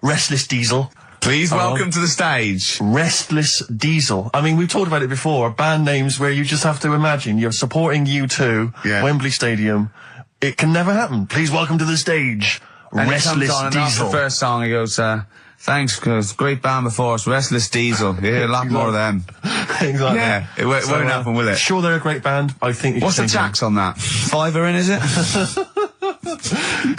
Restless Diesel. Please welcome to the stage. Restless Diesel. I mean, we've talked about it before. Band names where you just have to imagine you're supporting U2, Wembley Stadium. It can never happen. Please welcome to the stage, And Restless he comes on Diesel. And after the first song, he goes, thanks, cause great band before us, Restless Diesel. You hear a lot more of them. Exactly. Yeah, it won't happen, will it? Sure, they're a great band. I think. What's the tax on that? £5 in, is it?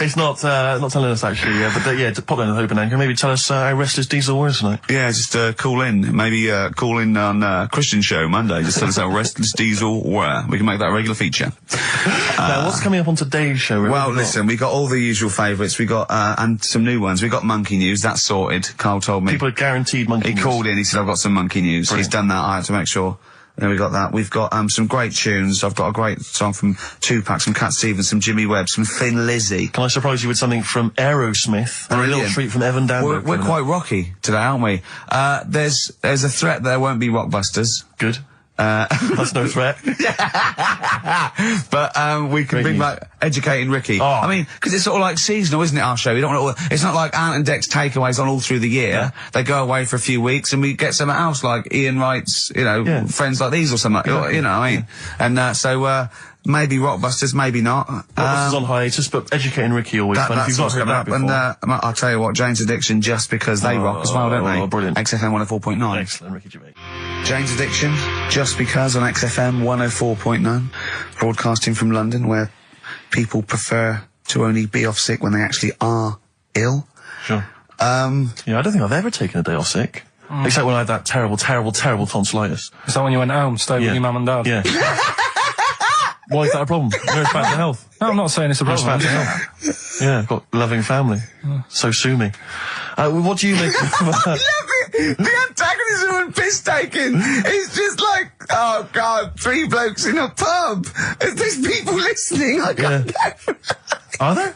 It's not telling us actually, to pop down to the open anchor, maybe tell us how Restless Diesel was tonight. Yeah, just call in. Maybe call in on Christian show Monday. Just tell us how Restless Diesel were. We can make that a regular feature. Now, what's coming up on today's show? Well, listen, we got all the usual favourites. We got and some new ones. We got Monkey News. That's sorted. Carl told me. People are guaranteed Monkey News. He called in. He said, "I've got some Monkey News." Brilliant. He's done that. I had to make sure. We got that. We've got some great tunes. I've got a great song from Tupac, some Cat Stevens, some Jimmy Webb, some Thin Lizzy. Can I surprise you with something from Aerosmith? And a little treat from Evan Danbury. We're quite rocky today, aren't we? There's a threat there won't be Rockbusters. Good. That's no threat. But we can bring back Educating Ricky. Oh. I mean, because it's sort of like seasonal, isn't it, our show? We don't want it's not like Ant and Dec's takeaways on all through the year. Yeah. They go away for a few weeks and we get something else, like Ian Wright's, Friends Like These or something. Yeah. You know what I mean? And so maybe Rockbusters, maybe not. Rockbusters on hiatus, but Educating Ricky always fun. If you've not heard that before. And I'll tell you what, Jane's Addiction, just because they rock as well, don't they? Oh, brilliant. XFM 104.9. Excellent, Ricky Gervais. Jane's Addiction, just because on XFM 104.9, broadcasting from London, where people prefer to only be off sick when they actually are ill. Sure. I don't think I've ever taken a day off sick. Except when I had that terrible tonsillitis. Is that when you went home, stayed with your mum and dad? Yeah. Why is that a problem? No, it's back to health. No, I'm not saying it's a problem. It's back to health. Yeah, I've got a loving family. So sue me. What do you make of The antagonism and piss taking is just like, oh God, 3 blokes in a pub. There's people listening. I can't go. Are there?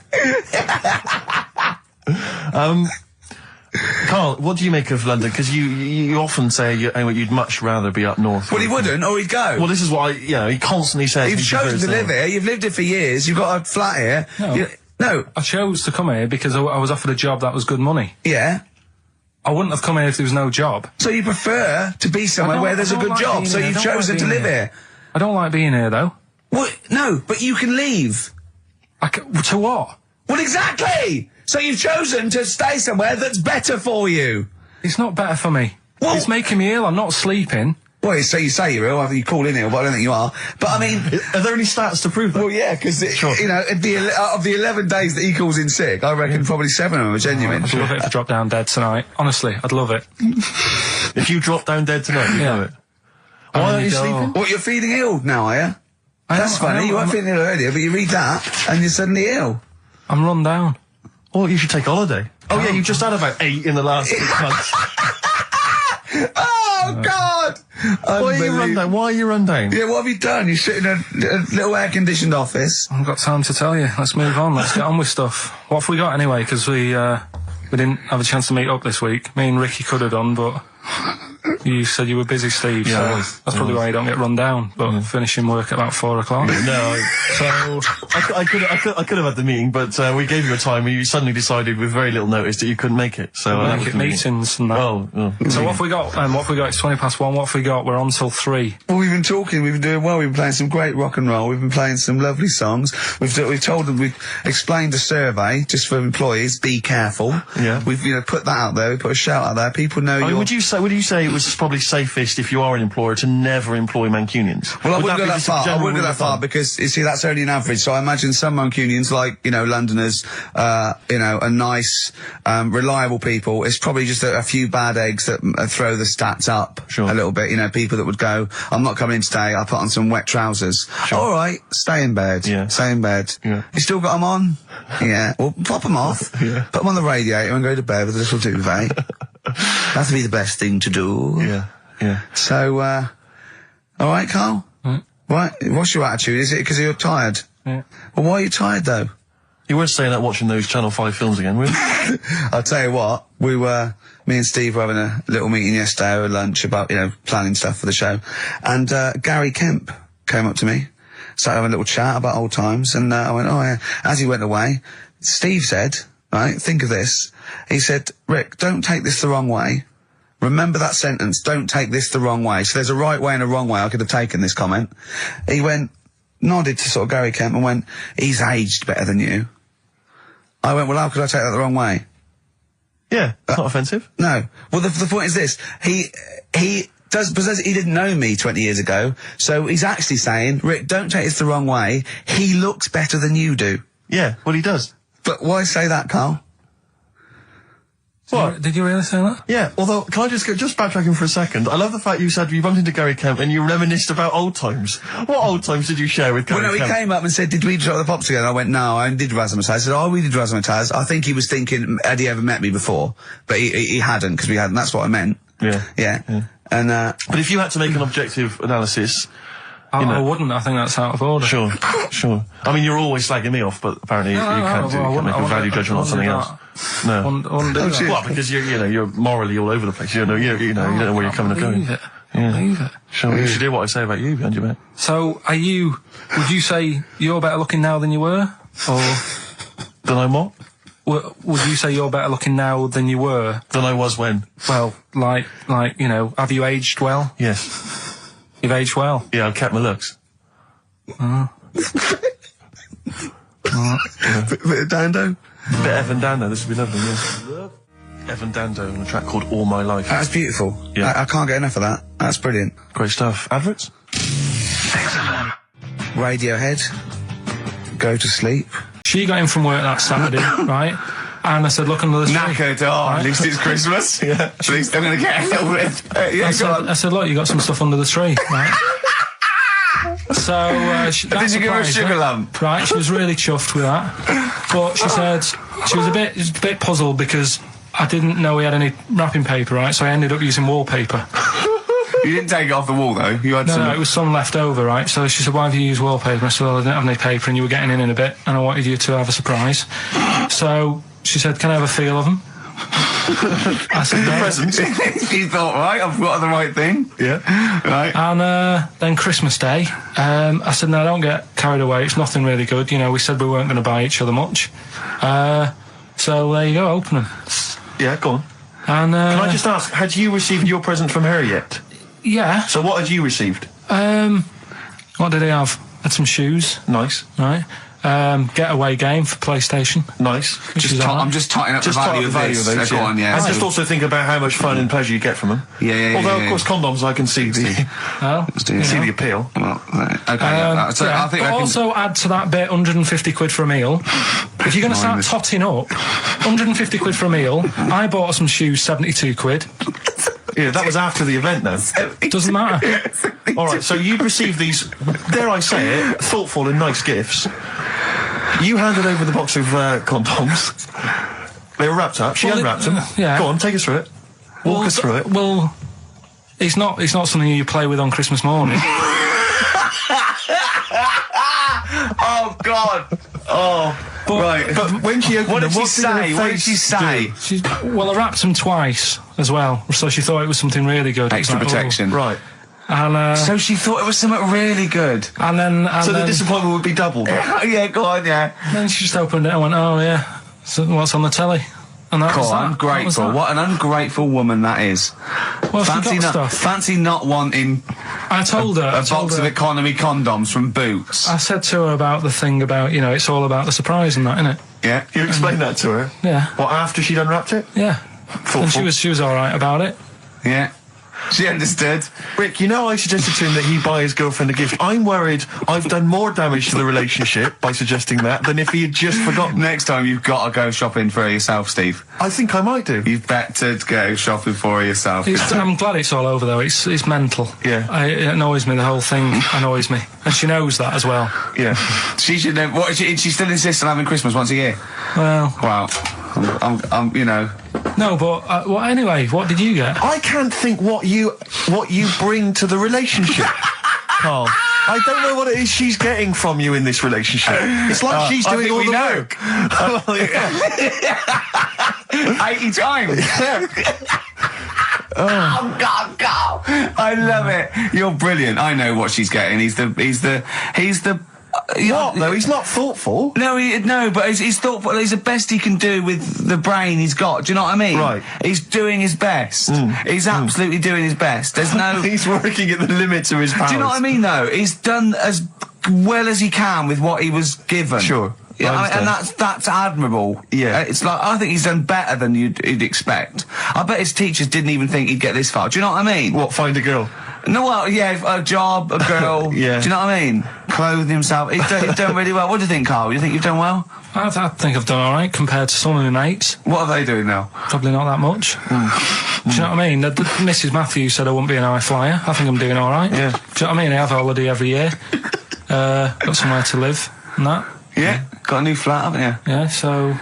Karl, what do you make of London? Because you often say you'd much rather be up north. Well, he wouldn't, or he'd go. Well, this is what he constantly says. You've chosen to live here. You've lived here for years. You've got a flat here. No. I chose to come here because I was offered a job that was good money. Yeah. I wouldn't have come here if there was no job. So you prefer to be somewhere where there's a good job, so you've chosen to live here. I don't like being here, though. Well, no, but you can leave. To what? Well, exactly! So you've chosen to stay somewhere that's better for you. It's not better for me. Well, it's making me ill. I'm not sleeping. Well, so you say you're ill, either you call in ill, but I don't think you are. But I mean, are there any stats to prove that? Well, yeah, because of the 11 days that he calls in sick, I reckon probably 7 of them are genuine. I'd love it if I dropped down dead tonight. Honestly, I'd love it. If you drop down dead tonight, you know it. Why aren't you sleeping? What, you're feeling ill now, are you? That's funny. You weren't feeling ill earlier, but you read that and you're suddenly ill. I'm run down. Oh, you should take holiday. Oh yeah, you just had about 8 in the last 6 months. Oh God! Why are you run down? Why are you run down? Yeah, what have you done? You sit in a little air-conditioned office. I haven't got time to tell you. Let's move on. Let's get on with stuff. What have we got anyway? Because we didn't have a chance to meet up this week. Me and Ricky could have done, but you said you were busy, Steve. Yeah, so that's probably why you don't get run down. But finishing work at about 4 o'clock. No, so I could have had the meeting, but we gave you a time and you suddenly decided with very little notice that you couldn't make it. So make it meetings and that. Oh. So what have we got? What have we got? It's 1:20. What have we got? We're on till 3. Well, we've been talking. We've been doing well. We've been playing some great rock and roll. We've been playing some lovely songs. We've told them. We've explained the survey just for employees. Be careful. Yeah. We've put that out there. We put a shout out there. People know. Would you say it was probably safest if you are an employer to never employ Mancunians? Well, I wouldn't go that far. I wouldn't go that far because you see that's only an average. So I imagine some Mancunians, like Londoners, are nice, reliable people. It's probably just a few bad eggs that throw the stats up a little bit. People that would go, I'm not coming in today. I'll put on some wet trousers. Sure. All right, stay in bed. Yeah. Stay in bed. Yeah. You still got them on? Yeah. Well, pop them off. Yeah. Put them on the radiator and go to bed with a little duvet. That'd be the best thing to do. Yeah. Yeah. So, all right, Karl? Right. What's your attitude? Is it because you're tired? Yeah. Well, why are you tired, though? You weren't staying up watching those Channel 5 films again, were you? I'll tell you what, me and Steve were having a little meeting yesterday over lunch about, planning stuff for the show. And, Gary Kemp came up to me, started having a little chat about old times, and, I went, oh yeah. As he went away, Steve said, right? Think of this. He said, Rick, don't take this the wrong way. Remember that sentence, don't take this the wrong way. So there's a right way and a wrong way I could have taken this comment. He nodded to sort of Gary Kemp and went, he's aged better than you. I went, well, how could I take that the wrong way? Yeah, it's not offensive. No. Well, the point is this. He didn't know me 20 years ago, so he's actually saying, Rick, don't take this the wrong way. He looks better than you do. Yeah, well, he does. But why say that, Karl? What? Did you really say that? Yeah, although, can I just backtracking for a second? I love the fact you said you bumped into Gary Kemp and you reminisced about old times. What old times did you share with Gary Kemp? Well, no, he came up and said, did we try the pops together? I went, no, I did Razzmatazz. I said, oh, we did Razzmatazz. I think he was thinking, had he ever met me before? But he hadn't, because we hadn't. That's what I meant. Yeah. And, but if you had to make an objective analysis... I wouldn't. I think that's out of order. Sure. I mean, you're always slagging me off, but apparently you can't make a value judgment on something else. No. I wouldn't do that. Well, because you're morally all over the place. You don't know where you're coming and going. Believe it. Sure. You should hear what I say about you behind your back. So, would you say you're better looking now than you were? Or... Than I'm what? Would you say you're better looking now than you were? Than I was when? Well, like, have you aged well? Yes. You've aged well? Yeah, I've kept my looks. Bit of Dando? Bit Evan Dando, this would be lovely, yeah. Evan Dando on a track called All My Life. That's beautiful. Yeah. I can't get enough of that. That's brilliant. Great stuff. Adverts? Radiohead. Go to sleep. She got in from work that Saturday, right? And I said, look under the tree. Knackered, right? At least it's Christmas. Yeah. At least I'm going to get a little bit. I said, look, you got some stuff under the tree, right? So, did you give her a sugar lump? Right, she was really chuffed with that. But she said she was a bit puzzled because I didn't know we had any wrapping paper, right? So I ended up using wallpaper. You didn't take it off the wall, though? You had No, it was some left over, right? So she said, why have you used wallpaper? I said, well, I didn't have any paper and you were getting in a bit and I wanted you to have a surprise. So she said, can I have a feel of them? I said, no. Presents. You thought, right, I've got the right thing. Yeah. Right. And then Christmas Day, I said, no, don't get carried away. It's nothing really good. We said we weren't going to buy each other much. So there you go, open them. Yeah, go on. And can I just ask, had you received your present from her yet? Yeah. So what had you received? What did he have? Had some shoes. Nice. Right. Getaway game for PlayStation. Nice. I'm just totting up the value of this. Those, Go on, yeah. And just also think about how much fun and pleasure you get from them. Yeah. Although, of course, condoms, I can see the the appeal. Well, okay. So I think but also add to that bit 150 quid for a meal. If you're going to start totting up, 150 quid for a meal. I bought her some shoes, 72 quid. Yeah, that was after the event, though. Doesn't matter. All right, so you'd received these, dare I say it, thoughtful and nice gifts. You handed over the box of condoms. They were wrapped up. She unwrapped them. Yeah. Go on, take us through it. Walk us through it. Well, it's not something you play with on Christmas morning. Oh, God. Oh. But when she opened what did them, she say? Well, I wrapped them twice as well, so she thought it was something really good. Extra protection. Right. And so she thought it was something really good. And then the disappointment would be doubled. Yeah, go on, yeah. And then she just opened it and went, oh yeah, so what's on the telly? And that was that. Ungrateful. What an ungrateful woman that is. Well, fancy not wanting I told her a box of economy condoms from Boots. I said to her about the thing about, it's all about the surprise and that, innit? Yeah. You explained that to her? Yeah. What, after she'd unwrapped it? Yeah. Thoughtful. And she was alright about it. Yeah. She understood. Rick, I suggested to him that he buy his girlfriend a gift. I'm worried I've done more damage to the relationship by suggesting that than if he had just forgotten. Next time you've got to go shopping for her yourself, Steve. I think I might do. You've better go shopping for her yourself. I'm glad it's all over, though. It's mental. Yeah. It annoys me. The whole thing annoys me. And she knows that as well. Yeah. She should know. She still insists on having Christmas once a year? Well. Wow. I'm No, but well, anyway, what did you get? I can't think what you bring to the relationship, Karl. I don't know what it is she's getting from you in this relationship. It's like she's doing all the work. Well, yeah. 80 times. Oh God! I love it. You're brilliant. I know what she's getting. He's the What, though? He's not thoughtful. No, but he's thoughtful. He's the best he can do with the brain he's got. Do you know what I mean? Right. He's doing his best. He's absolutely doing his best. There's no... He's working at the limits of his powers. Do you know what I mean, though? He's done as well as he can with what he was given. Sure. Yeah, and that's admirable. Yeah. It's like, I think he's done better than you'd expect. I bet his teachers didn't even think he'd get this far. Do you know what I mean? What, find a girl? No, well, yeah, a job, a girl. Yeah. Do you know what I mean? Clothing himself. He's done really well. What do you think, Karl? You think you've done well? I think I've done all right compared to some of my mates. What are they doing now? Probably not that much. Do you know what I mean? Mrs. Matthews said I wouldn't be an high flyer. I think I'm doing all right. Yeah. Do you know what I mean? I have a holiday every year. Got somewhere to live and that. Yeah. Got a new flat, haven't you? Yeah, so...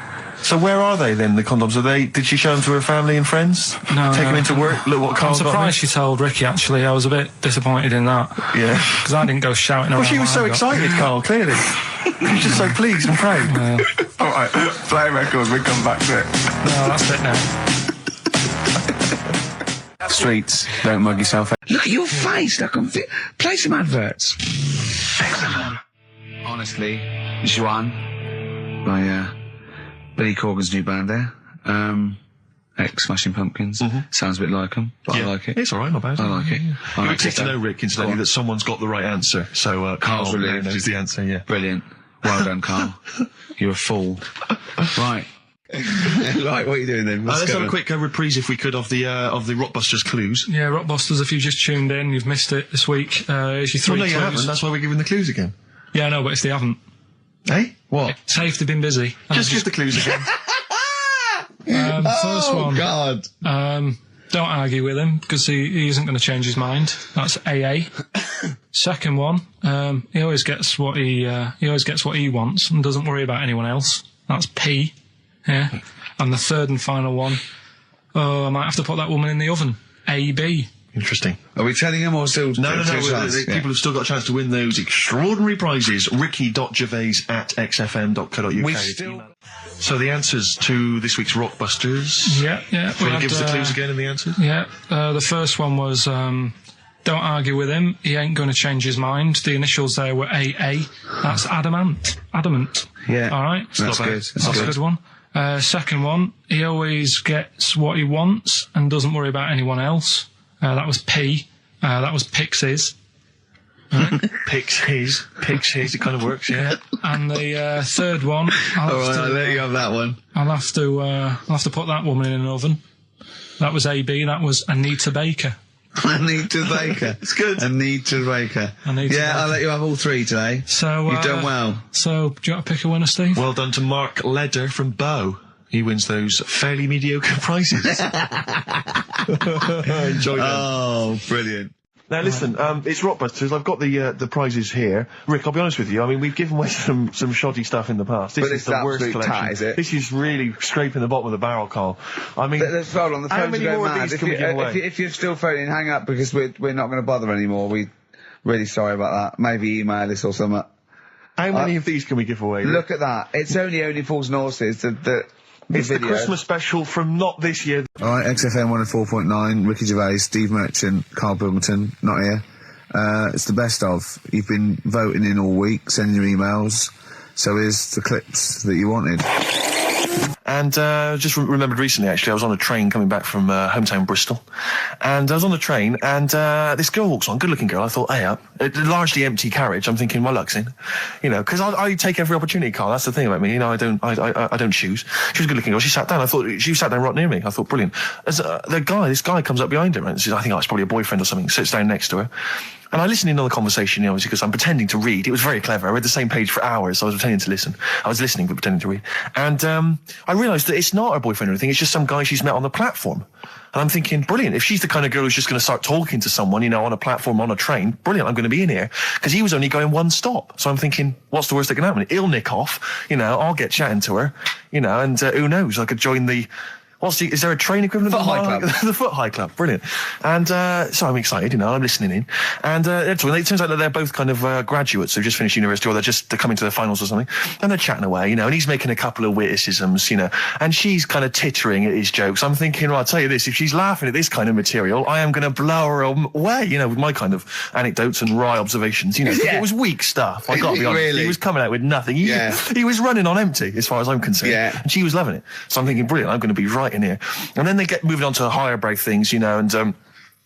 So where are they then, the condoms? Did she show them to her family and friends? No. Take them into work? Look what I'm Karl's got. surprised she told Ricky, actually. I was a bit disappointed in that. Yeah. Because I didn't go shouting around. Well, she was what so I got. excited, Karl, clearly. She was just so pleased and proud. All right, play records, we come back to it. No, that's it now. Streets, don't mug yourself. Look at your face, play some adverts. Honestly, Juan, by Billy Corgan's new band there, ex-Smashing Pumpkins. Sounds a bit like them, but I like it. It's all right, not bad. I like it. I like It's good to know, Rick, incidentally, that someone's got the right answer. So Karl's Karl relieved. knows the answer, yeah. Brilliant. Well done, Karl. You're a fool. Right. Right, what are you doing then? Let's have a quick reprise, if we could, of the Rockbusters clues. Yeah, Rockbusters, if you've just tuned in, you've missed it this week. Here's your three Well, no, you clues. haven't. That's why we're giving the clues again. Yeah, I know, but it's they haven't. Hey? What? Safe, they've been busy. Just give the clues again. First one. God. Don't argue with him, because he isn't going to change his mind. That's AA. Second one, he always gets what he wants and doesn't worry about anyone else. That's P. Yeah. And the third and final one, I might have to put that woman in the oven. AB. Interesting. Are we telling him or still? No. People have still got a chance to win those extraordinary prizes. ricky.gervais@xfm.co.uk. So the answers to this week's Rockbusters. Yeah. Will you give us the clues again and the answers? Yeah. The first one was, don't argue with him. He ain't going to change his mind. The initials there were AA. That's adamant. Yeah. All right. That's good. That's a good one. Second one, he always gets what he wants and doesn't worry about anyone else. That was P. That was Pixies. Right. Picks his. It kind of works, yeah. And the third one, I'll let you have that one. I'll have to put that woman in an oven. That was AB. That was Anita Baker. Anita Baker. It's good. Anita Baker. Anita Baker. I'll let you have all three today. So You've done well. So do you want to pick a winner, Steve? Well done to Mark Leder from Bow. He wins those fairly mediocre prizes. Enjoy them. Oh, brilliant. Now listen, it's Rockbusters. I've got the prizes here. Rick, I'll be honest with you. I mean, we've given away some shoddy stuff in the past. This But is it's the worst absolute collection. tat, is it? This is really scraping the bottom of the barrel, Carl. I mean, Let's hold on. The how phones many are more going of mad. these can we give away? If you're still phoning, hang up because we're not going to bother anymore. We're really sorry about that. Maybe email us or something. How many of these can we give away? Look at that. It's only Fools and Horses. It's the Christmas special from not this year. All right, XFM 104.9, Ricky Gervais, Steve Merchant, Karl Pilkington, not here. It's the best of. You've been voting in all week, sending your emails. So here's the clips that you wanted. And just remembered recently, actually, I was on a train coming back from hometown Bristol. And I was on the train, and this girl walks on, good-looking girl. I thought, hey, up. A largely empty carriage. I'm thinking, my luck's in. You know, because I take every opportunity, Karl. That's the thing about me. You know, I don't choose. She was a good-looking girl. She sat down. I thought, she sat down right near me. I thought, brilliant. As this guy comes up behind her, and says, I think it's probably a boyfriend or something, sits down next to her. And I listened in on the conversation, you know, because I'm pretending to read. It was very clever. I read the same page for hours, so I was pretending to listen. I was listening but pretending to read. And I realised that it's not her boyfriend or anything. It's just some guy she's met on the platform. And I'm thinking, brilliant. If she's the kind of girl who's just going to start talking to someone, you know, on a platform, on a train, brilliant. I'm going to be in here. Because he was only going one stop. So I'm thinking, what's the worst that can happen? He'll nick off. You know, I'll get chatting to her. You know, and who knows? I could join the Is there a train equivalent? Foot High Club. The Foot High Club, brilliant. And so I'm excited, I'm listening in. And it turns out that they're both kind of graduates who've just finished university, or they're coming to their finals or something. And they're chatting away, and he's making a couple of witticisms, and she's kind of tittering at his jokes. I'm thinking, well, I'll tell you this, if she's laughing at this kind of material, I am going to blow her away, with my kind of anecdotes and wry observations. It was weak stuff. I got to be honest. Really? He was coming out with nothing. He was running on empty, as far as I'm concerned. Yeah. And she was loving it. So I'm thinking, brilliant, I'm going to be right in here. And then they get moving on to higher brow things, and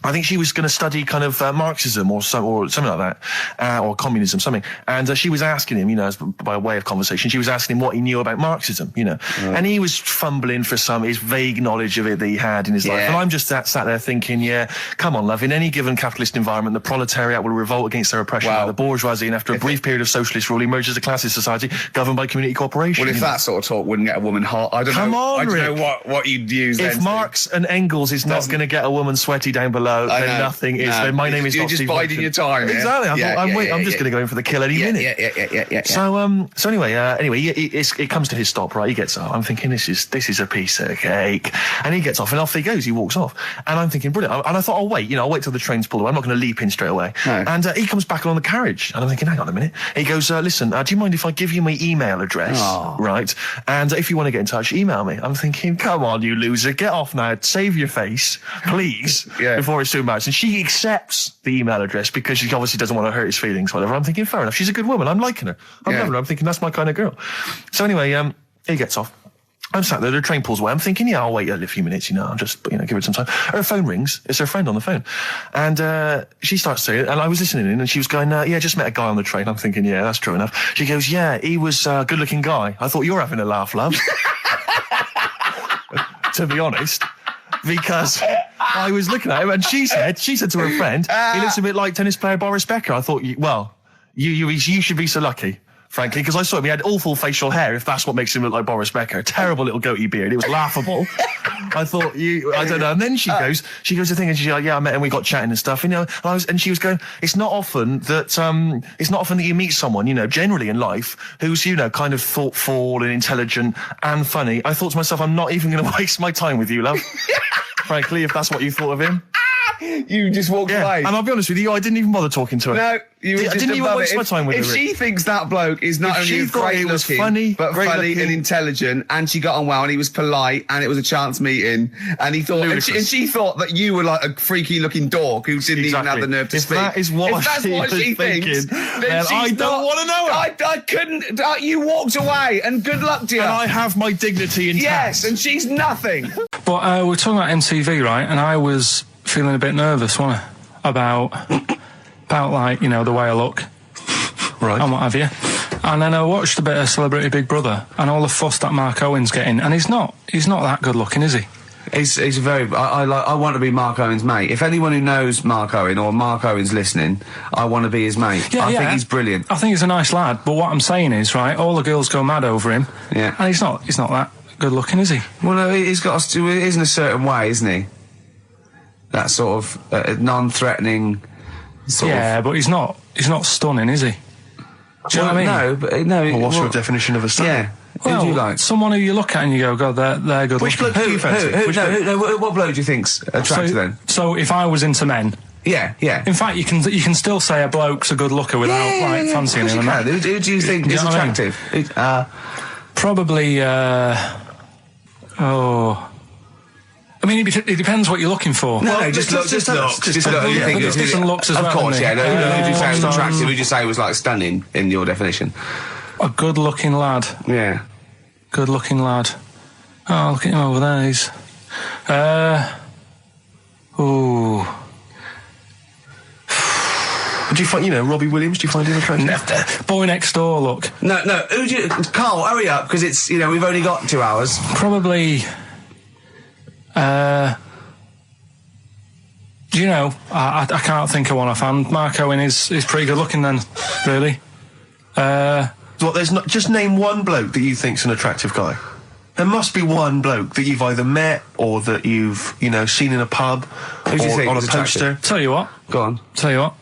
I think she was going to study kind of Marxism or something like that, or communism, something. And she was asking him, by way of conversation, she was asking him what he knew about Marxism, And he was fumbling for his vague knowledge of it that he had in his life. And I'm just sat there thinking, come on, love, in any given capitalist environment, the proletariat will revolt against their oppression by the bourgeoisie, and after a brief period of socialist rule, emerges as a classist society governed by community cooperation. Well, if that sort of talk wouldn't get a woman hot, I don't know what you'd use then. If Marx and Engels is not going to get a woman sweaty down below, then nothing is. Then my name is You're not just Steve biding your time. Exactly. I'm just going to go in for the kill any minute. Yeah. So anyway, it comes to his stop. Right, he gets up. I'm thinking this is a piece of cake, and he gets off, and off he goes. He walks off, and I'm thinking brilliant. And I thought, I'll wait till the train's pulled away. I'm not going to leap in straight away. No. And he comes back along the carriage, and I'm thinking, hang on a minute. He goes, listen, do you mind if I give you my email address? Oh. Right, and if you want to get in touch, email me. I'm thinking, come on, you loser, get off now. Save your face, please, before it's too much. And she accepts the email address because she obviously doesn't want to hurt his feelings, whatever. I'm thinking, fair enough. She's a good woman. I'm liking her. I'm loving her. I'm thinking that's my kind of girl. So anyway, he gets off. I'm sat there, the train pulls away. I'm thinking, I'll wait a few minutes, I'll just, give it some time. Her phone rings. It's her friend on the phone. And she starts saying it, and I was listening in, and she was going, just met a guy on the train. I'm thinking, that's true enough. She goes, he was a good-looking guy. I thought you were having a laugh, love. To be honest. Because I was looking at him, and she said to her friend, he looks a bit like tennis player Boris Becker. I thought, you should be so lucky, frankly, because I saw him. He had awful facial hair, if that's what makes him look like Boris Becker. Terrible little goatee beard. It was laughable. I thought, I don't know. And then she goes to thing, and she's like, I met him, we got chatting and stuff, and she was going, it's not often that you meet someone, generally in life, who's, kind of thoughtful and intelligent and funny. I thought to myself, I'm not even going to waste my time with you, love. Frankly, if that's what you thought of him. You just walked away. And I'll be honest with you, I didn't even bother talking to her. No, I didn't even waste my time with her. If she thinks that bloke is not only great looking, but funny and intelligent, and she got on well, and he was polite, and it was a chance meeting, and he thought, and she thought that you were like a freaky looking dork who didn't even have the nerve to speak. That is what she thinks, then I don't want to know her. I couldn't. You walked away, and good luck to you. And I have my dignity intact. Yes, and she's nothing. But we're talking about MTV, right? And I was feeling a bit nervous, wasn't I? About like, the way I look. Right. And what have you. And then I watched a bit of Celebrity Big Brother and all the fuss that Mark Owen's getting. And he's not that good looking, is he? He's very. I want to be Mark Owen's mate. If anyone who knows Mark Owen or Mark Owen's listening, I want to be his mate. I think he's brilliant. I think he's a nice lad. But what I'm saying is, right, all the girls go mad over him. Yeah. And he's not that good looking, is he? Well, no, he's got. He is in a certain way, isn't he? That sort of non-threatening. But he's not stunning, is he? Do you know what I mean? No, but no. Well, what's your definition of a stunning? Yeah. Well, who do you like? Someone who you look at and you go, God, they're good. Which bloke do you fancy? What bloke do you think's attractive then? So if I was into men. Yeah. In fact, you can still say a bloke's a good looker without fancying him. Who do you think is attractive? Probably. I mean, it depends what you're looking for. No, just look. Just look. There's different looks as well. Of course, yeah. Who do you say was attractive? Who do you say was like stunning in your definition? A good-looking lad. Yeah. Good-looking lad. Oh, look at him over there. He's. Do you find, Robbie Williams? Do you find him attractive? Boy Next Door. Look. No. Who do you? Karl, hurry up, because it's we've only got 2 hours. Probably. I can't think of one offhand. Mark Owen is pretty good looking then, really. There's not, just name one bloke that you think's an attractive guy. There must be one bloke that you've either met or that you've, seen in a pub Who do you think on a is poster. Attractive? Tell you what. Go on. Tell you what.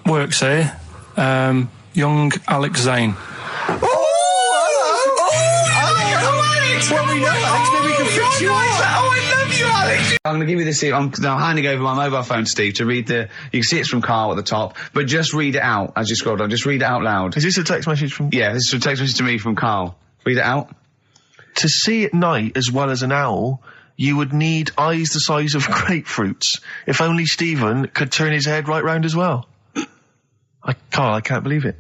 Works here. Young Alex Zane. Well, we know Alex, maybe we can Oh, I love you, Alex. I'm going to give you this. I'm handing over my mobile phone to Steve to read the. You can see it's from Karl at the top, but just read it out as you scroll down. Just read it out loud. Is this a text message from? Yeah, this is a text message to me from Karl. Read it out. To see at night as well as an owl, you would need eyes the size of grapefruits. If only Stephen could turn his head right round as well. Karl, I can't believe it.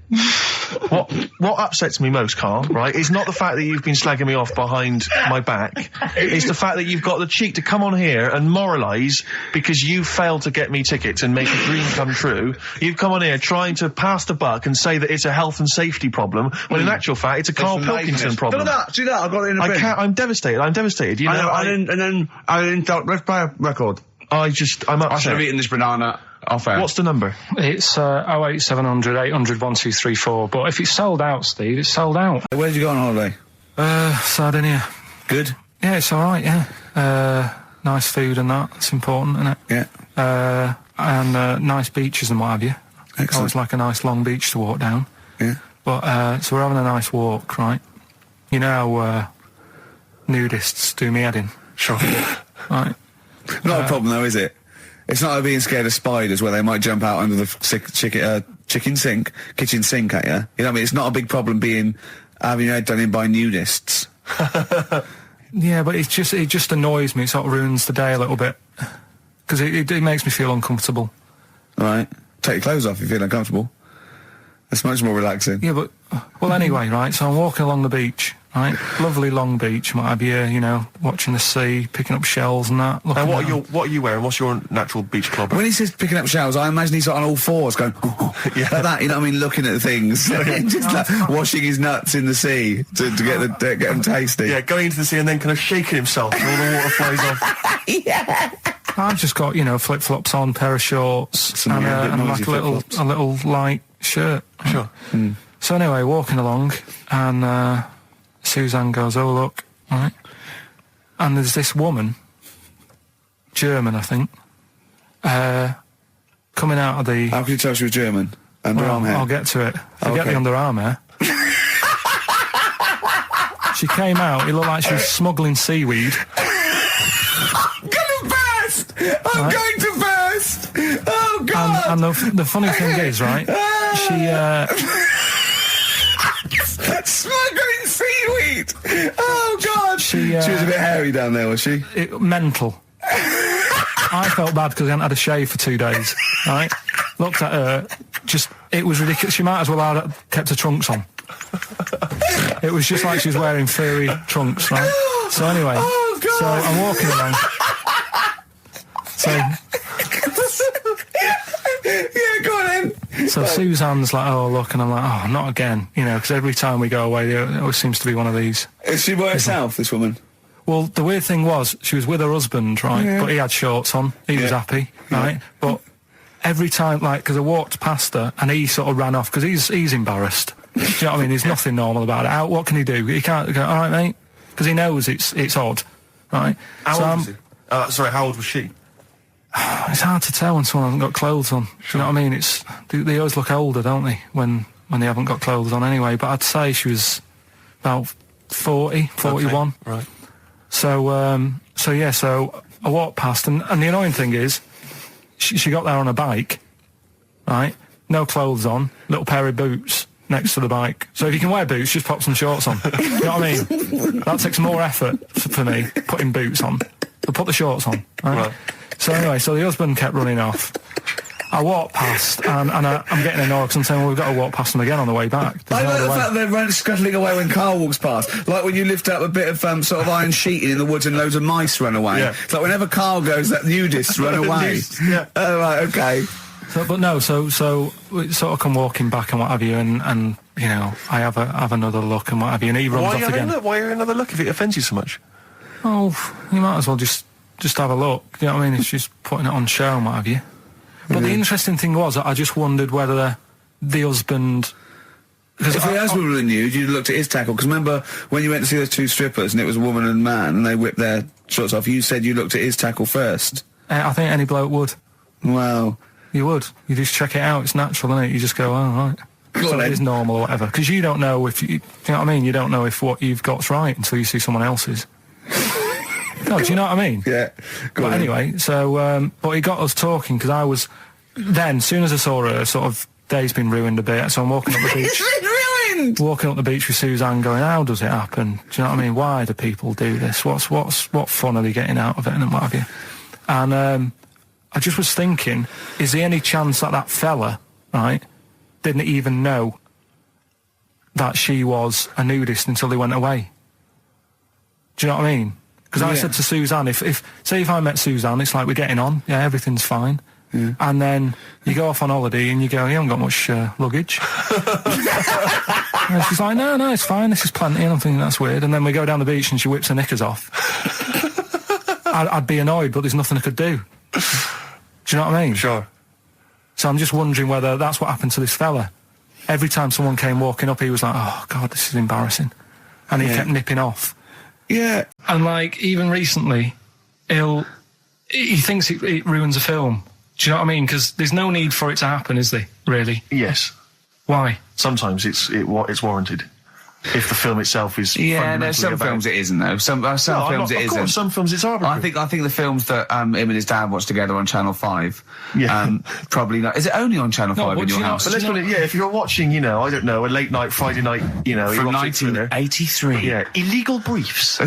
What upsets me most, Karl, right, is not the fact that you've been slagging me off behind my back. It's the fact that you've got the cheek to come on here and moralise because you failed to get me tickets and make a dream come true. You've come on here trying to pass the buck and say that it's a health and safety problem, when in actual fact it's a Karl Pilkington problem. Do that, I've got it in the bin. I'm devastated, you know. And then let's play a record. I'm upset. I should have eaten this banana off air. What's the number? It's 08700 800 1234. But if it's sold out, Steve, it's sold out. Where did you go on holiday? Sardinia. Good? Yeah, it's alright, yeah. Nice food and that. It's important, isn't it? Yeah. And nice beaches and what have you. Excellent. Always like a nice long beach to walk down. Yeah. But, so we're having a nice walk, right? You know how nudists do me head in? Sure. Right. Not a problem though, is it? It's not like being scared of spiders where they might jump out under the kitchen sink at you. You know what I mean? It's not a big problem having your head done in by nudists. Yeah, but it just annoys me. It sort of ruins the day a little bit. Because it makes me feel uncomfortable. Right. Take your clothes off if you feel uncomfortable. It's much more relaxing. Yeah, but... Well, anyway, right, so I'm walking along the beach, right? Lovely long beach, what have you know, watching the sea, picking up shells and that. And what are you wearing? What's your natural beach club? When he says picking up shells, I imagine he's on all fours going, yeah, like that, you know what I mean, looking at things. Just like washing his nuts in the sea to get them tasty. Yeah, going into the sea and then kind of shaking himself and all the water flies off. Yeah. I've just got, flip-flops on, pair of shorts, and like a little light shirt. Sure. Mm. So anyway, walking along, and Suzanne goes, "Oh look," right? And there's this woman, German, I think, coming out of the. How can you tell she was German? Underarm hair. I'll get to it. Forget the underarm hair. She came out. It looked like she was smuggling seaweed. I'm gonna burst! I'm going to burst! Oh God! And the funny thing is, right? She. Smuggling seaweed! Oh God! She was a bit hairy down there, was she? Mental. I felt bad because I hadn't had a shave for 2 days, right? Looked at her, it was ridiculous. She might as well have kept her trunks on. It was just like she was wearing furry trunks, right? So anyway, so I'm walking along. So... Yeah, go on then. So Suzanne's like, "Oh, look," and I'm like, "Oh, not again," because every time we go away, there always seems to be one of these. Is she by herself, this woman? Well, the weird thing was, she was with her husband, right, but he had shorts on, he was happy, right, but every time, because I walked past her, and he sort of ran off, because he's embarrassed. Do you know what I mean? There's nothing normal about it. What can he do? He can't go, "All right, mate," because he knows it's odd, right? How old was he? Sorry, how old was she? It's hard to tell when someone hasn't got clothes on. Sure. Do you know what I mean? They always look older, don't they, when they haven't got clothes on anyway. But I'd say she was about 40, 41. Okay, right. So I walked past, and the annoying thing is, she got there on a bike, right? No clothes on, little pair of boots next to the bike. So if you can wear boots, just pop some shorts on. You know what I mean? That takes more effort for me, putting boots on. But put the shorts on, right? So anyway, the husband kept running off. I walked past, and I'm getting annoyed because I'm saying, well, we've got to walk past them again on the way back. I like the fact they're scuttling away when Karl walks past. Like when you lift up a bit of sort of iron sheeting in the woods and loads of mice run away. Yeah. It's like whenever Karl goes, that nudists run away. Yeah. Oh, right, okay. So we sort of come walking back and what have you, and I have another look and what have you, and he runs off again. Why another look if it offends you so much? Oh, you might as well just have a look. You know what I mean? It's just putting it on show and what have you. But the interesting thing was, I just wondered whether the husband... If the husband were nude, you'd looked at his tackle. Because remember, when you went to see those two strippers, and it was a woman and man, and they whipped their shorts off, you said you looked at his tackle first. I think any bloke would. Wow. You would. You just check it out. It's natural, isn't it? You just go, oh, right. So it is normal or whatever. Because you don't know if... you know what I mean? You don't know if what you've got's right until you see someone else's. No, do you know what I mean? Yeah. But anyway, so, but he got us talking, because I was, then, as soon as I saw her, sort of, day's been ruined a bit, so I'm walking up the beach. It's been ruined! Walking up the beach with Suzanne going, how does it happen? Do you know what I mean? Why do people do this? What fun are they getting out of it, and what have you? And, I just was thinking, is there any chance that fella, right, didn't even know that she was a nudist until they went away? Do you know what I mean? Because I said to Suzanne, say if I met Suzanne, it's like we're getting on, yeah, everything's fine. Yeah. And then you go off on holiday and you go, you haven't got much luggage. And she's like, no, it's fine, this is plenty. And I'm thinking, that's weird. And then we go down the beach and she whips her knickers off. I'd be annoyed, but there's nothing I could do. Do you know what I mean? Sure. So I'm just wondering whether that's what happened to this fella. Every time someone came walking up, he was like, oh, God, this is embarrassing. And he kept nipping off. Yeah. And, like, even recently, he thinks it ruins a film. Do you know what I mean? Because there's no need for it to happen, is there, really? Yes. Why? Sometimes it's warranted. If the film itself is there's some films it isn't though. Some films it isn't. Of course, some films it's arbitrary. I think the films that him and his dad watched together on Channel 5. Yeah. Probably not. Is it only on Channel 5 in your house? But let's put it. Yeah, if you're watching, I don't know, a late night Friday night, from 1983. Yeah, Illegal Briefs.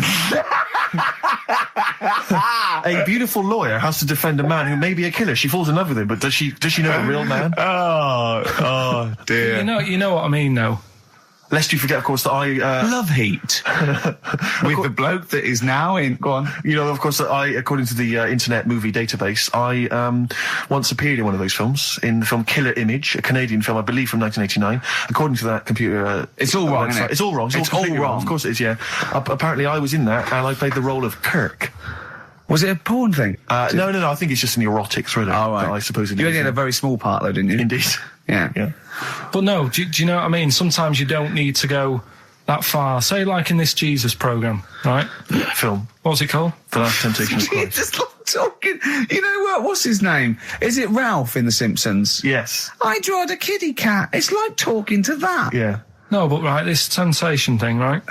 A beautiful lawyer has to defend a man who may be a killer. She falls in love with him, but does she know the real man? Oh dear. You know what I mean, though. Lest you forget, of course, that I... Love Heat. With the bloke that is now in... Go on. Of course, that I, according to the Internet Movie Database, I once appeared in one of those films, in the film Killer Image, a Canadian film, I believe, from 1989. According to that computer... it's all wrong, isn't it? It's all wrong. It's all wrong. Of course it is, yeah. Apparently, I was in that, and I played the role of Kirk. Was it a porn thing? No, I think it's just an erotic thriller. Oh, right. I suppose it is. You only had a very small part, though, didn't you? Indeed. Yeah. But no, do you know what I mean? Sometimes you don't need to go that far. Say, like in this Jesus programme, right? Film. What's it called? The Last Temptation of You're Christ. just like talking... You know what? What's his name? Is it Ralph in The Simpsons? Yes. I drawed a kitty cat. It's like talking to that. Yeah. No, but right, this sensation thing, right?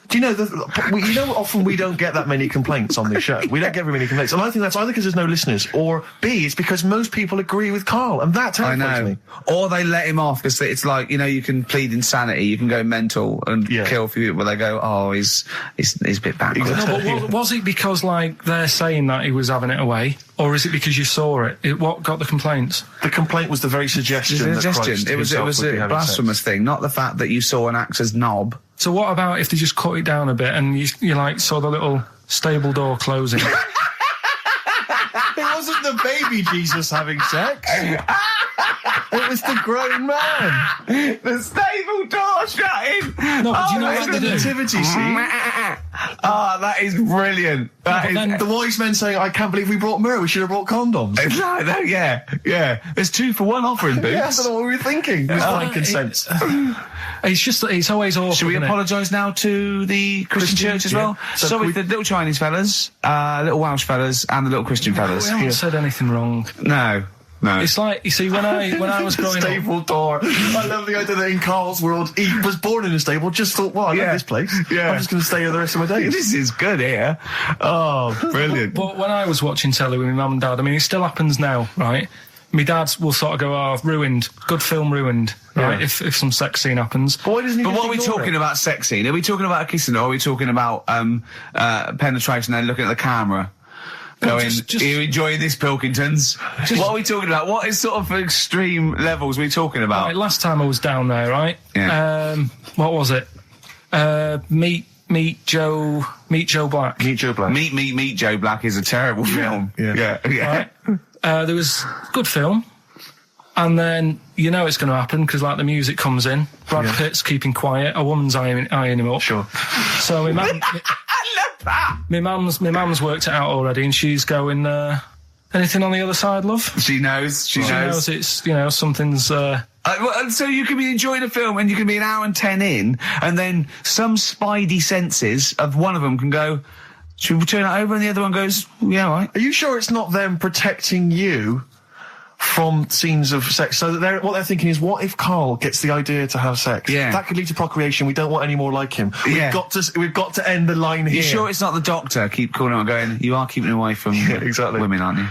Do you know, often we don't get that many complaints on this show. We don't get very many complaints. And I think that's either because there's no listeners, or B, it's because most people agree with Karl, and that terrifies me. Or they let him off, because it's like, you can plead insanity, you can go mental and kill a few people, where they go, oh, he's a bit bad. No, but was it because, like, they're saying that he was having it away, or is it because you saw it? What got the complaints? The complaint was the very suggestion that Christ it was a blasphemous thing, not the fact that you saw an actor's knob. So what about if they just cut it down a bit and you like saw the little stable door closing? It wasn't the baby Jesus having sex. It was the grown man. The stable door shutting. No, but you know what the they do? nativity scene. That is brilliant. The wise men saying, I can't believe we brought myrrh, we should have brought condoms. Yeah. There's 2 for 1 offer in Boots. Yeah, I don't know what we were thinking. It was frankincense. It's just that it's always awful. Should we apologise now to the Christian church as well? So Sorry, the little Chinese fellas, little Welsh fellas, and the little Christian fellas. We haven't said anything wrong. No. It's like, you see, when I was growing up... Stable door. I love the idea that in Karl's world, he was born in a stable, just thought, well, I love this place. Yeah. I'm just going to stay here the rest of my days. This is good here. Oh, brilliant. But when I was watching telly with my mum and dad, I mean, it still happens now, right? My dad will sort of go, oh, ruined. Good film ruined, right? If some sex scene happens. But what are we talking about sex scene? Are we talking about a kissing, or are we talking about penetration and looking at the camera? Going, are you enjoying this, Pilkingtons? What are we talking about? What is sort of extreme levels are we talking about? Right, last time I was down there, right? Yeah. What was it? Meet Joe Black. Meet Joe Black. Meet Joe Black is a terrible film. Yeah. Right? There was good film, and then it's going to happen because like the music comes in. Brad Pitt's keeping quiet. A woman's eyeing him up. Sure. So my mum, I love that. My mum's worked it out already, and she's going. Anything on the other side, love? She knows. She knows. It's something's. So you can be enjoying a film and you can be an hour and 10 in, and then some spidey senses of one of them can go, should we turn it over? And the other one goes, yeah, all right. Are you sure it's not them protecting you from scenes of sex. So that what they're thinking is, what if Karl gets the idea to have sex? Yeah. That could lead to procreation. We don't want any more like him. Yeah. We've got to end the line here. You sure it's not the doctor? Keep calling out and going, you are keeping away from exactly. women, aren't you?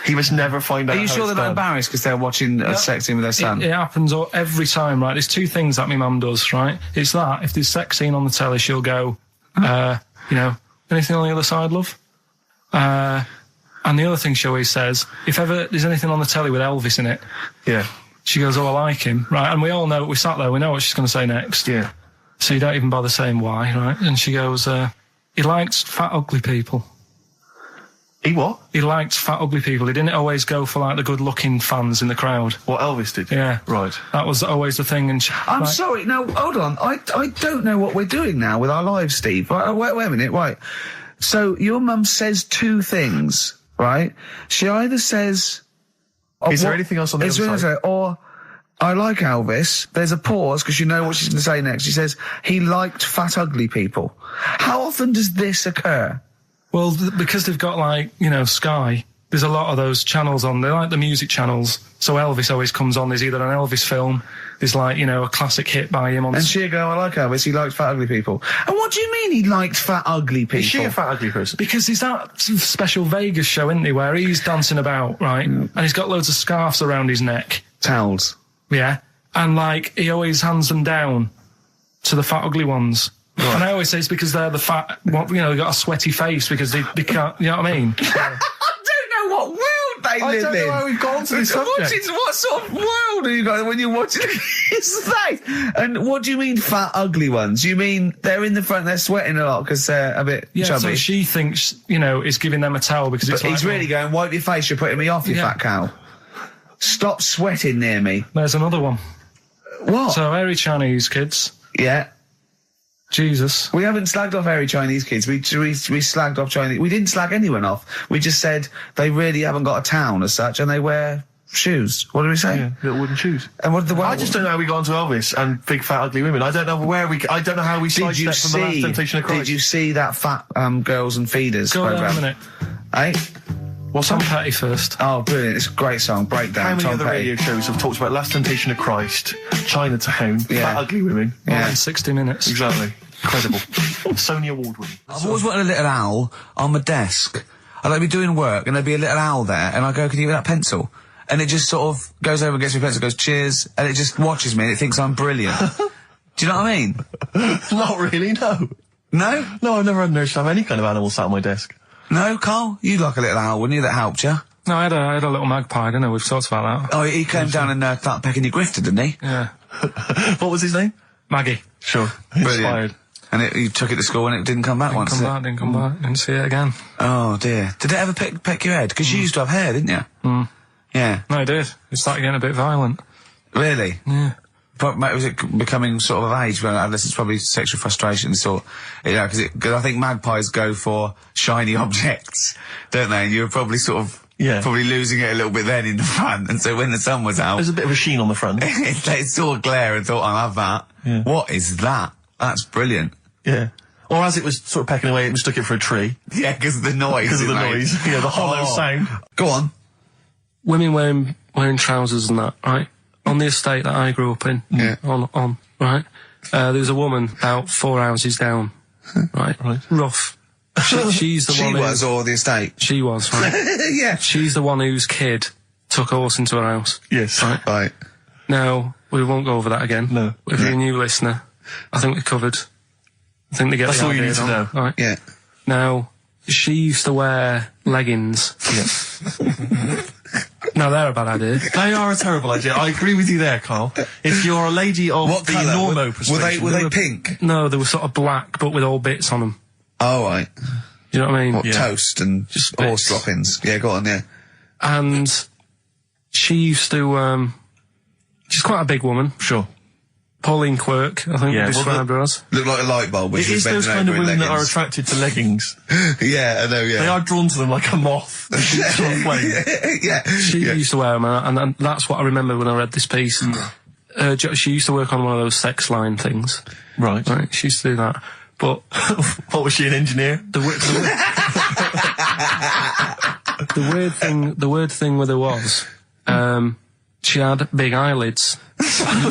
He must never find out. Are you how sure it's they're not done. embarrassed because they're watching a sex scene with their son? It happens every time, right? There's two things that my mum does, right? It's that, if there's sex scene on the telly, she'll go, anything on the other side, love? And the other thing she always says, if ever there's anything on the telly with Elvis in it, Yeah. she goes, I like him, right? And we all know, we sat there, we know what she's going to say next. Yeah. So you don't even bother saying why, right? And she goes, he likes fat, ugly people. He what? He liked fat, ugly people. He didn't always go for, like, the good-looking fans in the crowd. What Elvis did? Yeah. Right. That was always the thing. And I'm sorry, no, hold on. I don't know what we're doing now with our lives, Steve. Wait a minute, right. So your mum says two things, right? She either says... Is there anything else on the other side? Or, I like Elvis. There's a pause because you know what she's going to say next. She says, he liked fat, ugly people. How often does this occur? Well, because they've got, like, Sky, there's a lot of those channels on. They're like the music channels. So Elvis always comes on. There's either an Elvis film, there's, like, a classic hit by him on... And she'll go, I like Elvis, he likes fat, ugly people. And what do you mean he liked fat, ugly people? Is she a fat, ugly person? Because there's that special Vegas show, isn't he, where he's dancing about, right? And he's got loads of scarves around his neck. Towels. Yeah. And, like, he always hands them down to the fat, ugly ones. Right. And I always say it's because they're the fat, they've got a sweaty face because they can't, you know what I mean? I don't know what world they live in. I don't know how we've gone to this subject. What sort of world are you guys when you're watching his face? And what do you mean fat, ugly ones? You mean they're in the front, they're sweating a lot because they're a bit chubby? So she thinks, is giving them a towel because it's but he's really going, wipe your face, you're putting me off, you fat cow. Stop sweating near me. There's another one. What? So, hairy Chinese kids. Yeah. Jesus. We haven't slagged off hairy Chinese kids. We slagged off Chinese. We didn't slag anyone off. We just said they really haven't got a town as such, and they wear shoes. What did we say? Yeah, little wooden shoes. And what did the I just don't know how we got onto Elvis and big fat ugly women. I don't know I don't know how we sidestepped from the Last Temptation of Christ. Did you see that fat Girls and Feeders Go program? on a minute. Eh? What's Tom Petty first? Oh, brilliant! It's a great song. Breakdown. How many Tom other Petty. radio shows have talked about Last Temptation of Christ, Chinatown, fat ugly women? Yeah. In 60 minutes. Exactly. Incredible. Sony Award winning. I've always wanted a little owl on my desk. I'd like be doing work and there'd be a little owl there and I go, can you give me that pencil? And it just sort of goes over and gets me a pencil, goes, cheers, and it just watches me and it thinks I'm brilliant. Do you know what I mean? Not really, no. No? No, I've never had an urge to have any kind of animal sat on my desk. No, Karl? You'd like a little owl, wouldn't you? That helped you? No, I had a little magpie, didn't I? We've talked about that. Oh, he came down and started pecking your grifter, didn't he? Yeah. What was his name? Maggie. Sure. Brilliant. Inspired. And you took it to school and it didn't come back once, did it? Didn't come back. Didn't see it again. Oh, dear. Did it ever peck your head? Because you used to have hair, didn't you? Mm. Yeah. No, it did. It started getting a bit violent. Really? Yeah. But was it becoming sort of age when adolescents probably sexual frustration sort, because I think magpies go for shiny objects, don't they? And you were probably sort of probably losing it a little bit then in the front, and so when the sun was out, There's a bit of a sheen on the front. they saw a glare and thought, I'll have that. Yeah. What is that? That's brilliant. Yeah. Or as it was sort of pecking away, it mistook it for a tree. Yeah, because of the noise. Because of the made. noise. Yeah, the hollow sound. Go on. Women wearing trousers and that, right? On the estate that I grew up in, on, right? There was a woman about 4 houses down, right? Rough. She's the one She was, or the estate? She was, right? Yeah. She's the one whose kid took a horse into her house. Yes. Right. Now, we won't go over that again. No. If you're a new listener, I think we covered. I think they get That's the all you idea need to now, know. Right? Yeah. Now, she used to wear leggings. Yeah. No, they're a bad idea. They are a terrible idea. I agree with you there, Karl. If you're a lady of What the colour? normo persuasion... Were they pink? No, they were sort of black, but with all bits on them. Oh, right. Do you know what I mean? What, toast and Just horse bits. droppings? Yeah, go on, yeah. And she used to, she's quite a big woman. Sure. Pauline Quirk, I think Yeah, we well, described her as. Look like a light bulb, which It is is those bending kind of over in women that are leggings. attracted to leggings. Yeah, I know, yeah. They are drawn to them like a moth. Sort of flame. Yeah. She used to wear them, and that's what I remember when I read this piece. She used to work on one of those sex line things. Right. Right, she used to do that. But What, was she, an engineer? the weird thing with her was, She had big eyelids.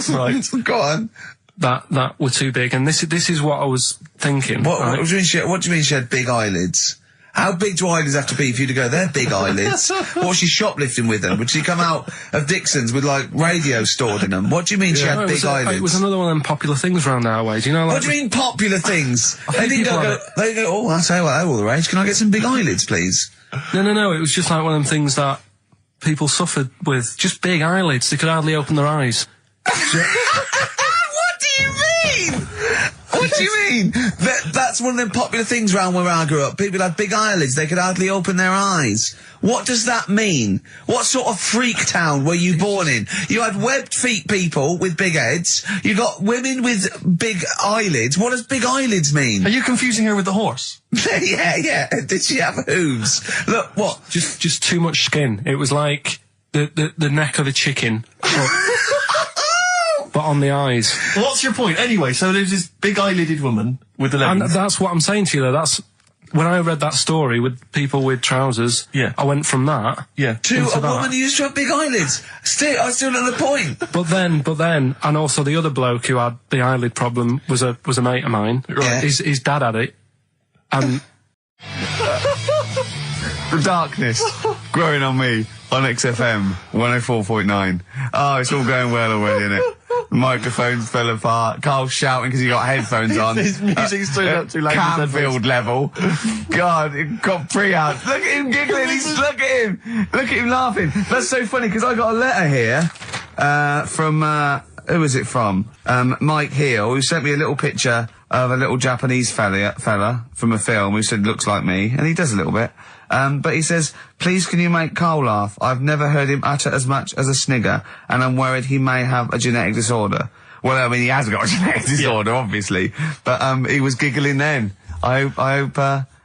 Right. Go on. That were too big, and this is what I was thinking. What do you mean she had big eyelids? How big do eyelids have to be for you to go, they're big eyelids? What was she shoplifting with them? Would she come out of Dixon's with, like, radio stored in them? What do you mean she had big eyelids? It was another one of them popular things round our way. Do you know, like... What do you mean popular things? They didn't they go, oh, I'll tell you what, they're all the rage. Can I get some big eyelids, please? No. It was just like one of them things that people suffered with. Just big eyelids. They could hardly open their eyes. What do you mean? What do you mean? That's one of them popular things round where I grew up. People had big eyelids, they could hardly open their eyes. What does that mean? What sort of freak town were you born in? You had webbed feet people with big heads, you got women with big eyelids. What does big eyelids mean? Are you confusing her with the horse? Yeah. Did she have hooves? Look, what? Just too much skin. It was like the neck of a chicken. But on the eyes. Well, what's your point? Anyway, so there's this big eyelided woman with the leggings. And that's what I'm saying to you, though. That's... When I read that story with people with trousers, I went from that to a woman who used to have big eyelids. I still know the point. But then, and also the other bloke who had the eyelid problem was a mate of mine. Right. His dad had it, and the darkness growing on me on XFM 104.9. Oh, it's all going well already, isn't it? Microphones fell apart. Karl's shouting because he got headphones on. His music's turned up too loud. Canfield level. God, it got pre-out. Look at him giggling. Look at him laughing. That's so funny because I got a letter here from who is it from? Mike Heel, who sent me a little picture of a little Japanese fella from a film who said looks like me, and he does a little bit. But he says, please can you make Karl laugh? I've never heard him utter as much as a snigger, and I'm worried he may have a genetic disorder. Well, I mean, he has got a genetic disorder, obviously. But, he was giggling then. I hope,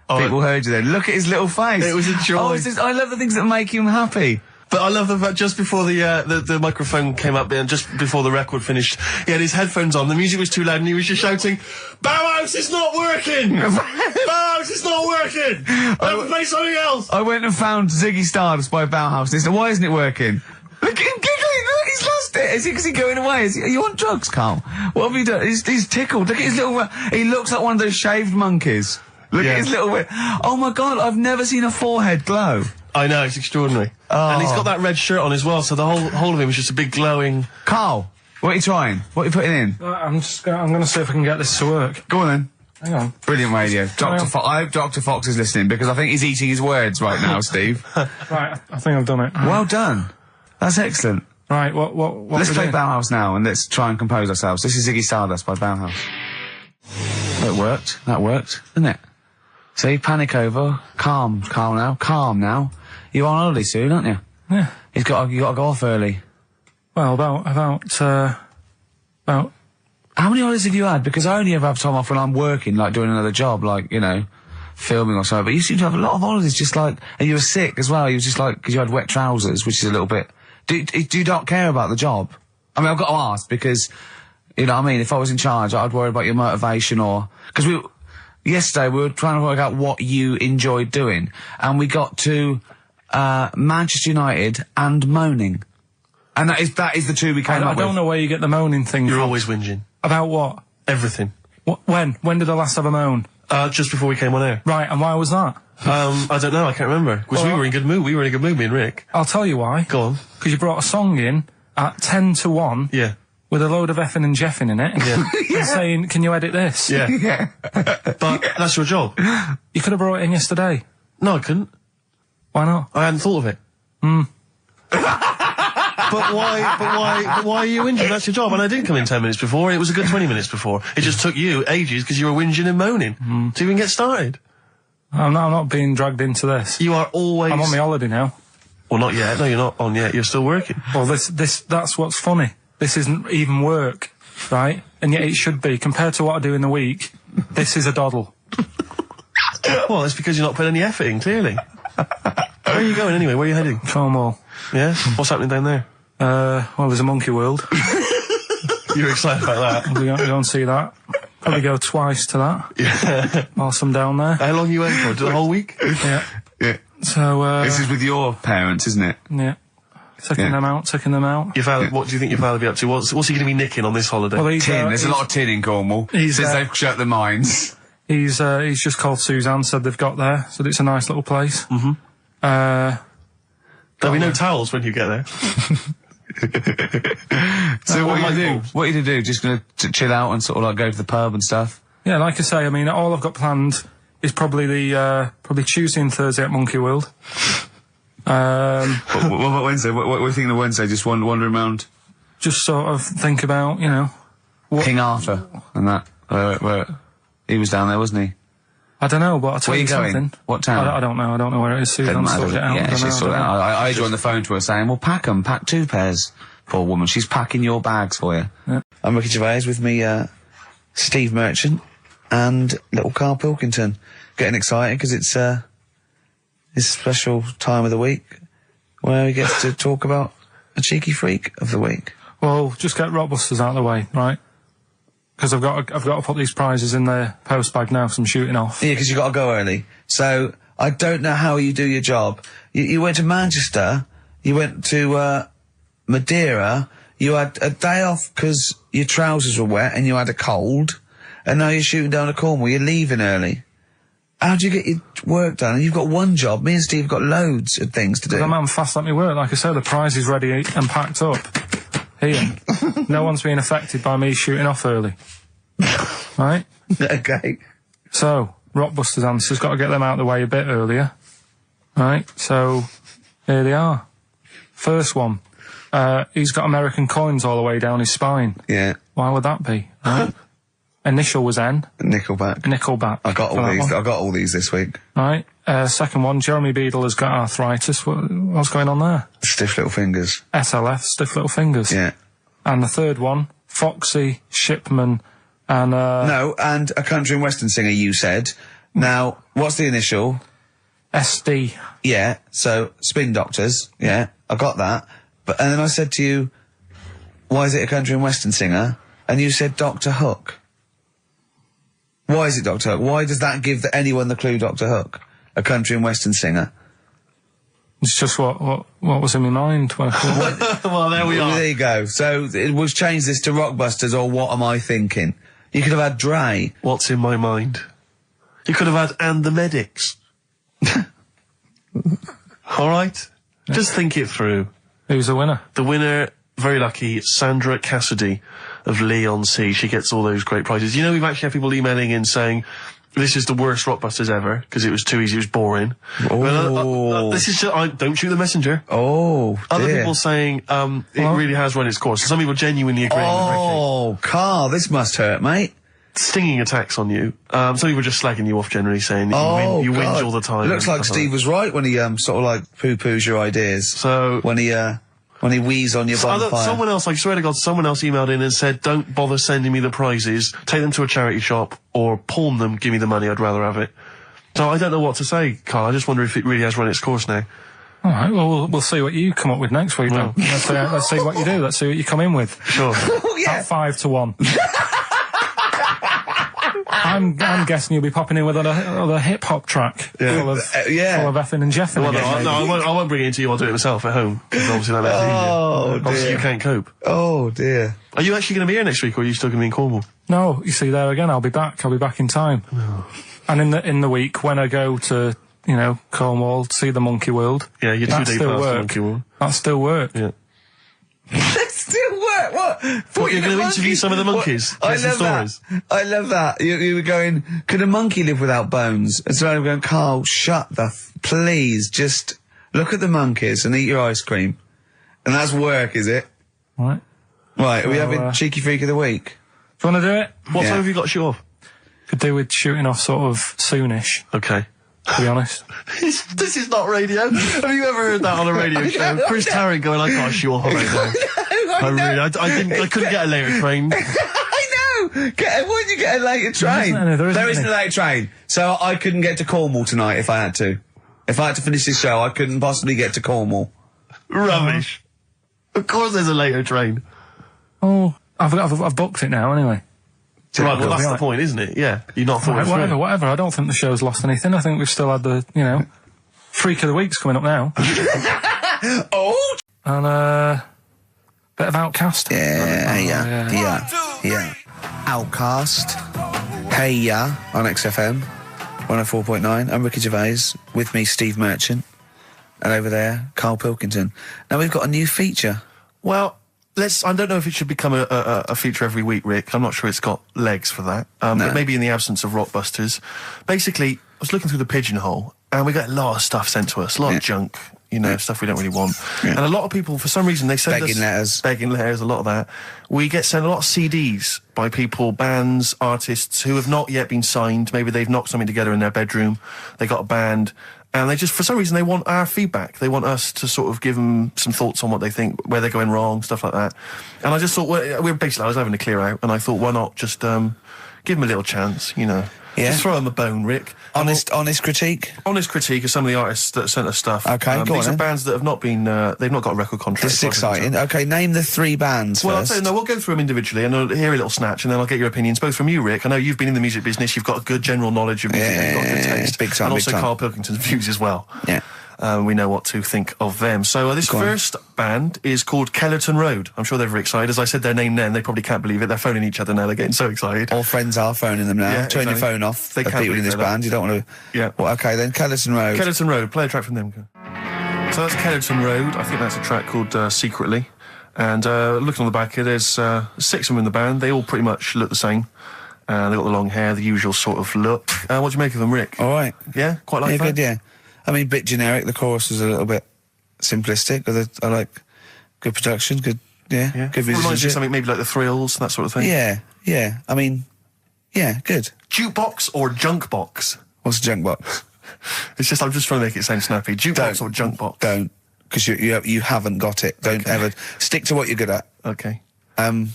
people heard you then. Look at his little face. It was a joy. I love the things that make him happy. But I love the fact just before the microphone came up there and just before the record finished, he had his headphones on, the music was too loud and he was just shouting, Bauhaus, it's not working! Bauhaus, it's not working! I'll play something else! I went and found Ziggy Stardust by Bauhaus and he said, why isn't it working? Look at him giggling, look, he's lost it! Is he going away? Are you on drugs, Karl? What have you done? He's tickled, look at his little, he looks like one of those shaved monkeys. Look at his little, oh my god, I've never seen a forehead glow. I know, it's extraordinary. Oh. And he's got that red shirt on as well, so the whole of him is just a big glowing... Karl, what are you trying? What are you putting in? I'm going to see if I can get this to work. Go on then. Hang on. Brilliant radio. I hope Dr. Fox is listening, because I think he's eating his words right now, Steve. Right, I think I've done it. Well done. That's excellent. Right, what Let's play Bauhaus now, and let's try and compose ourselves. This is Ziggy Stardust by Bauhaus. That worked. That worked, didn't it? See, panic over. Calm now. You're on holiday soon, aren't you? Yeah. You got to go off early. Well, about. How many holidays have you had? Because I only ever have time off when I'm working, like doing another job, like, you know, filming or something. But you seem to have a lot of holidays, just like, and you were sick as well. You was just like, because you had wet trousers, which is a little bit. Do you not care about the job? I mean, I've got to ask because, you know what I mean? If I was in charge, I'd worry about your motivation or because yesterday we were trying to work out what you enjoyed doing, and we got to Manchester United and moaning, and that is the two we came up with. I don't know where you get the moaning thing You're from. always whinging. About what? Everything. When did I last have a moan? Just before we came on air. Right, and why was that? I don't know, I can't remember. Because we were in good mood. We were in a good mood, me and Rick. I'll tell you why. Go on. Because you brought a song in at 10 to 1. Yeah. With a load of effing and jeffing in it. Yeah. And saying, can you edit this? Yeah. Yeah. But that's your job. You could have brought it in yesterday. No, I couldn't. Why not? I hadn't thought of it. But why are you whinging? That's your job. And I didn't come in 10 minutes before. It was a good 20 minutes before. It just took you ages because you were whinging and moaning to even get started. I'm not being dragged into this. You are always... I'm on my holiday now. Well, not yet. No, you're not on yet. You're still working. Well, that's what's funny. This isn't even work, right? And yet it should be. Compared to what I do in the week, this is a doddle. Well, it's because you're not putting any effort in, clearly. Where are you going anyway? Where are you heading? Cornwall. Yeah? What's happening down there? Well, there's a monkey world. You're excited about that? We're going to go and see that. Probably go twice to that. Yeah. Whilst I'm down there. How long are you waiting for? The whole week? Yeah. Yeah. So, this is with your parents, isn't it? Yeah. taking them out. Your father, what do you think your father will be up to? What's he going to be nicking on this holiday? Well, Tin. There's a lot of tin in Cornwall since they've shut the mines. He's just called Suzanne, said they've got there, said it's a nice little place. There'll be no towels when you get there. So what are you do? What are you to do? Just gonna chill out and sort of like go to the pub and stuff? Yeah, like I say, I mean, all I've got planned is probably probably Tuesday and Thursday at Monkey World. What about Wednesday? What are you thinking of Wednesday? Just wandering around? Just sort of think about, you know... King Arthur and that. Where he was down there, wasn't he? I don't know, but I'll tell Where you are you going? something. What town? I don't know. I don't know where it is. Suzanne sorted it out. Yeah, she sorted it out. I heard you on the phone to her saying, well, pack 2 pairs. Poor woman. She's packing your bags for you. Yeah. I'm Ricky Gervais with me, Steve Merchant and little Karl Pilkington. Getting excited because it's this special time of the week where he gets to talk about a cheeky freak of the week. Well, just get Rockbusters out of the way, right? Because I've got to put these prizes in the post bag now, so I'm shooting off. Yeah, because you got to go early. So I don't know how you do your job. You went to Manchester. You went to Madeira. You had a day off because your trousers were wet and you had a cold. And now you're shooting down to Cornwall. You're leaving early. How do you get your work done? And you've got one job. Me and Steve have got loads of things to do. I'm fast at my work. Like I said, the prize is ready and packed up. Here. No one's being affected by me shooting off early. Right? Okay. So, Rockbusters answers, got to get them out of the way a bit earlier. Right? So, here they are. First one. He's got American coins all the way down his spine. Yeah. Why would that be? Right? Initial was N. Nickelback. I got all these. I got all these this week. Right. Second one, Jeremy Beadle has got arthritis. What's going on there? Stiff little fingers. SLF, stiff little fingers. Yeah. And the third one, Foxy, Shipman, and No, and a country and western singer, you said. Now, what's the initial? SD. Yeah, so Spin Doctors. Yeah, I got that. And then I said to you, why is it a country and western singer? And you said Dr. Hook. Why is it Dr. Hook? Why does that give anyone the clue Dr. Hook? A country and western singer. It's just what was in my mind when I Well, there we are. There you go. So we've changed this to Rockbusters, or what am I thinking? You could have had Dre. What's in my mind? You could have had And the Medics. All right? Yeah. Just think it through. Who's the winner? The winner, very lucky, Sandra Cassidy of Leon C. She gets all those great prizes. You know, we've actually had people emailing in saying, this is the worst Rockbusters ever, because it was too easy, it was boring. Oh. This is just, don't shoot the messenger. Oh, Other dear. people saying, it really has run its course. Some people genuinely agreeing with Ricky. Oh, Karl, this must hurt, mate. Stinging attacks on you. Some people just slagging you off generally, saying that you whinge all the time. It looks like Steve was right when he sort of like poo-poos your ideas. So when he wheezes on your bonfire. Someone else, I swear to God, someone else emailed in and said, don't bother sending me the prizes, take them to a charity shop, or pawn them, give me the money, I'd rather have it. So I don't know what to say, Karl. I just wonder if it really has run its course now. All right, well, we'll see what you come up with next week, then. Well. Let's see what you do. Let's see what you come in with. Sure. Oh, yeah. At 5-1. I'm guessing you'll be popping in with another hip-hop track. Full of effing and jeffing. Well, I won't bring it into you, I'll do it myself at home. Because obviously that makes it easier. Oh, dear. Obviously you can't cope. Oh, dear. Are you actually going to be here next week, or are you still going to be in Cornwall? No, you see, there again, I'll be back in time. No. And in the week, when I go to, Cornwall, see the Monkey World. Yeah, you're 2 days past the Monkey World. That's still work. Yeah. That's still work. What? What, you're going to interview some of the monkeys? I love stories. that. I love that. You were going, could a monkey live without bones? And so I'm going, Karl, please, just look at the monkeys and eat your ice cream. And that's work, is it? Right. Right, are we having Cheeky Freak of the Week? Do you want to do it? What time have you got to shoot off? Could do with shooting off sort of soonish. Okay. To be honest. This is not radio. Have you ever heard that on a radio show? Chris Tarrant going, I can't shoot off on radio. I couldn't get a later train. I know! Why did you get a later train? There isn't a later train. So I couldn't get to Cornwall tonight if I had to. If I had to finish this show, I couldn't possibly get to Cornwall. Rubbish. Of course there's a later train. Oh, I've booked it now anyway. Right, well that's the point, isn't it? Yeah. You're not thought it through. Whatever. I don't think the show's lost anything. I think we've still had the, Freak of the Week's coming up now. Oh! and a bit of Outcast. Yeah. Outcast. Hey Ya on XFM 104.9. I'm Ricky Gervais. With me, Steve Merchant. And over there, Karl Pilkington. Now we've got a new feature. Well, I don't know if it should become a feature every week, Rick. I'm not sure it's got legs for that. No. But maybe in the absence of Rockbusters. Basically, I was looking through the pigeonhole, and we got a lot of stuff sent to us, a lot of junk, stuff we don't really want. Yeah. And a lot of people, for some reason, they send us... Begging letters, a lot of that. We get sent a lot of CDs by people, bands, artists, who have not yet been signed. Maybe they've knocked something together in their bedroom. They got a band... And they just, for some reason, they want our feedback. They want us to sort of give them some thoughts on what they think, where they're going wrong, stuff like that. And I just thought, I was having a clear out, and I thought, why not just give them a little chance, Yeah. Just throw them a bone, Rick. Honest critique? Honest critique of some of the artists that sent us stuff. Okay, go these on are bands that have not been, they've not got a record contract. This is exciting. Okay, name the 3 bands well, first. We'll go through them individually, and I'll hear a little snatch, and then I'll get your opinions, both from you, Rick. I know you've been in the music business, you've got a good general knowledge of music, and you've got good taste. Big time, and also big time. Karl Pilkington's views as well. Yeah. We know what to think of them. So this first band is called Kellerton Road. I'm sure they're very excited. As I said their name then, they probably can't believe it. They're phoning each other now. They're getting so excited. All friends are phoning them now. Yeah, Turn your phone off. They of can't people in this band. You don't want to... Yeah. Well, okay, then Kellerton Road. Kellerton Road. Play a track from them. So that's Kellerton Road. I think that's a track called Secretly. And looking on the back here, there's 6 of them in the band. They all pretty much look the same. They've got the long hair, the usual sort of look. What do you make of them, Rick? All right. Yeah? Quite like that? Good, yeah. I mean, bit generic. The chorus is a little bit simplistic. I like good production, good musicianship. Reminds you of something maybe like the Thrills, that sort of thing? Yeah. I mean, yeah, good. Jukebox or junk box? What's a junk box? I'm just trying to make it sound snappy. Jukebox or junk box? Don't, because you haven't got it. Don't ever stick to what you're good at. Okay.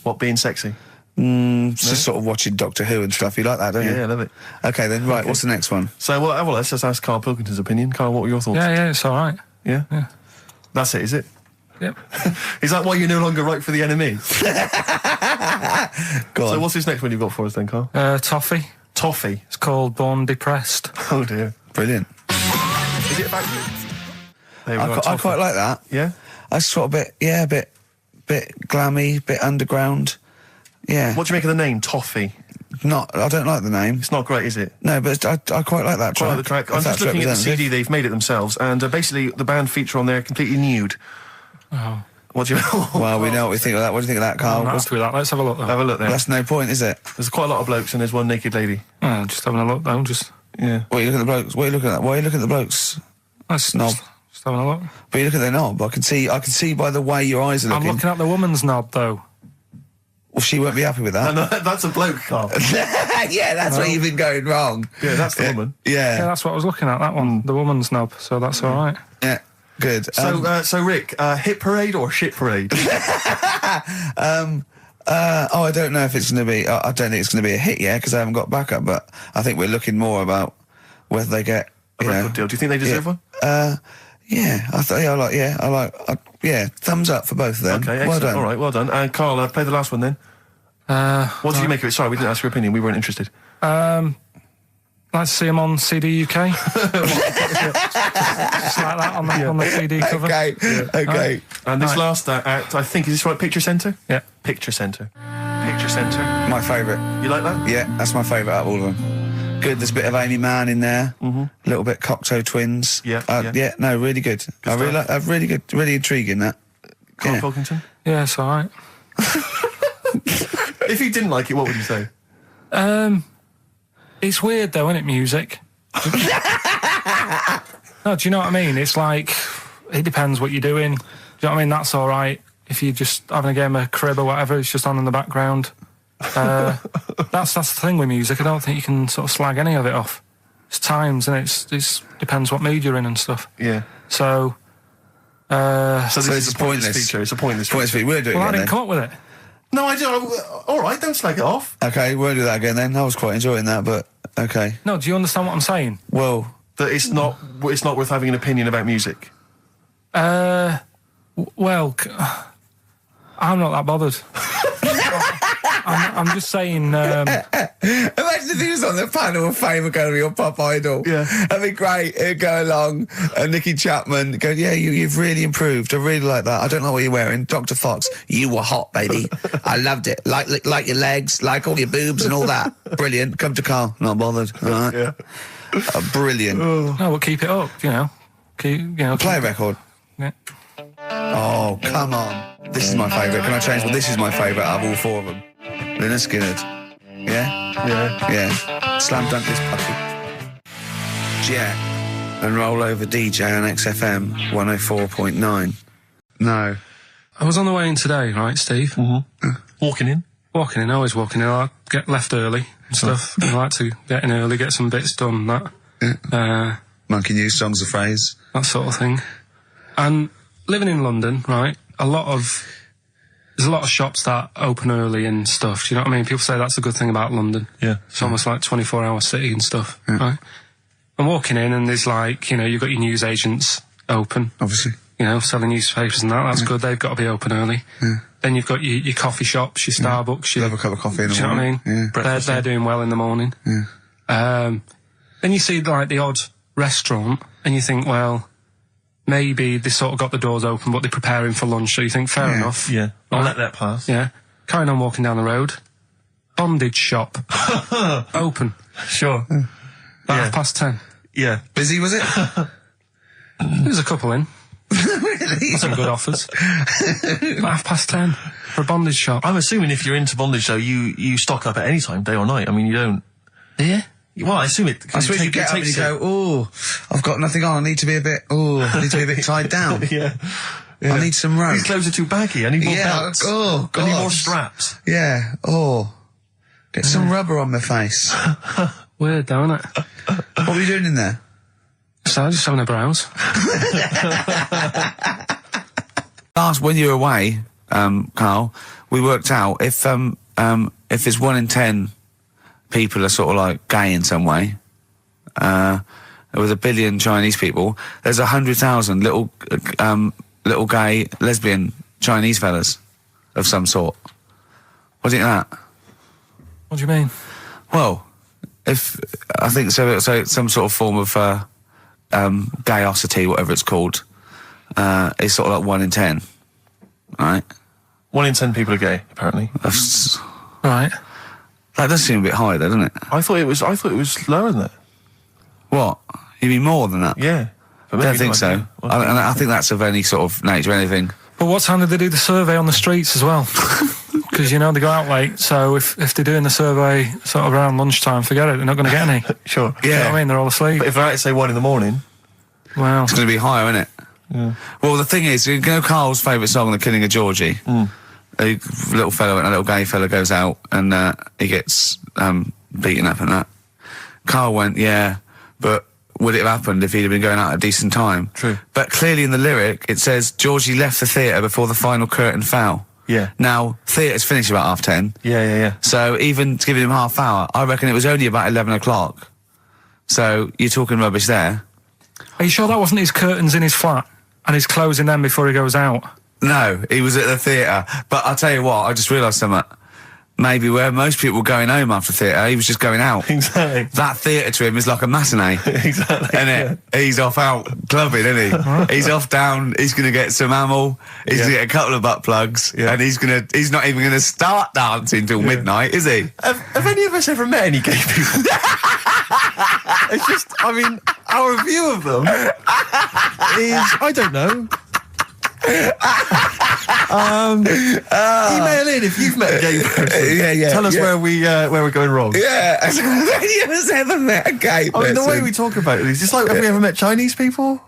What, being sexy? Just sort of watching Doctor Who and stuff. You like that, don't you? Yeah, I love it. Okay, then, right, what's the next one? So, well, let's just ask Karl Pilkington's opinion. Karl, what were your thoughts? Yeah, it's all right. Yeah? Yeah. That's it, is it? Yep. Is that why you're no longer right for the enemy? Go on. So what's this next one you've got for us then, Karl? Toffee. Toffee? It's called Born Depressed. Oh, dear. Brilliant. Is it about you? I quite like that. Yeah? I sort of bit glammy, bit underground. Yeah. What do you make of the name, Toffee? I don't like the name. It's not great, is it? No, but I quite like that track. Quite like the track. I'm just looking at the CD, they've made it themselves, and basically the band feature on there completely nude. Oh. What do you... Well, we know what we think of that. What do you think of that, Karl? Let's have a look, though. Have a look there. Well, that's no point, is it? There's quite a lot of blokes and there's one naked lady. Just having a look, though, Yeah. What are you looking at the blokes? What are you looking at? Why are you looking at the blokes? That's knob. Just having a look. But you look at their knob. I can see by the way your eyes are looking. I'm looking at the woman's knob, though. Well, she won't be happy with that. No, that's a bloke, Karl. Yeah, that's where you've been going wrong. Yeah, that's the woman. Yeah, that's what I was looking at, that one, the woman's knob, so that's all right. Yeah, good. So Rick, hit parade or shit parade? I don't know if it's going to be... I don't think it's going to be a hit yet, because I haven't got backup, but I think we're looking more about whether they get... A record deal. Do you think they deserve one? Thumbs up for both of them. Okay, excellent. Well done. All right, well done. And Karl, play the last one then. What did you make of it? Sorry, we didn't ask your opinion. We weren't interested. Like to see him on CD UK. Just like that on the CD cover. Okay, okay. Right. And this last act, I think, is this right? Picture Centre? Yeah. Picture Centre. Picture Centre. My favourite. You like that? Yeah, that's my favourite out of all of them. Good, there's a bit of Amy Mann in there. A little bit Cocteau Twins. Yeah. No, really good. Really good, really intriguing, that. Karl Pilkington? Yeah, it's all right. If you didn't like it, what would you say? It's weird, though, isn't it, music? No, do you know what I mean? It's like, it depends what you're doing. Do you know what I mean? That's all right. If you're just having a game of crib or whatever, it's just on in the background. That's the thing with music. I don't think you can sort of slag any of it off. It's times, and it depends what mood you're in and stuff. Yeah. So this is a pointless feature. It's a pointless feature. We'll do it again, I didn't come up with it. No, I do. All right, don't slag it off. Okay, we'll do that again then. I was quite enjoying that, but okay. No, do you understand what I'm saying? Well, that it's not worth having an opinion about music. Well, I'm not that bothered. I'm just saying. Imagine if he was on the panel of fame and going to be your pop idol. Yeah. That'd be great. He'd go along, and Nicky Chapman go, yeah, you've really improved. I really like that. I don't like what you're wearing. Dr. Fox, you were hot, baby. I loved it. Like your legs, like all your boobs and all that. Brilliant. Come to Karl. Not bothered. All right. Yeah. Brilliant. No, we'll keep it up. Play a record. Yeah. Oh, come on. This is my favourite. Can I change? Well, this is my favourite out of all four of them. Lynyrd Skynyrd. Yeah? Yeah. Yeah. Slam dunk this puppy. Jet. And roll over DJ on XFM 104.9. No. I was on the way in today, right, Steve? Mm-hmm. Walking in. Always walking in. I get left early and stuff. I like to get in early, get some bits done, that. Yeah. Monkey News, songs of phrase. That sort of thing. And living in London, right, there's a lot of shops that open early and stuff. Do you know what I mean? People say that's a good thing about London. Yeah. It's almost like 24-hour city and stuff, right? I'm walking in and there's like, you've got your news agents open. Obviously. Selling newspapers and that. That's good. They've got to be open early. Yeah. Then you've got your coffee shops, your Starbucks. Have a cup of coffee in the morning. morning. Do you know what I mean? They're doing well in the morning. Yeah. Then you see like the odd restaurant and you think, well, maybe they sort of got the doors open, but they're preparing for lunch. So you think, fair enough. Yeah. I'll let that pass. Yeah. Carrying on walking down the road. Bondage shop. Open. Sure. About 10:30. Yeah. Busy, was it? There's a couple in. Really? Some good offers. About 10:30 for a bondage shop. I'm assuming if you're into bondage, though, you stock up at any time, day or night. I mean, you don't... Yeah. Well, I assume it... I suppose you get up and you go, oh, I've got nothing on, I need to be a bit tied down. Yeah. I need some rope. These clothes are too baggy. I need more belts. Oh, God. I need more straps. Yeah. Oh. Get some rubber on my face. Weird, though, isn't it? What were you doing in there? So, just having a browse. Last, when you were away, Karl, we worked out if it's 1 in 10 people are sort of like gay in some way, with 1 billion Chinese people, there's 100,000 little gay, lesbian Chinese fellas of some sort. What do you think of that? What do you mean? Well, I think so it's some sort of form of gayosity, whatever it's called, is sort of like 1 in 10, right? 1 in 10 people are gay, apparently. Right. That does seem a bit high, though, doesn't it? I thought it was lower than that. What? You mean more than that? Yeah. I don't think so. I think that's of any sort of nature, anything. But what time did they do the survey on the streets as well? Because, they go out late, so if they're doing the survey sort of around lunchtime, forget it, they're not going to get any. Sure. Yeah. You know what I mean? They're all asleep. But if they're out to say 1 in the morning... Well... It's going to be higher, isn't it? Yeah. Well, the thing is, Karl's favourite song, The Killing of Georgie? A little fellow and a little gay fella goes out and he gets beaten up and that. Karl went, yeah, but would it have happened if he'd have been going out at a decent time? True. But clearly in the lyric, it says, Georgie left the theatre before the final curtain fell. Yeah. Now, theatre's finished about 10:30. Yeah. So even giving him half hour, I reckon it was only about 11 o'clock. So you're talking rubbish there. Are you sure that wasn't his curtains in his flat and he's closing them before he goes out? No, he was at the theatre. But I'll tell you what, I just realised something. Maybe where most people were going home after theatre, he was just going out. Exactly. That theatre to him is like a matinee. Exactly. Isn't it? He's off out clubbing, isn't he? He's off down, he's going to get some ammo, he's going to get a couple of butt plugs, and he's not even going to start dancing till midnight, is he? Have any of us ever met any gay people? It's just, I mean, our view of them is, I don't know. Email in if you've met a gay person. Yeah. Tell us where we're going wrong. Yeah. Have any of us ever met a gay person? I mean, the way we talk about it is just like, have we ever met Chinese people?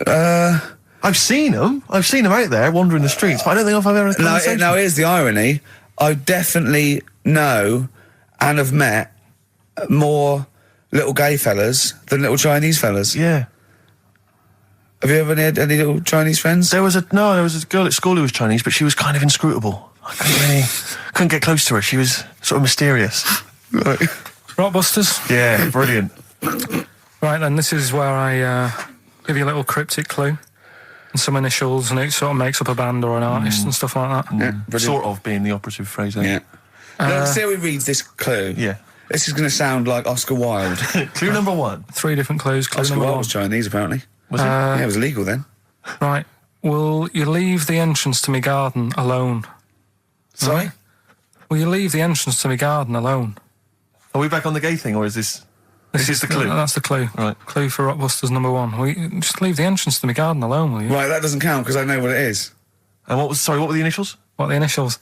I've seen them. I've seen them out there wandering the streets, but I don't think I've ever had a conversation. No, here's the irony. I definitely know and have met more little gay fellas than little Chinese fellas. Yeah. Have you ever had any little Chinese friends? There was a girl at school who was Chinese, but she was kind of inscrutable. I couldn't get close to her. She was sort of mysterious. Right. Rockbusters? Yeah, brilliant. Right then, this is where I give you a little cryptic clue and some initials, and it sort of makes up a band or an artist and stuff like that. Yeah, sort of being the operative phrase there. Yeah. Let's see how he reads this clue. Yeah. This is going to sound like Oscar Wilde. Clue number 1. 3 different clues. Clue Oscar number Wilde 1. was Chinese, apparently. Was it? Yeah, it was illegal then. Right. Will you leave the entrance to my garden alone? Sorry? Right? Will you leave the entrance to my garden alone? Are we back on the gay thing, or is this... This is the clue? That's the clue. Right. Clue for Rockbusters number 1. Will you just leave the entrance to my garden alone, will you? Right, that doesn't count because I know what it is. And what were the initials? What are the initials?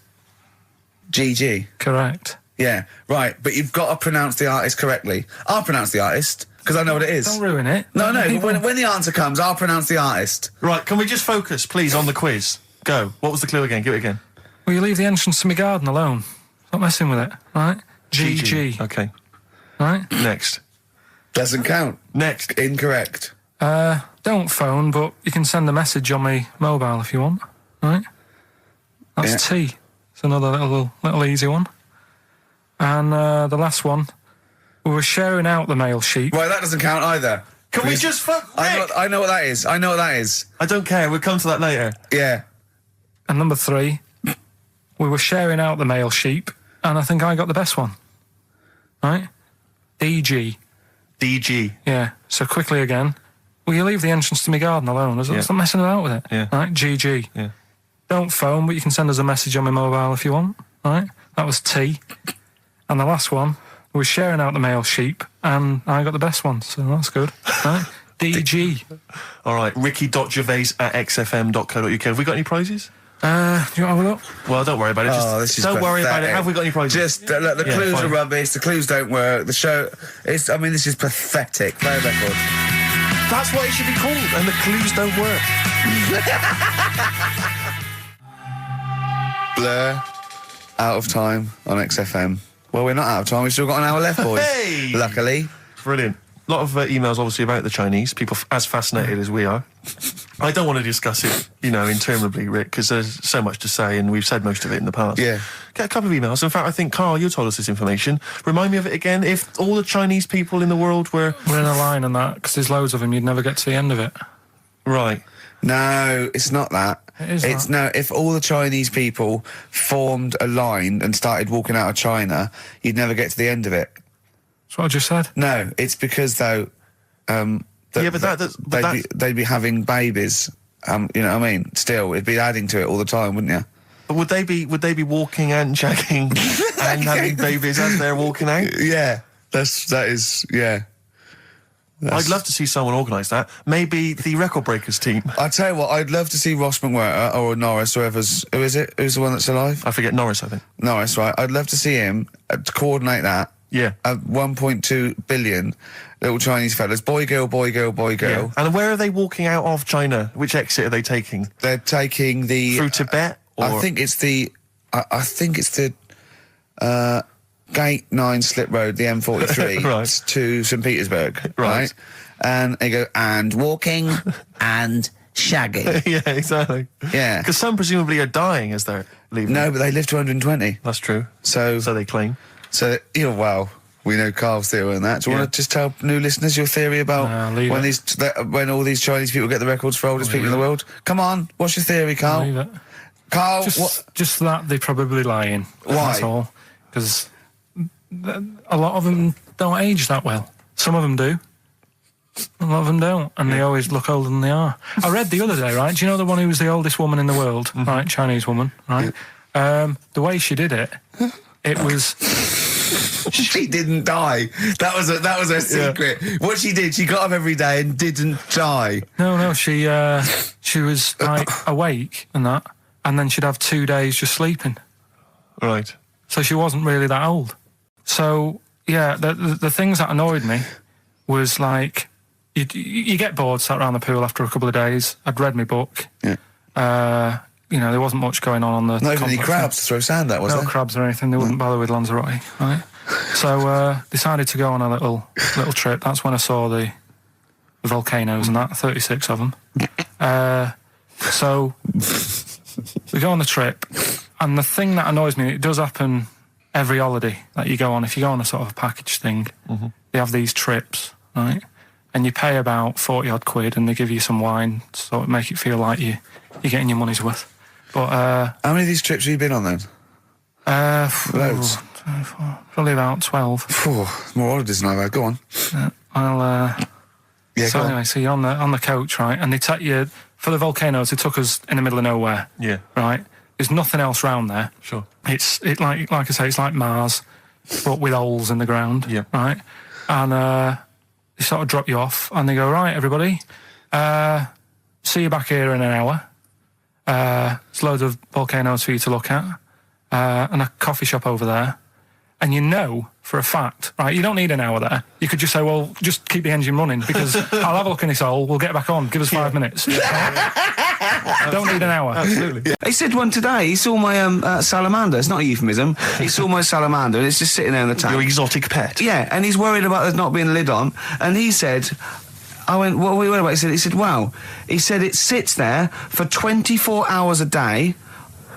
GG. Correct. Yeah, right, but you've got to pronounce the artist correctly. I'll pronounce the artist, because I know what it is. Don't ruin it. No, People- when the answer comes, I'll pronounce the artist. Right, can we just focus, please, on the quiz? Go. What was the clue again? Give it again. Will you leave the entrance to my garden alone? Stop messing with it, right? GG. Okay. Right? Next. Doesn't count. Next. Incorrect. Don't phone, but you can send a message on my mobile if you want, right? That's Yeah. T. It's another little easy one. And the last one, we were sharing out the male sheep. Right, that doesn't count either. Can we just I know what that is. I know what that is. I don't care. We'll come to that later. Yeah. And number 3, we were sharing out the male sheep, and I think I got the best one. Right? DG. DG. Yeah. So quickly again, will you leave the entrance to my garden alone? Stop messing about with it. Yeah. Right? GG. Yeah. Don't phone, but you can send us a message on my mobile if you want. Right? That was T. And the last one, we were sharing out the male sheep, and I got the best one, so that's good. Right? DG. All right. Ricky.gervais@xfm.co.uk. Have we got any prizes? Do you want to have a look? Well, don't worry about it. Oh, this is don't worry about it. pathetic. Have we got any prizes? Just, look, the Yeah, clues fine. are rubbish, the clues don't work, the show... this is pathetic. Play a record. That's what it should be called, and the clues don't work. Blur. Out of time on XFM. Well, we're not out of time, we've still got an hour left, boys. Hey! Luckily. Brilliant. A lot of emails, obviously, about the Chinese. People as fascinated as we are. I don't want to discuss it, interminably, Rick, because there's so much to say, and we've said most of it in the past. Yeah. Get a couple of emails. In fact, I think, Karl, you told us this information. Remind me of it again. If all the Chinese people in the world were... We're in a line and that, because there's loads of them, you'd never get to the end of it. Right. No, it's not that. It is It's that. no, if all the Chinese people formed a line and started walking out of China, you'd never get to the end of it. That's what I just said. No, it's because, though, Yeah, but they'd be having babies. You know what I mean? Still, it'd be adding to it all the time, wouldn't you? But would they be walking and shagging and having babies as they're walking out? Yeah, that is, yeah. I'd love to see someone organise that. Maybe the Record Breakers team. I tell you what, I'd love to see Ross McWhirter or Norris, who is it? Who's the one that's alive? I forget Norris, I think. Norris, right? I'd love to see him to coordinate that. Yeah. 1.2 billion little Chinese fellas, boy, girl, boy, girl, boy, girl. Yeah. And where are they walking out of China? Which exit are they taking? They're taking the Through Tibet? Or? I think it's the Gate 9 Slip Road, the M43, Right. to St Petersburg, right? And they go, and walking and shagging. Yeah, exactly. Yeah. Because some presumably are dying as they're leaving. No, but they live to 120. That's true. So they claim. Well, we know Karl's theory on that. Do you want to just tell new listeners your theory about leave when all these Chinese people get the records for oldest people in the world? Come on, what's your theory, Karl? Leave it. Karl, Just that they're probably lying. Why? That's all. Because a lot of them don't age that well. Some of them do. A lot of them don't, and they always look older than they are. I read the other day, right? Do you know the one who was the oldest woman in the world, right? Chinese woman, right? The way she did it, it was... she didn't die. That was her secret. What she did, she got up every day and didn't die. No, she was like awake and that, and then she'd have 2 days just sleeping. Right. So she wasn't really that old. So yeah, the things that annoyed me was like you get bored sat around the pool after a couple of days. I'd read my book. Yeah. There wasn't much going on the. Not even any complex. crabs to throw sand at, was No there? crabs or anything. They wouldn't bother with Lanzarote, right? So decided to go on a little trip. That's when I saw the volcanoes and that, 36 of them. So we go on the trip, and the thing that annoys me, it does happen every holiday that you go on. If you go on a sort of a package thing, they have these trips, right? And you pay about 40 odd quid, and they give you some wine, so it make it feel like you're getting your money's worth. But how many of these trips have you been on then? Loads. Probably about 12. Phew, more holidays than I've had. Go on. Yeah, So go on. anyway, so you're on the coach, right? And they take you for the volcanoes. They took us in the middle of nowhere. Yeah. Right. There's nothing else round there. Sure. It's like I say, it's like Mars, but with holes in the ground. Yeah. Right. And they sort of drop you off, and they go, right, everybody, see you back here in an hour. There's loads of volcanoes for you to look at, and a coffee shop over there. And you know for a fact, right, you don't need an hour there. You could just say, well, just keep the engine running, because I'll have a look in this hole, we'll get back on, give us 5 minutes. Don't need an hour. Absolutely. He said one today, he saw my salamander. It's not a euphemism. He saw my salamander, and it's just sitting there in the tank. Your exotic pet. Yeah, and he's worried about there not being a lid on. And he said, I went, what are we worried about? He said, wow. He said it sits there for 24 hours a day,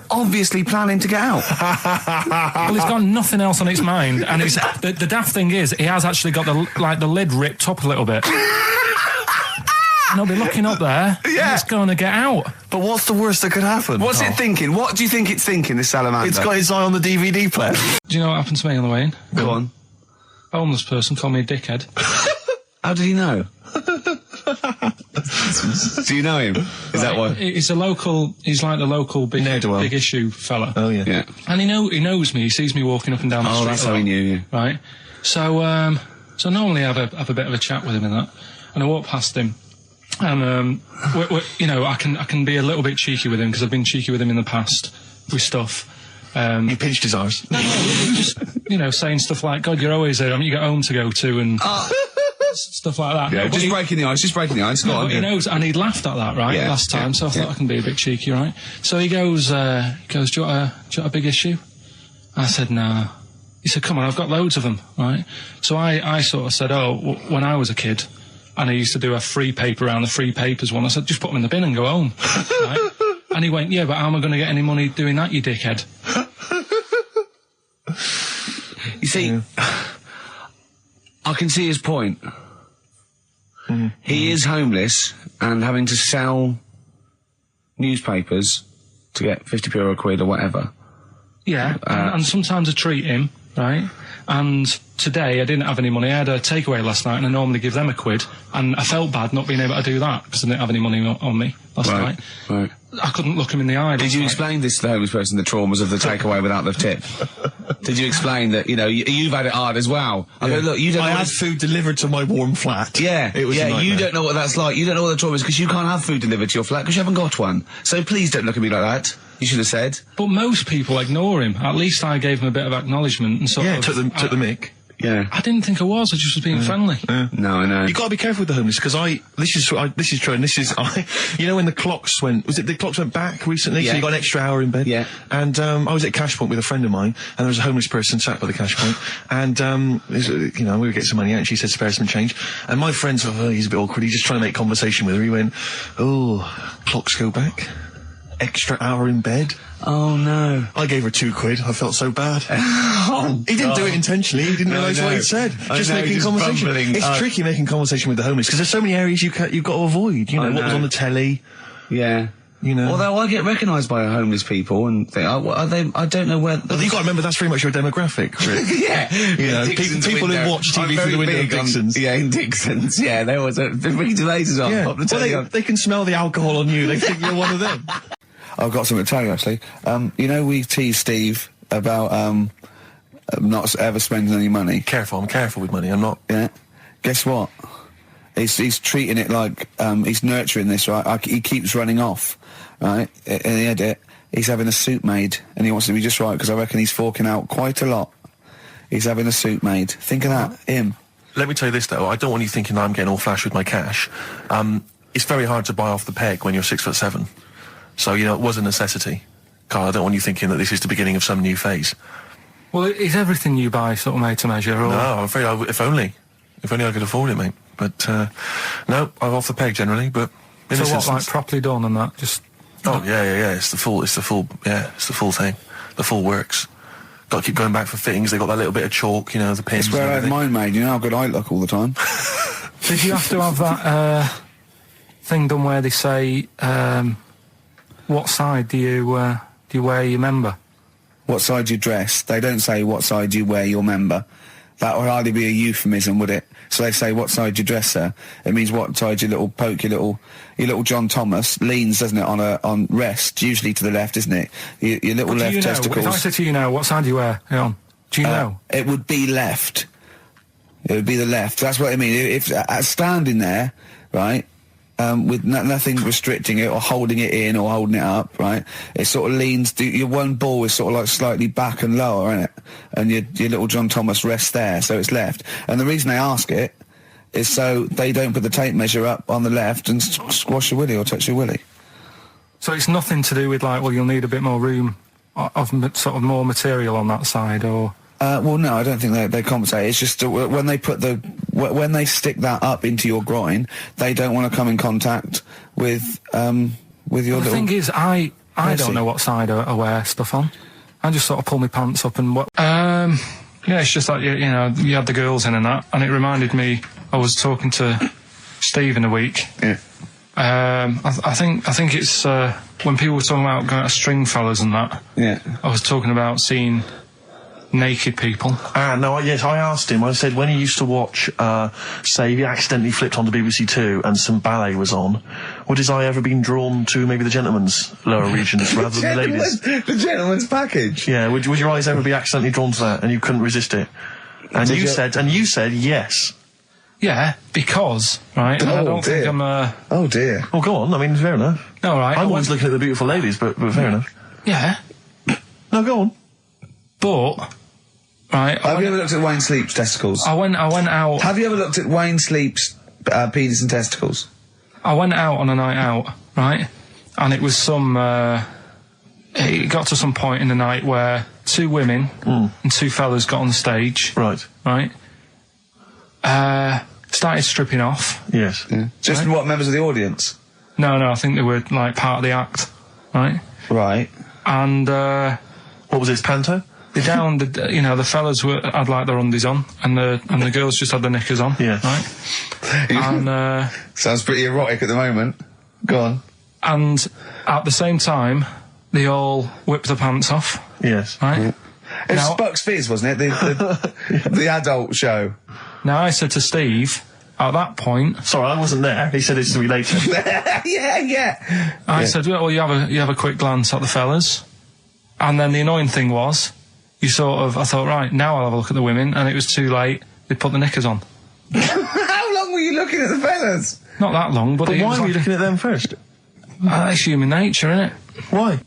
obviously planning to get out. Well, it's got nothing else on its mind, and it's, the daft thing is, he has actually got the lid ripped up a little bit. And I'll be looking up there, and it's going to get out. But what's the worst that could happen? What's it thinking? What do you think it's thinking, this salamander? It's got its eye on the DVD player. Do you know what happened to me on the way in? Go on. A homeless person called me a dickhead. How did he know? Do you know him? Is that why? He's like the local big issue fella. Oh, yeah. Yeah. And he knows me, he sees me walking up and down the street. Oh, that's how he knew you. Right. So normally I have a bit of a chat with him and that. And I walk past him. And, you know, I can be a little bit cheeky with him, because I've been cheeky with him in the past with stuff. You pinched his arse. No, just, you know, saying stuff like, God, you're always there, you got home to go to, and stuff like that. Yeah, No, just breaking the ice, Go on. He knows, and he'd laughed at that, right, last time, so I thought I can be a bit cheeky, right? So he goes, do you want a big issue? I said, no. He said, come on, I've got loads of them, right? So I sort of said, when I was a kid, and I used to do a free paper around the free papers one, I said, just put them in the bin and go home. Right? And he went, yeah, but how am I going to get any money doing that, you dickhead? You see, I can see his point. He is homeless and having to sell newspapers to get 50p or a quid or whatever. Yeah, and sometimes I treat him, right? And today I didn't have any money. I had a takeaway last night, and I normally give them a quid, and I felt bad not being able to do that because I didn't have any money on me last night. Right. I couldn't look him in the eye. Did you explain this to the homeless person, the traumas of the takeaway without the tip? Did you explain that, you know, you've had it hard as well? I go, look, you don't know. I what had it's- food delivered to my warm flat. Yeah, It was a nightmare. you don't know what that's like. You don't know what the trauma is because you can't have food delivered to your flat because you haven't got one. So please don't look at me like that. You should have said. But most people ignore him. At least I gave him a bit of acknowledgement and sort of... took the mic. Yeah. I didn't think I was. I just was being friendly. No, I know. You got to be careful with the homeless, because this is true, and this is you know, when the clocks went back recently, so Yeah. you got an extra hour in bed. Yeah. And I was at Cash Point with a friend of mine, and there was a homeless person sat by the Cash Point, and you know, we would get some money out, and she said spare some change, and my friend thought, he's a bit awkward, he's just trying to make conversation with her. He went, clocks go back, extra hour in bed. Oh no. I gave her £2. I felt so bad. He didn't do it intentionally. He didn't realise what he'd said. Just making conversation. bumbling. It's tricky making conversation with the homeless, because there's so many areas you've got to avoid. You know, what was on the telly. Yeah. You know. Although I get recognised by homeless people and think, are they? I don't know where. But you got to remember, that's very much your demographic, Rick. Yeah. You know, Dixon's people window. who watch TV I'm through very the window of big on- Dixon's. Yeah, in Dixon's. Yeah, there was the Ricky Gervais as well. Yeah. Pop the telly Well, on. they can smell the alcohol on you. They think you're one of them. I've got something to tell you, actually. You know, we teased Steve about not ever spending any money. I'm careful with money. I'm not. Yeah. Guess what? He's treating it like he's nurturing this, right? He keeps running off, right? In the edit, he's having a suit made, and he wants to be just right, because I reckon he's forking out quite a lot. He's having a suit made. Think of that, him. Let me tell you this, though. I don't want you thinking I'm getting all flash with my cash. It's very hard to buy off the peg when you're 6'7". So, you know, it was a necessity. Karl, I don't want you thinking that this is the beginning of some new phase. Well, is everything you buy sort of made to measure? Or... No, I'm afraid if only I could afford it, mate. But, no, I'm off the peg generally, but... So what, like properly done and that? Just... Oh, yeah. It's the full thing. The full works. Got to keep going back for fittings. They got that little bit of chalk, you know, the pins. It's where I had mine made. You know how good I look all the time. Did you have to have that thing done where they say... what side do you wear your member? what side you dress. They don't say what side you wear your member. That would hardly be a euphemism, would it? So they say what side you dress, sir. It means what side your little John Thomas leans, doesn't it, on rest, usually to the left, isn't it? Your little left testicles. If I said to you now, what side do you wear it on? Do you know? It would be left. It would be the left. That's what I mean. If standing there, right, with nothing restricting it or holding it in or holding it up, right, it sort of leans. Your one ball is sort of like slightly back and lower, isn't it? And your little John Thomas rests there, so it's left. And the reason they ask it is so they don't put the tape measure up on the left and squash your willy or touch your willy. So it's nothing to do with like, well, you'll need a bit more room of sort of more material on that side, or. Well, no, I don't think they compensate. It's just when they put when they stick that up into your groin, they don't want to come in contact with your little. The thing is, I don't know what side I wear stuff on. I just sort of pull my pants up and what. Yeah, it's just like you know, you had the girls in and that, and it reminded me. I was talking to Steve in a week. Yeah. I think it's when people were talking about going to Stringfellas and that. Yeah. I was talking about seeing naked people. Yes, I asked him. I said when he used to watch, say, he accidentally flipped onto BBC Two and some ballet was on, would his eye ever been drawn to maybe the gentleman's lower regions rather than the ladies? The gentleman's package. Yeah, would your eyes ever be accidentally drawn to that and you couldn't resist it? And you said yes. Yeah, because right. I don't think I'm. Oh dear. Well, go on. I mean, fair enough. No, right. I'm always looking at the beautiful ladies, but fair enough. Yeah. No, go on. But right. Have you ever looked at Wayne Sleep's testicles? I went out. Have you ever looked at Wayne Sleep's penis and testicles? I went out on a night out, right, and it was some. It got to some point in the night where two women and two fellas got on stage. Right. Right. Started stripping off. Yes. Yeah. Just Right. what, members of the audience? No, I think they were like part of the act, right? Right. And What was this, panto? the fellas had like their undies on, and the girls just had their knickers on. Yeah. Right. And sounds pretty erotic at the moment. Go on. and at the same time, they all whipped their pants off. Yes. Right. It was Now- Bucks Fizz, wasn't it? The adult show. Now I said to Steve, at that point, Sorry, I wasn't there. He said it's to me later. yeah. I said, well, you have a quick glance at the fellas, and then the annoying thing was, I thought, right, now I'll have a look at the women, and it was too late. They put the knickers on. How long were you looking at the fellas? Not that long, but But it why was were you like, looking at them first? That's human nature, isn't it? Why?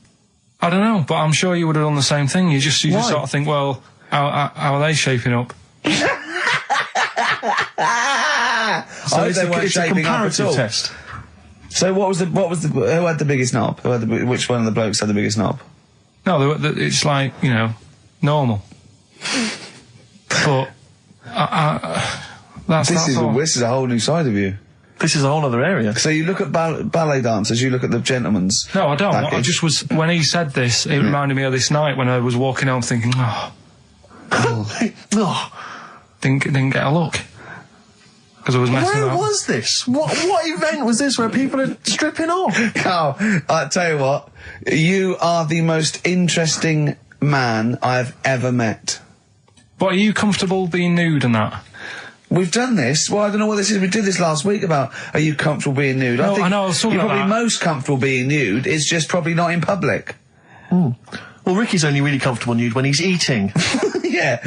I don't know, but I'm sure you would have done the same thing. You just Why? sort of think, well, how are they shaping up? So They weren't it's a shaping up at comparative all. test. So who had the biggest knob? Which one of the blokes had the biggest knob? No, it's like, normal. But This is a whole new side of you. This is a whole other area. So you look at ballet dancers, you look at the gentlemen's. No, I don't. package. I just was, when he said this, it reminded me of this night when I was walking home thinking, didn't get a look. Because I was messing Where up. was this? What event was this where people are stripping off? Carl, I tell you what, you are the most interesting man I've ever met. But are you comfortable being nude and that? We've done this. Well, I don't know what this is. We did this last week about, are you comfortable being nude? No, I know, I was talking you're about probably that. most comfortable being nude. It's just probably not in public. Well, Ricky's only really comfortable nude when he's eating. yeah.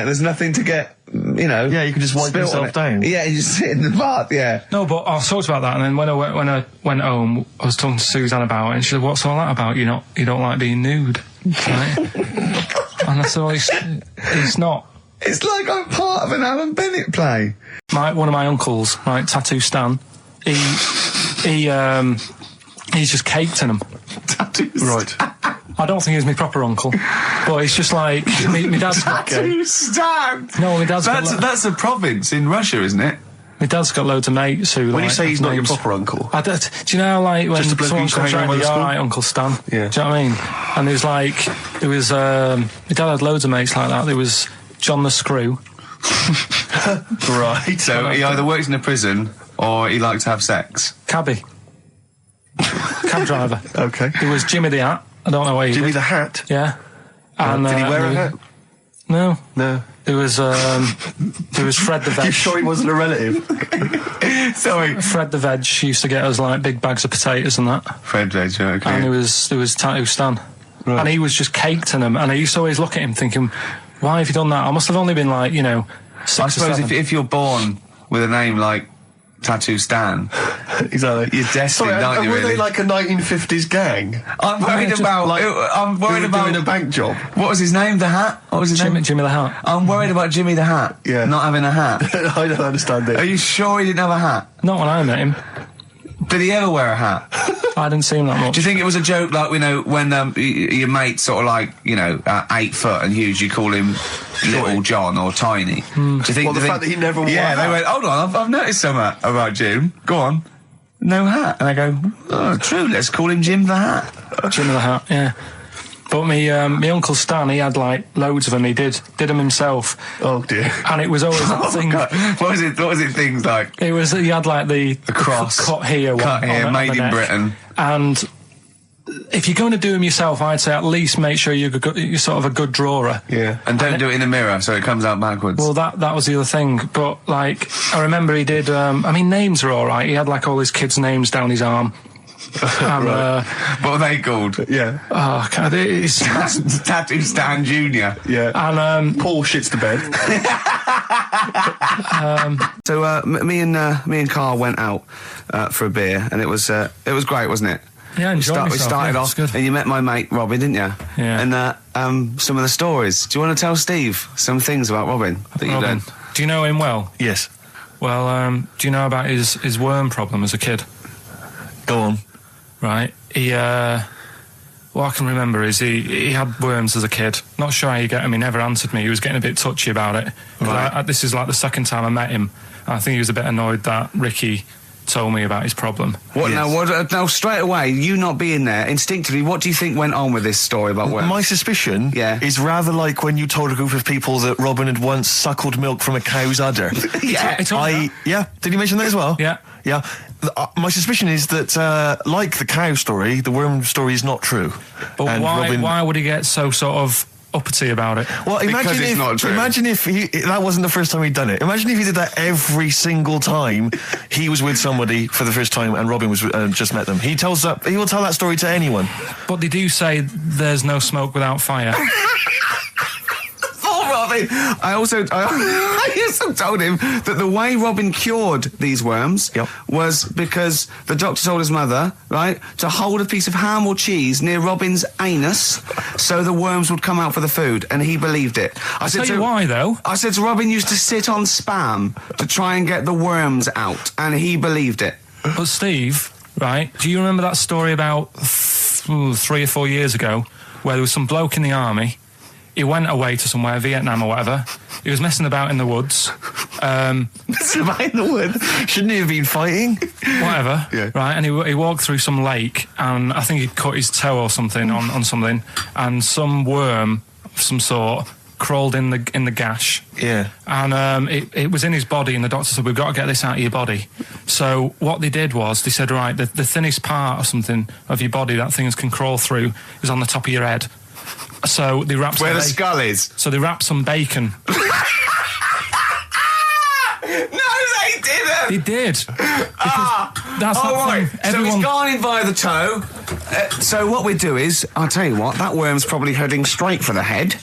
There's nothing to get, Yeah, you can just wipe spilt on yourself it. down. Yeah, you just sit in the bath, yeah. No, but I talked about that, and then when I went home, I was talking to Suzanne about it, and she said, "What's all that about? You don't like being nude, right?" And I said, well, it's not. It's like I'm part of an Alan Bennett play. One of my uncles, right, Tattoo Stan, he's just caked in them. Tattoos. Right. I don't think he's my proper uncle, but it's just like my dad's got. Stan. No, my dad's got. That's a province in Russia, isn't it? My dad's got loads of mates who. When you like, say he's have not your names. proper uncle. Do you know how, like, when Just a bloke who someone used to comes hang around around, with you're the alright, Uncle Stan? Yeah. Do you know what I mean? And my dad had loads of mates like that. There was John the Screw. Right. So he either works in a prison or he likes to have sex. Cabby. Cab driver. Okay. There was Jimmy the Hat. I don't know where he Jimmy did. the Hat. Yeah. And, Did he wear a hat? No. No. It was Fred the Veg. You sure he wasn't a relative? Sorry. Fred the Veg used to get us like big bags of potatoes and that. Fred Veg, okay. And it was Tattoo Stan. Right. And he was just caked in them. And I used to always look at him thinking, why have you done that? I must have only been like, 6 I or suppose 7. if you're born with a name like Tattoo Stan, Exactly. you're destined, aren't you, were really? they like a 1950s gang? I'm worried just about... like, I'm worried Who were about... doing a bank job. What was his name? The Hat? What was his name? Jimmy the Hat. I'm worried about Jimmy the Hat. Yeah. Not having a hat. I don't understand it. Are you sure he didn't have a hat? Not when I met him. Did he ever wear a hat? I didn't see him that much. Do you think it was a joke, like, when your mate's sort of like, 8 foot and huge, you call him Little John or Tiny? Do you think... Well, the fact that he never wore a Yeah, hat. they went, hold on, I've noticed something about Jim. Go on. No hat. And I go, oh, true, let's call him Jim the Hat. Jimmy the Hat, yeah. But me Uncle Stan, he had like loads of them. He did them himself. Oh dear. And it was always that thing. God. What was it things like? He had like the cross. cut here, Cut here, on made the in neck. Britain. And if you're going to do them yourself, I'd say at least make sure you're sort of a good drawer. Yeah. And don't do it in the mirror so it comes out backwards. Well, that was the other thing. But like, I remember he did. Names are all right. He had like all his kids' names down his arm. And, what were they called? Yeah. oh, God, it's Tattoo Stan Jr. Yeah. and Paul shits to bed. So me and Karl went out for a beer, and it was great, wasn't it? yeah, I enjoyed We myself. started Yeah, off, it's good. and you met my mate Robin, didn't you? Yeah. And some of the stories. Do you want to tell Steve some things about Robin that you've Robin, done? do you know him well? Yes. Well, do you know about his worm problem as a kid? Go on. Right. What I can remember is he had worms as a kid. Not sure how you get him. He never answered me. He was getting a bit touchy about it. Right. This is like the second time I met him. I think he was a bit annoyed that Ricky told me about his problem. What Yes. now? Straight away, you not being there, instinctively, what do you think went on with this story about worms? My suspicion is rather like when you told a group of people that Robin had once suckled milk from a cow's udder. Yeah. It's all right. Yeah. Did you mention that as well? Yeah. Yeah. My suspicion is that, like the cow story, the worm story is not true. But And why would he get so sort of uppity about it? Well, Because it's not true. Imagine if that wasn't the first time he'd done it. Imagine if he did that every single time he was with somebody for the first time and Robin was just met them. He will tell that story to anyone. But they do say there's no smoke without fire. Oh, Robin! I also told him that the way Robin cured these worms was because the doctor told his mother, right, to hold a piece of ham or cheese near Robin's anus so the worms would come out for the food, and he believed it. I'll tell you why, though. I said to Robin used to sit on spam to try and get the worms out, and he believed it. But Steve, right, do you remember that story about 3 or 4 years ago where there was some bloke in the army? He went away to somewhere, Vietnam or whatever. He was messing about in the woods. Messing about in the wood? Shouldn't he have been fighting? Whatever. Yeah. Right, and he walked through some lake, and I think he'd cut his toe or something on something, and some worm of some sort crawled in the gash. Yeah. And it was in his body, and the doctor said, we've got to get this out of your body. So what they did was, they said, right, the thinnest part or something of your body that things can crawl through is on the top of your head. So they wrapped Where some the skull is. So they wrapped some bacon. No, they didn't! They did. That's all that right. thing. So Everyone, he's gone in via the toe. So what we do is, I'll tell you what, that worm's probably heading straight for the head.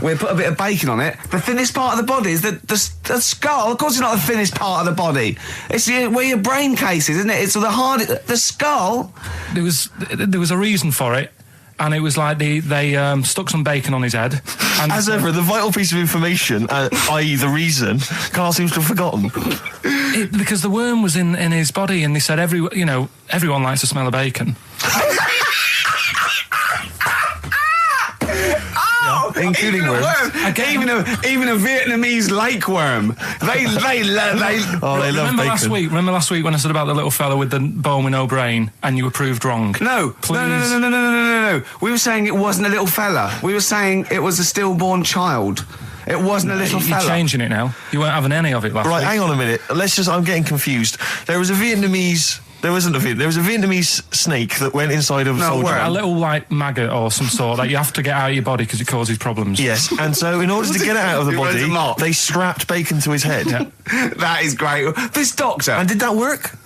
We'll put a bit of bacon on it. The thinnest part of the body is the skull. Of course it's not the thinnest part of the body. It's where your brain case is, isn't it? It's the skull. there was a reason for it. And it was like they stuck some bacon on his head. And As ever, the vital piece of information, i.e. the reason, Karl seems to have forgotten. because the worm was in his body, and they said everyone likes to smell of bacon. Including worms. Even a Vietnamese lake worm. They Oh, they love Remember bacon. last week when I said about the little fella with the bone with no brain, and you were proved wrong? No. Please. No. We were saying it wasn't a little fella. We were saying it was a stillborn child. It wasn't a little You're fella. changing it now. You weren't having any of it last Right, week. hang on a minute. I'm getting confused. There was a Vietnamese There wasn't a there was a Vietnamese snake that went inside of a soldier. where? A little, like, maggot or some sort that you have to get out of your body because it causes problems. Yes, and so in order to get it out of the It was a body, lot. they strapped bacon to his head. Yeah. That is great. This doctor. And did that work?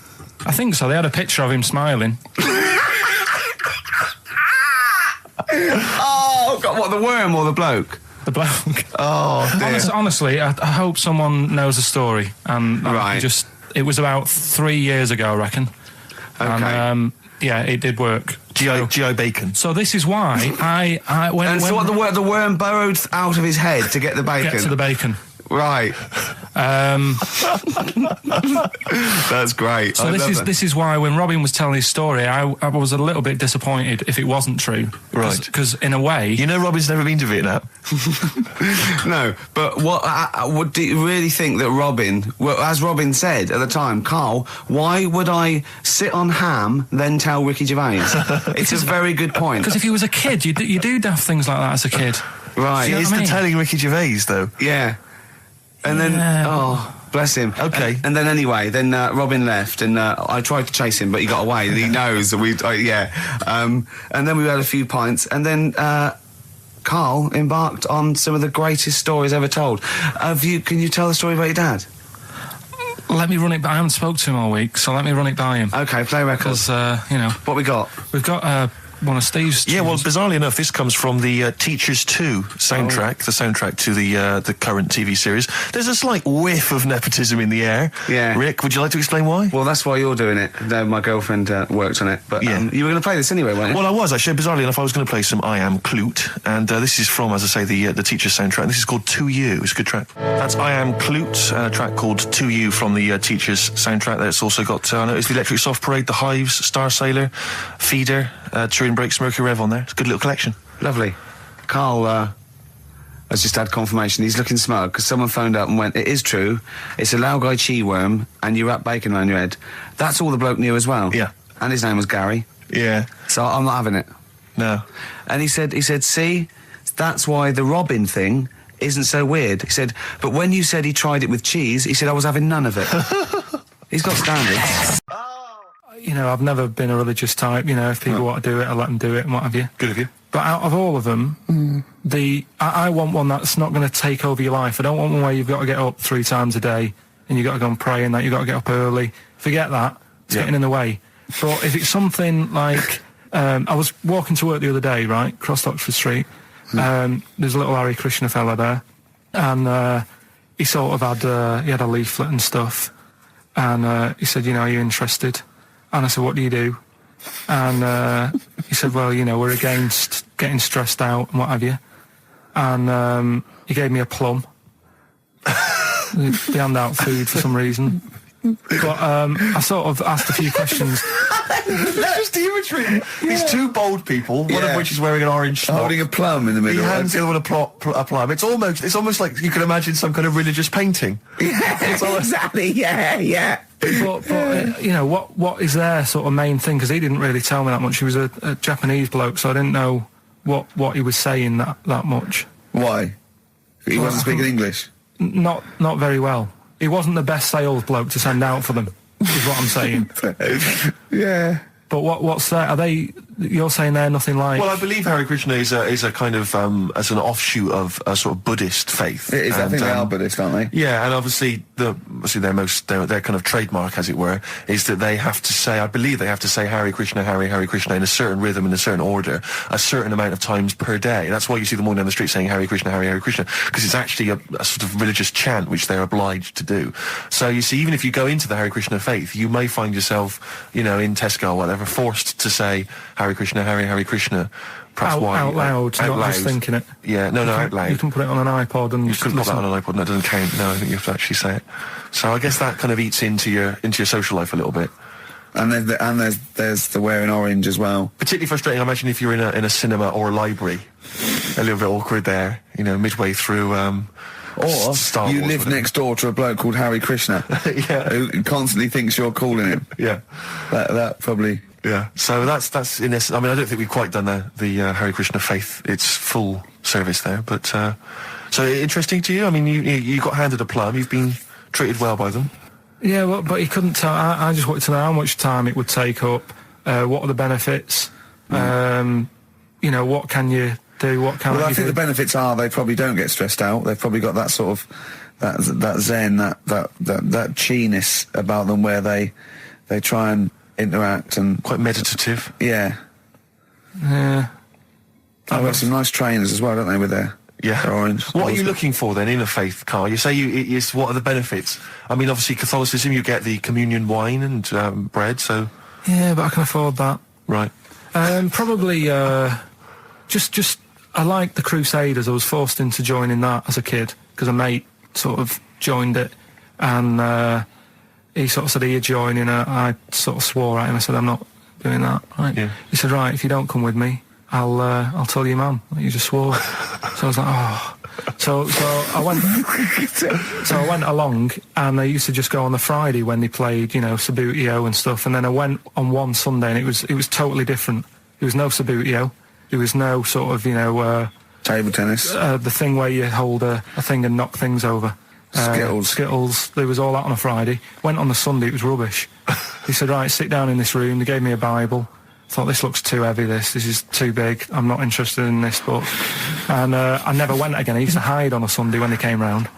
I think so. They had a picture of him smiling. Oh, God, what, the worm or the bloke? The bloke. Oh, dear. Honestly, I hope someone knows the story. And Right. it was about 3 years ago, I reckon. Okay. And, yeah, it did work. GI bacon. So this is why when And so what, the worm burrowed out of his head to get the bacon? get to the bacon. Right. That's great. So this is why when Robin was telling his story, I was a little bit disappointed if it wasn't true. Right. Because in a way, You know Robin's never been to Vietnam. No, but what do you really think that Robin, well, as Robin said at the time, Karl, why would I sit on ham then tell Ricky Gervais? It's a very good point. because if you was a kid, you do daft things like that as a kid. Right. You know It's what I the mean? telling Ricky Gervais, though. Yeah. And then, Yeah. oh, bless him. Okay. And then anyway, then Robin left, and I tried to chase him, but he got away. And he knows that we, yeah. And then we had a few pints, and then Karl embarked on some of the greatest stories ever told. Can you tell the story about your dad? Let me run it. I haven't spoke to him all week, so let me run it by him. Okay, play records. Because What we got? we've got one of Steve's. Yeah, well, tunes. bizarrely enough, this comes from the Teachers 2 soundtrack, the soundtrack to the current TV series. There's a slight whiff of nepotism in the air. Yeah. Rick, would you like to explain why? Well, that's why you're doing it. No, my girlfriend worked on it, but Yeah. you were going to play this anyway, weren't you? Well, I was actually. Bizarrely enough, I was going to play some I Am Clute, and this is from, as I say, the Teachers soundtrack. This is called To You. It's a good track. That's I Am Clute, a track called To You from the Teachers soundtrack. That's also got, I noticed the Electric Soft Parade, The Hives, Star Sailor, Feeder, Turin Breaks, Mercury Rev on there. It's a good little collection. Lovely. Karl has just had confirmation. He's looking smug because someone phoned up and went, "It is true. It's a Laogai chi worm, and you wrap bacon around your head." That's all the bloke knew as well. Yeah. And his name was Gary. Yeah. So I'm not having it. No. And he said, see, that's why the Robin thing isn't so weird. He said, but when you said he tried it with cheese, he said I was having none of it. He's got standards. You know, I've never been a religious type. You know, if people want to do it, I let them do it and what have you. Good of you. But out of all of them, I want one that's not going to take over your life. I don't want one where you've got to get up 3 times a day and you've got to go and pray and that you've got to get up early. Forget that. It's getting in the way. But if it's something like... I was walking to work the other day, right, across Oxford Street. There's a little Hare Krishna fella there. And he sort of had... he had a leaflet and stuff. And he said, you know, are you interested? And I said, what do you do? And he said, well, you know, we're against getting stressed out and what have you. And he gave me a plum. They hand out food for some reason. But I sort of asked a few questions. It's just the imagery. These two bold people, one Yeah. of which is wearing an orange smock. Holding a plum in the He middle. hands the other one a plum. It's almost like you can imagine some kind of religious painting. Exactly, yeah. But you know, what is their sort of main thing? Because he didn't really tell me that much. He was a Japanese bloke, so I didn't know what he was saying that much. Why? He wasn't speaking English? Not very well. He wasn't the best sales bloke to send out for them, is what I'm saying. Yeah. But what's that? Are they? You're saying they're nothing like? Well, I believe Hare Krishna is a kind of as an offshoot of a sort of Buddhist faith. It is, I And, think they are Buddhist, aren't they? Yeah, and obviously their kind of trademark, as it were, is that they have to say, I believe they have to say Hare Krishna in a certain rhythm, in a certain order, a certain amount of times per day. That's why you see them walking down the street saying Hare Krishna, because it's actually a sort of religious chant which they're obliged to do. So you see, even if you go into the Hare Krishna faith, you may find yourself, you know, in Tesco or whatever, forced to say Hare Krishna, Hare Krishna. Perhaps out loud, out not loud. just thinking it. Yeah, no, out loud. You can put it on an iPod and You couldn't put that on an iPod, and that doesn't count. No, I think you have to actually say it. So I guess that kind of eats into your social life a little bit. And there's the wearing orange as well. Particularly frustrating, I imagine, if you're in a cinema or a library. A little bit awkward there, you know, midway through. Or Star you Wars, live whatever. next door to a bloke called Hare Krishna, Yeah. who constantly thinks you're calling him. Yeah, That probably. yeah. So that's in this. I mean, I don't think we've quite done the Hare Krishna faith its full service there, but so interesting to you. I mean, you got handed a plum. You've been treated well by them. Yeah, well, but he couldn't tell. I just wanted to know how much time it would take up. What are the benefits? What can you do? What can Well, I you think do? the benefits are they probably don't get stressed out. They've probably got that sort of that zen, that chi-ness about them where they try and interact and Quite meditative. yeah. Yeah. I've got some nice trainers as well, don't they, with their orange. What are you looking for then in a faith, Karl? You say what are the benefits? I mean, obviously Catholicism, you get the communion wine and bread, so... Yeah, but I can afford that. Right. Probably, just I like the Crusaders. I was forced into joining that as a kid because a mate sort of joined it, and he sort of said he'd join, and I sort of swore at him. I said, I'm not doing that. Right. Yeah. He said, right, if you don't come with me, I'll tell your mum that you just swore. So I was like, oh. So I went. So I went along, and they used to just go on the Friday when they played, Sabutio and stuff. And then I went on one Sunday, and it was totally different. There was no Sabutio. There was no sort of Table tennis. the thing where you hold a thing and knock things over. Skittles. There was all that on a Friday. Went on the Sunday. It was rubbish. He said, right, sit down in this room. They gave me a Bible. Thought, this looks too heavy, this is too big, I'm not interested in this book. And I never went again. I used to hide on a Sunday when they came round.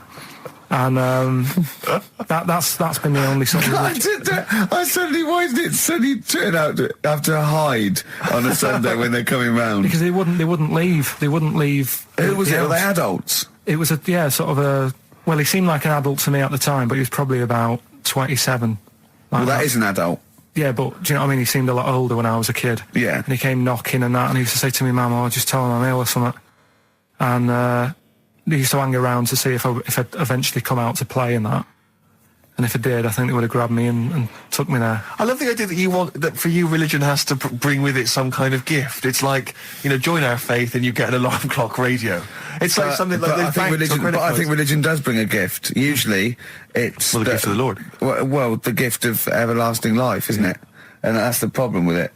And that's been the only sort of... I suddenly, why did it suddenly turn out to have to hide on a Sunday when they're coming round? Because they wouldn't leave. They wouldn't leave. Who was the it? Were they house. adults? It was well, he seemed like an adult to me at the time, but he was probably about 27. Well, that is an adult. Yeah, but do you know what I mean? He seemed a lot older when I was a kid. Yeah. And he came knocking and that, and he used to say to me, Mum, I'll just tell him I'm ill or something. And he used to hang around to see if I'd eventually come out to play and that. And if I did, I think they would have grabbed me and took me there. I love the idea that for you religion has to bring with it some kind of gift. It's like, join our faith and you get an alarm clock radio. It's like something like I think religion does bring a gift. Usually, it's the gift of the Lord. Well, the gift of everlasting life, isn't it? And that's the problem with it.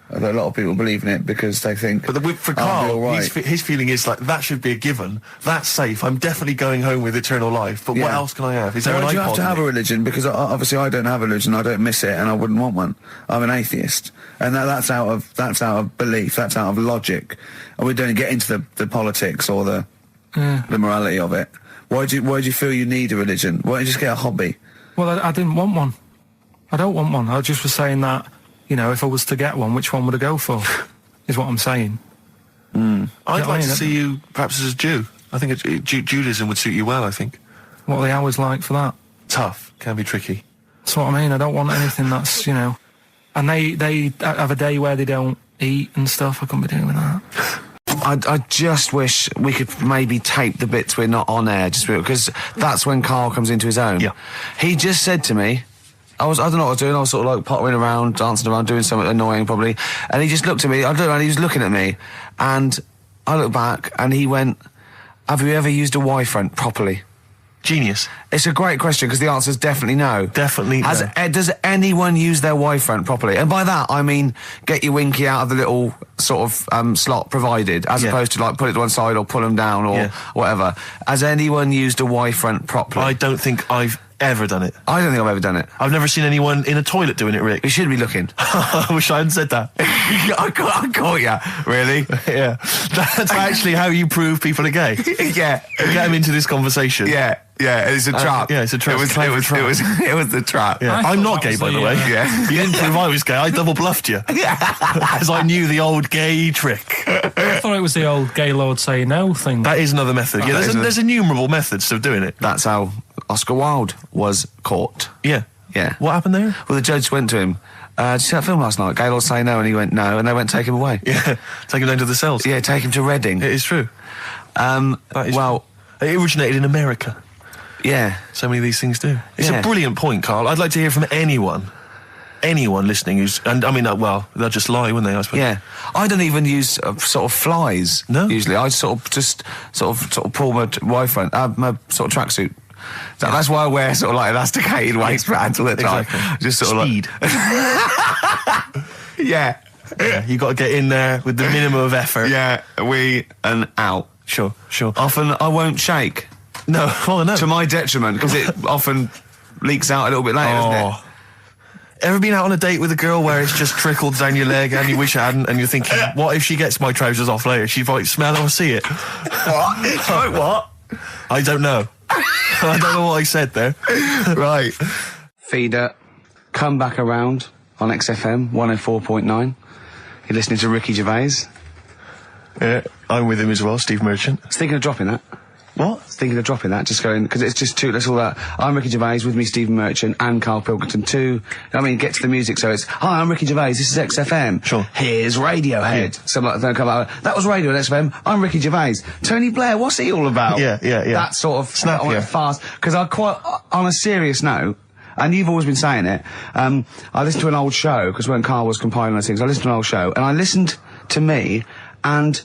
A lot of people believe in it because they think. But for I'll be Karl, all right. his feeling is like that should be a given. That's safe. I'm definitely going home with eternal life. But what else can I have? Is there an Why do you have iPod to have in a it? religion? Because obviously I don't have a religion. I don't miss it, and I wouldn't want one. I'm an atheist, and that's out of belief. That's out of logic. And we don't get into the politics or the morality of it. Why do you feel you need a religion? Why don't you just get a hobby? Well, I didn't want one. I don't want one. I just was saying that, if I was to get one, which one would I go for? Is what I'm saying. I'd like I mean? to see you perhaps as a Jew. I think Judaism would suit you well, I think. What are the hours like for that? Tough. Can be tricky. That's what I mean. I don't want anything that's, And they have a day where they don't eat and stuff. I couldn't be doing that. I just wish we could maybe tape the bits we're not on air, just because that's when Karl comes into his own. Yeah. He just said to me, I don't know what I was doing, I was sort of like pottering around, dancing around, doing something annoying probably, and he just looked at me, I don't know, and he was looking at me, and I looked back, and he went, have you ever used a Y-front properly? Genius. It's a great question, because the answer is definitely no. Definitely no. Does anyone use their Y-front properly? And by that, I mean, get your winky out of the little sort of slot provided, as opposed to like put it to one side or pull them down or whatever. Has anyone used a Y-front properly? I don't think I've ever done it. I don't think I've ever done it. I've never seen anyone in a toilet doing it, Rick. You should be looking. I wish I hadn't said that. I caught ya. Really? Yeah. That's actually how you prove people are gay. Yeah. Get them into this conversation. Yeah. It's a trap. Yeah, it's a trap. It was the trap. Yeah. I'm not gay, by the way. Yeah. You didn't prove I was gay. I double bluffed you. Because I knew the old gay trick. I thought it was the old gay lord say no thing. That is another method. Yeah, there's innumerable methods of doing it. That's how Oscar Wilde was caught. Yeah. Yeah. What happened there? Well, the judge went to him, did you see that film last night? Gay Lord Say No, and he went no, and they went take him away. Yeah. Take him down to the cells. Yeah, take him to Reading. It is true. Well, it originated in America. Yeah. So many of these things do. It's a brilliant point, Karl. I'd like to hear from anyone listening who's, and I mean, they'll just lie, wouldn't they? I suppose. Yeah. I don't even use sort of flies. No. Usually, I sort of pull my Y-front, my sort of tracksuit. So that's why I wear sort of like elasticated waistbands all the time. Exactly. Just sort Speed. of like. Yeah. You got to get in there with the minimum of effort. Yeah. And out. Sure. Often I won't shake. No. Oh no. To my detriment, because it often leaks out a little bit later, doesn't it? Oh. Ever been out on a date with a girl where it's just trickled down your leg and you wish it hadn't, and you're thinking, what if she gets my trousers off later? She might smell or see it. What? What? I don't know. I don't know what I said there. Right. Feeder, come back around on XFM 104.9. You're listening to Ricky Gervais. Yeah, I'm with him as well, Steve Merchant. I was thinking of dropping that. What? Thinking of dropping that, just going, because it's just too, that's all that. I'm Ricky Gervais, with me Stephen Merchant and Karl Pilkington too. I mean, get to the music, so it's, hi, I'm Ricky Gervais, this is XFM. Sure. Here's Radiohead. Yeah. Something like that, come out, that was Radio at XFM, I'm Ricky Gervais. Tony Blair, what's he all about? Yeah. That sort of, Snap, I went fast, because I quite, on a serious note, and you've always been saying it, I listened to an old show, because when Karl was compiling those things, I listened to an old show, and I listened to me, and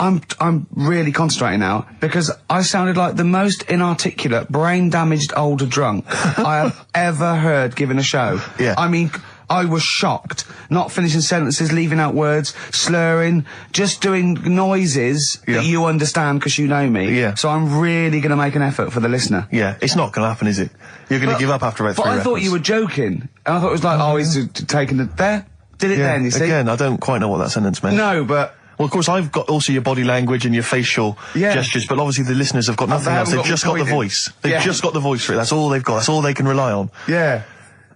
I'm really concentrating now because I sounded like the most inarticulate, brain-damaged older drunk I have ever heard given a show. Yeah. I mean, I was shocked. Not finishing sentences, leaving out words, slurring, just doing noises that you understand because you know me. Yeah. So I'm really going to make an effort for the listener. Yeah, it's not going to happen, is it? You're going to give up after about 3 But I records. thought you were joking. And I thought it was like, he's taking it there. Did it then, you see? Again, I don't quite know what that sentence meant. No, but... Well, of course, I've got also your body language and your facial gestures, but obviously the listeners have got nothing else. They've just got the voice. They've just got the voice for it. That's all they've got. That's all they can rely on. Yeah.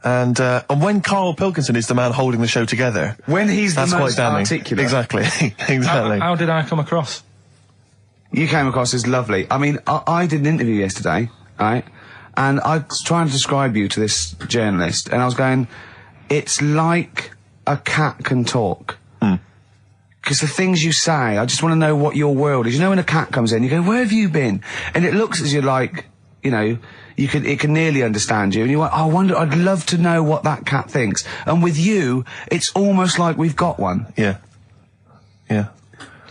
And when Karl Pilkington is the man holding the show together, When he's the that's quite most damning. articulate. Exactly. Exactly. How did I come across? You came across as lovely. I mean, I did an interview yesterday, right? And I was trying to describe you to this journalist, and I was going, it's like a cat can talk. Because the things you say, I just want to know what your world is. You know when a cat comes in, you go, where have you been? And it looks as you're like, you know, it can nearly understand you. And you're like, I wonder, I'd love to know what that cat thinks. And with you, it's almost like we've got one. Yeah. Yeah.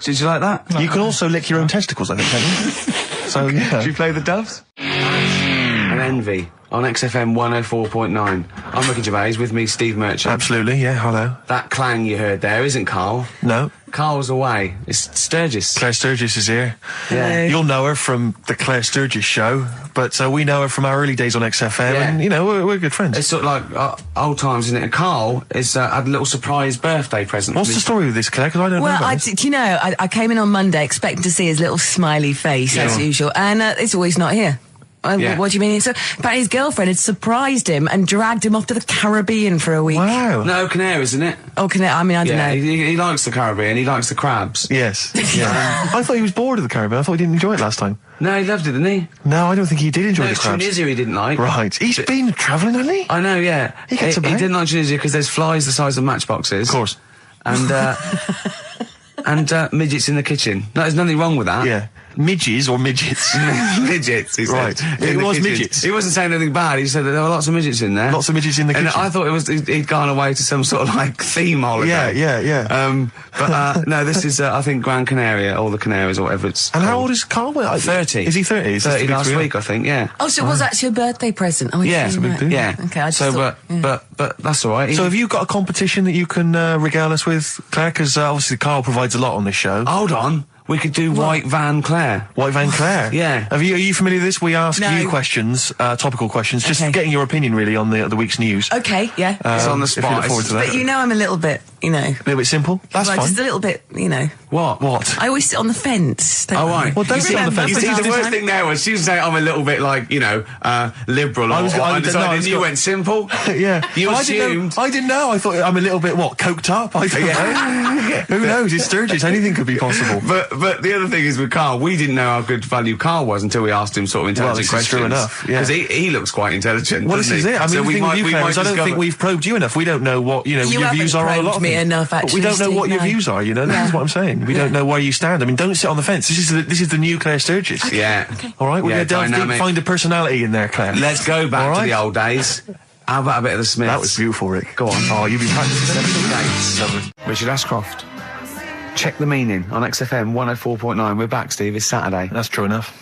Did you like that? You can also lick your own testicles, I think, can't you? So, yeah. Did you play the doves? And Envy on XFM 104.9. I'm Ricky Gervais, with me Steve Merchant. Absolutely, yeah, hello. That clang you heard there isn't Karl. No. Karl's away. It's Sturgis. Claire Sturgis is here. Yeah. You'll know her from the Claire Sturgis show, but we know her from our early days on XFM, and, you know, we're good friends. It's sort of like old times, isn't it? And Karl is had a little surprise birthday present. What's the story with this, Claire? Because I don't know Well, about this. do you know, I came in on Monday expecting to see his little smiley face, as usual, and it's always not here. What do you mean? So, apparently his girlfriend had surprised him and dragged him off to the Caribbean for a week. Wow. No, Canaries, isn't it? Oh, I mean, I don't know. He likes the Caribbean. He likes the crabs. Yes. Yeah. I thought he was bored of the Caribbean. I thought he didn't enjoy it last time. No, he loved it, didn't he? No, I don't think he did enjoy No, the it's crabs. Tunisia he didn't like. Right. He's been travelling, hasn't he? I know, yeah. He gets he about. didn't like Tunisia because there's flies the size of matchboxes. Of course. And, and midgets in the kitchen. No, there's nothing wrong with that. Yeah. Midges or midgets? Midgets, he said. Right. In It the was kitchen. midgets. He wasn't saying anything bad. He said that there were lots of midgets in there. Lots of midgets in the And kitchen. I thought he'd gone away to some sort of like theme holiday. Yeah. But no, this is I think Gran Canaria or the Canaries or whatever it's. And how called. old is Karl? 30. Is he 30? Is this 30 the big last three? week, I think. Yeah. Oh, so it was actually a birthday present. Oh, Yeah, it's it's a big deal. Yeah. Okay, I just so, thought, but that's all right. So have you got a competition that you can regale us with, Claire? Because obviously Karl provides a lot on this show. Hold on. We could do White Van Claire. White Van Claire? Yeah. Are you familiar with this? We ask No. you questions, topical questions, just Okay. getting your opinion really on the week's news. Okay, yeah. It's on the If you spot. look forward to that. But you know I'm a little bit, you know. A little bit simple? That's well, fine. just a little bit, you know. What? I always sit on the fence. Oh, right. Well, don't sit on the fence. You see, the It's- worst thing there was she was saying I'm a little bit like, you know, liberal or undecided. You went simple. Yeah. You Well, assumed. I didn't know. I thought I'm a little bit, coked up? I don't know. Who knows? It's Sturgis. Anything could be possible. But the other thing is with Karl, we didn't know how good value Karl was until we asked him sort of intelligent this is questions. true enough, yeah. Because he looks quite intelligent. Well, this doesn't is he? it. I mean, So the thing with you, Claire, is I don't think we've probed you enough. We don't know what, you You your views haven't are on a lot probed of me things. enough, But we actually, don't know what Steve, your no. views are, you know? This is what I'm saying. We don't know where you stand. I mean, don't sit on the fence. This is the new Claire Sturgis. Yeah. All right? We're Yeah, going to delve deep, dynamic. find a personality in there, Claire. Let's go back All to right? the old days. How about a bit of the Smiths? That was beautiful, Rick. Go on. Oh, you've been practicing Dates. Lovely. Richard Ashcroft. Check the meaning on XFM 104.9. We're back, Steve. It's Saturday. That's true enough.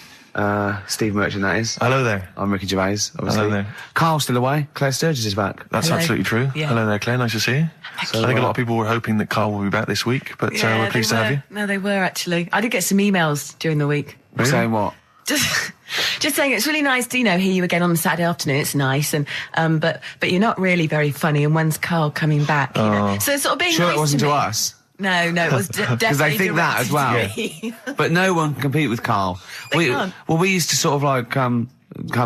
Steve Merchant, that is. Hello there. I'm Ricky Gervais, obviously. Hello there. Carl's still away. Claire Sturgis is back. That's Hello. absolutely true. Yeah. Hello there, Claire. Nice to see you. I think a lot of people were hoping that Karl will be back this week, but we're pleased to have you. No, they were actually. I did get some emails during the week. Really? Saying what? Just Just saying, it's really nice to, hear you again on the Saturday afternoon. It's nice, and but you're not really very funny. And when's Karl coming back? You know? So it's sort of being Sure, nice it wasn't to to me. us. No, it was definitely Because they think that as well. directed to me. But no one can compete with Karl. They can't. Well, we used to sort of like come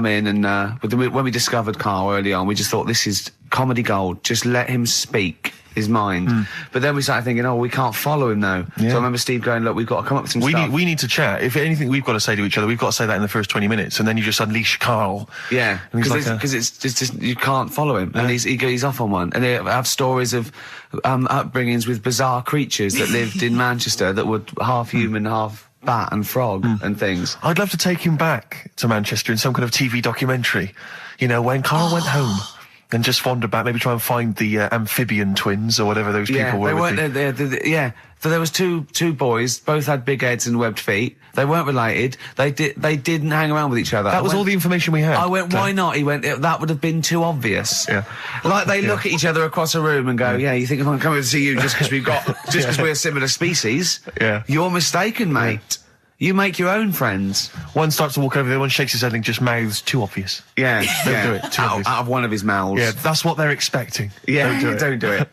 in and but then when we discovered Karl early on, we just thought this is comedy gold. Just let him speak his mind. But then we started thinking, we can't follow him now. Yeah. So I remember Steve going, look, we've got to come up with some stuff. We need to chat. If anything we've got to say to each other, we've got to say that in the first 20 minutes, and then you just unleash Karl. Yeah, And he's because like it's just you can't follow him, and he's off on one. And they have stories of upbringings with bizarre creatures that lived in Manchester that were half human, half bat and frog and things. I'd love to take him back to Manchester in some kind of TV documentary. When Karl went home. And just wander back, maybe try and find the amphibian twins or whatever those people were. They weren't. Yeah, so there was two boys, both had big heads and webbed feet. They weren't related. They didn't hang around with each other. That was all the information we had. I went, why not? He went, that would have been too obvious. Yeah. Like they look at each other across a room and go, you think I'm coming to see you just because we're a similar species? Yeah. You're mistaken, mate. You make your own friends. One starts to walk over there, one shakes his head and just mouths, too obvious. Yeah, Don't do it, too obvious. out of one of his mouths. Yeah, that's what they're expecting. Yeah, Don't do it.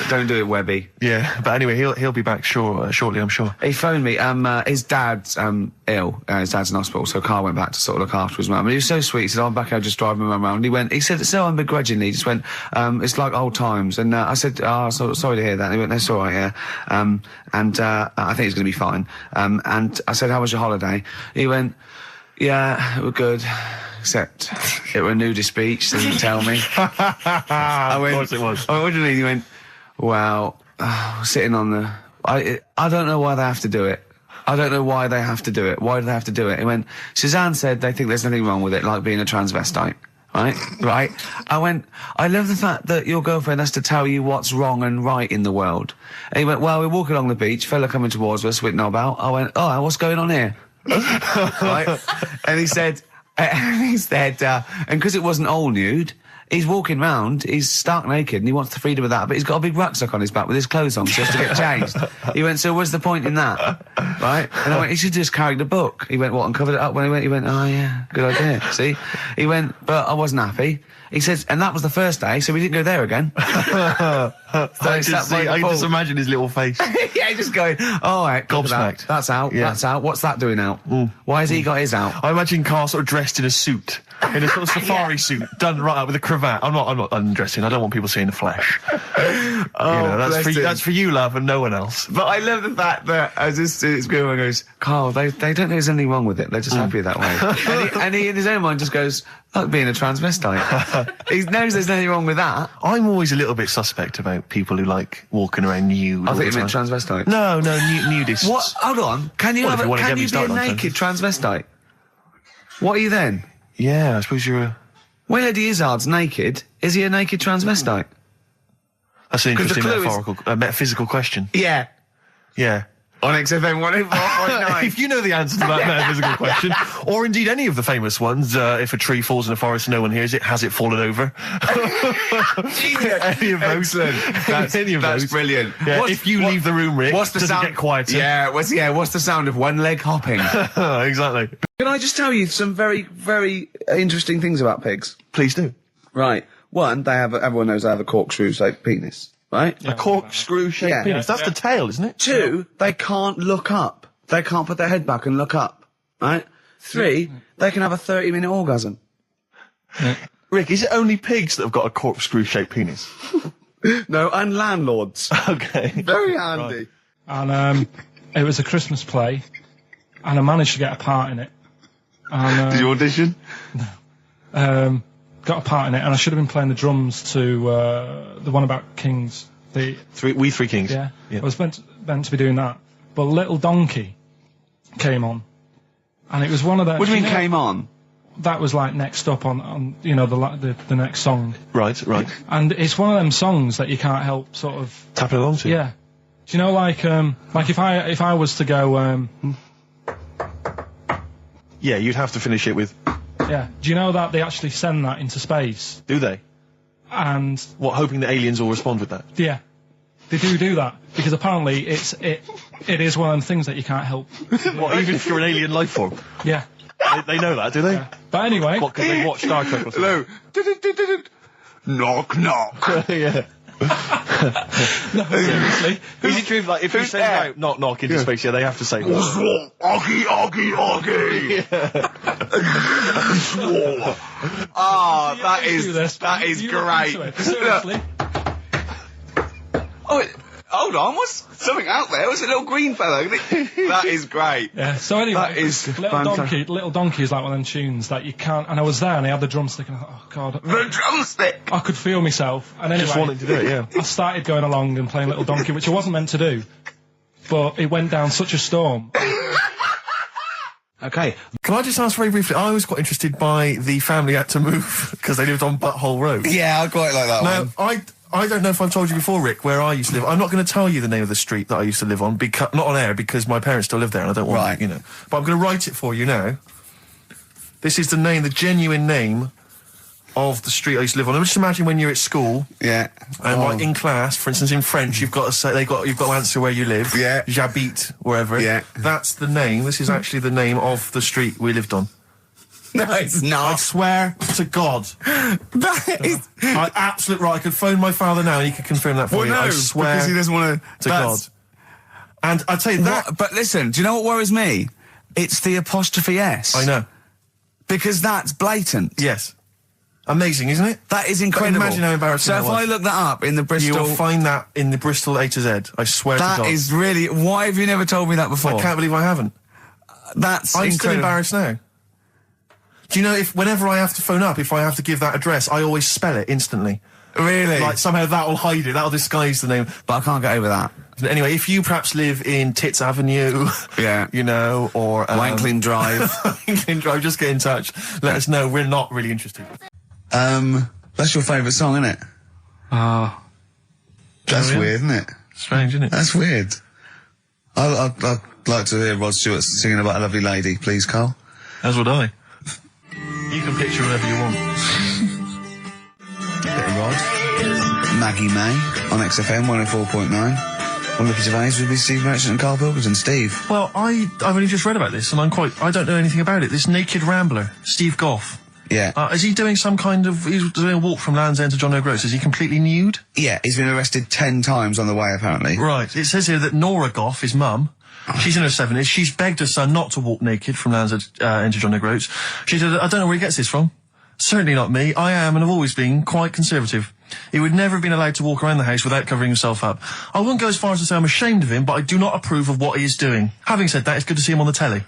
don't do it, Webby. Yeah, but anyway, he'll be back shortly, I'm sure. He phoned me. His dad's ill. His dad's in hospital, so Karl went back to sort of look after his mum. And he was so sweet. He said, "I'm back. I'll just drive my mum around." He said, so unbegrudgingly, he just went, "It's like old times." And I said, sorry to hear that." And he went, "That's all right, yeah." I think he's going to be fine. And I said, "How was your holiday?" He went, "Yeah, it was good. Except it were a nudist beach, so didn't tell me." Of course it was. I went, "What do you mean?" He went, "Well, sitting on the... I don't know why they have to do it. I don't know why they have to do it. Why do they have to do it?" He went, "Suzanne said they think there's nothing wrong with it, like being a transvestite." Right? I went, "I love the fact that your girlfriend has to tell you what's wrong and right in the world." And he went, "Well, we're walking along the beach, fella coming towards us with knob out." I went, "Oh, what's going on here?" Right? And he said, and because it wasn't all nude, he's walking round, he's stark naked, and he wants the freedom of that, but he's got a big rucksack on his back with his clothes on, so he has to get changed. He went, "So what's the point in that?" Right? And I went, "He should just carried a book." He went, "What, and covered it up?" When he went, "Oh yeah, good idea." See? He went, "But I wasn't happy." He says, and that was the first day, so we didn't go there again. I can just imagine his little face. Yeah, just going, "All right, Gobsmacked. That's out, Yeah. that's out. What's that doing out? Why has he got his out?" I imagine Karl sort of dressed in a suit, in a sort of safari suit, done right up with a cravat. I'm not undressing. I don't want people seeing the flesh. That's for you, love, and no one else. But I love the fact that it's good when he goes, "Karl, they don't think there's anything wrong with it. They're just happy that way." and he in his own mind just goes, "Like being a transvestite." He knows there's nothing wrong with that. I'm always a little bit suspect about people who like walking around nude. I all think you the meant time. transvestites. No, nudists. What? Hold on. Can you Well, if you wanna get me be a started on naked transvestite? What are you then? Yeah, I suppose you're a... When Eddie Izzard's naked, is he a naked transvestite? That's an 'Cause the interesting clue metaphysical question. Yeah. Yeah. On XFM 104.9. If you know the answer to that metaphysical question, or indeed any of the famous ones, if a tree falls in a forest and no one hears it, has it fallen over? Any of those. Any of That's those. brilliant. Yeah, if you leave the room, Rick, what's the does sound? it get quieter? Yeah, what's the sound of one leg hopping? Exactly. Can I just tell you some very, very interesting things about pigs? Please do. Right. One, everyone knows they have a corkscrew-shaped penis, right? A corkscrew-shaped Yeah. penis. That's the tail, isn't it? Two, they can't look up. They can't put their head back and look up, right? Three, they can have a 30-minute orgasm. Rick, is it only pigs that have got a corkscrew-shaped penis? No, and landlords. Okay. Very handy. And it was a Christmas play, and I managed to get a part in it. And, Did you audition? got a part in it, and I should have been playing the drums to the one about Kings. We Three Kings. Yeah. I was meant to be doing that, but Little Donkey came on, and it was one of the. What do you mean came on? That was like next up on the next song. Right. And it's one of them songs that you can't help sort of Tapping along to. Yeah. Do you know like if I was to go Yeah, you'd have to finish it with. yeah. Do you know that they actually send that into space? Do they? And What, hoping that aliens will respond with that? yeah. They do that because apparently it is one of them things that you can't help. What, even if you're an alien life form? Yeah. They know that, do they? But anyway, What, because they watch Star Trek or something? Hello. Knock, knock. Yeah. no, seriously. Is it true, like, if you send out knock knock into space, they have to say that? Oggy, oggy, oggy. Ah, that is You great. look into it. Seriously. Oh, hold on, what's something out there? What's a little green fellow? That is great. Yeah, so anyway, That is Little Donkey is like one of them tunes that you can't, and I was there and I had the drumstick and I thought, oh god. The drumstick! I could feel myself. And anyway, Just wanting to do it, yeah. I started going along and playing Little Donkey, which I wasn't meant to do. But it went down such a storm. Okay. Can I just ask very briefly, I was quite interested by the family had to move because they lived on Butthole Road. Yeah, I quite like that Now, one. I don't know if I've told you before, Rick, where I used to live. I'm not going to tell you the name of the street that I used to live on, not on air, because my parents still live there and I don't want, Right. you know. But I'm going to write it for you now. This is the genuine name of the street I used to live on. Just imagine when you're at school. Yeah. And like in class, for instance, in French, you've got to say you've got to answer where you live. Yeah. J'habite wherever. Yeah. That's the name. This is actually the name of the street we lived on. No, it's I not. swear to God. That is... Absolute right. I could phone my father now and he could confirm that for Well, you. no, I swear because he doesn't want to God. And I'd say that. But listen, do you know what worries me? It's the apostrophe S. I know. Because that's blatant. Yes. Amazing, isn't it? That is incredible. Imagine how embarrassing So that if was. I look that up in the Bristol... You will find that in the Bristol A to Z. I swear to God. That is really... Why have you never told me that before? I can't believe I haven't. That's I'm still incredible. embarrassed now. Do you know, whenever I have to phone up, if I have to give that address, I always spell it instantly. Really? Like, somehow that'll hide it, that'll disguise the name. But I can't get over that. Anyway, if you perhaps live in Tits Avenue, Yeah. you know, or... Wanklin Drive. Wanklin Drive, just get in touch. Let us know, we're not really interested. That's your favourite song, isn't it? That's yeah. weird, isn't it? Strange, isn't it? That's weird. I'd like to hear Rod Stewart singing about a lovely lady, please, Karl. As would I. You can picture whatever you want. Bit of Rod. Maggie May on XFM 104.9. On Ricky Gervais would be Steve Merchant and Karl Pilkington. Steve. Well, I've only just read about this, and I don't know anything about it. This naked rambler, Steve Goff. Yeah. Is he doing he's doing a walk from Land's End to John O'Groats? Is he completely nude? Yeah, he's been arrested 10 times on the way, apparently. Right. It says here that Nora Goff, his mum, she's in her 70s, she's begged her son not to walk naked from Land's End to John O'Groats. She said, I don't know where he gets this from. Certainly not me. I am and have always been quite conservative. He would never have been allowed to walk around the house without covering himself up. I wouldn't go as far as to say I'm ashamed of him, but I do not approve of what he is doing. Having said that, it's good to see him on the telly.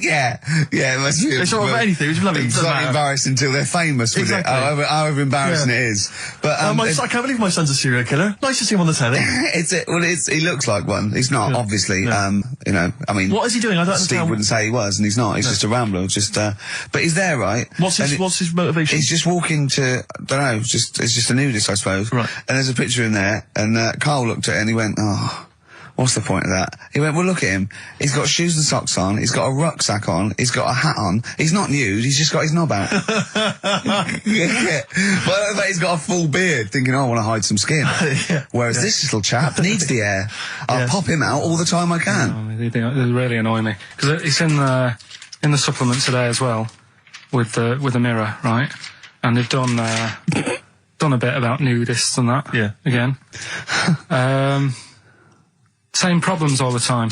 yeah, it must be. It's not about anything, it's lovely. It's not embarrassing until they're famous with Exactly. it, however embarrassing it is. But I can't believe my son's a serial killer. Nice to see him on the telly. he looks like one. He's not, obviously. You know, I mean, What is he doing? I don't Steve understand. wouldn't say he was, and he's not. He's just a rambler. But he's there, right? What's his motivation? He's just walking to, don't know, it's just a nudist, I suppose. Right. And there's a picture in there, and Karl looked at it and he went, oh, what's the point of that? He went, well, look at him. He's got shoes and socks on. He's got a rucksack on. He's got a hat on. He's not nude. He's just got his knob out. Yeah. But he's got a full beard, thinking, oh, I want to hide some skin. Whereas this little chap needs the air. I'll pop him out all the time I can. They really annoy me because it's in the supplement today as well with the Mirror, right? And they've done a bit about nudists and that. Yeah. Again. Same problems all the time.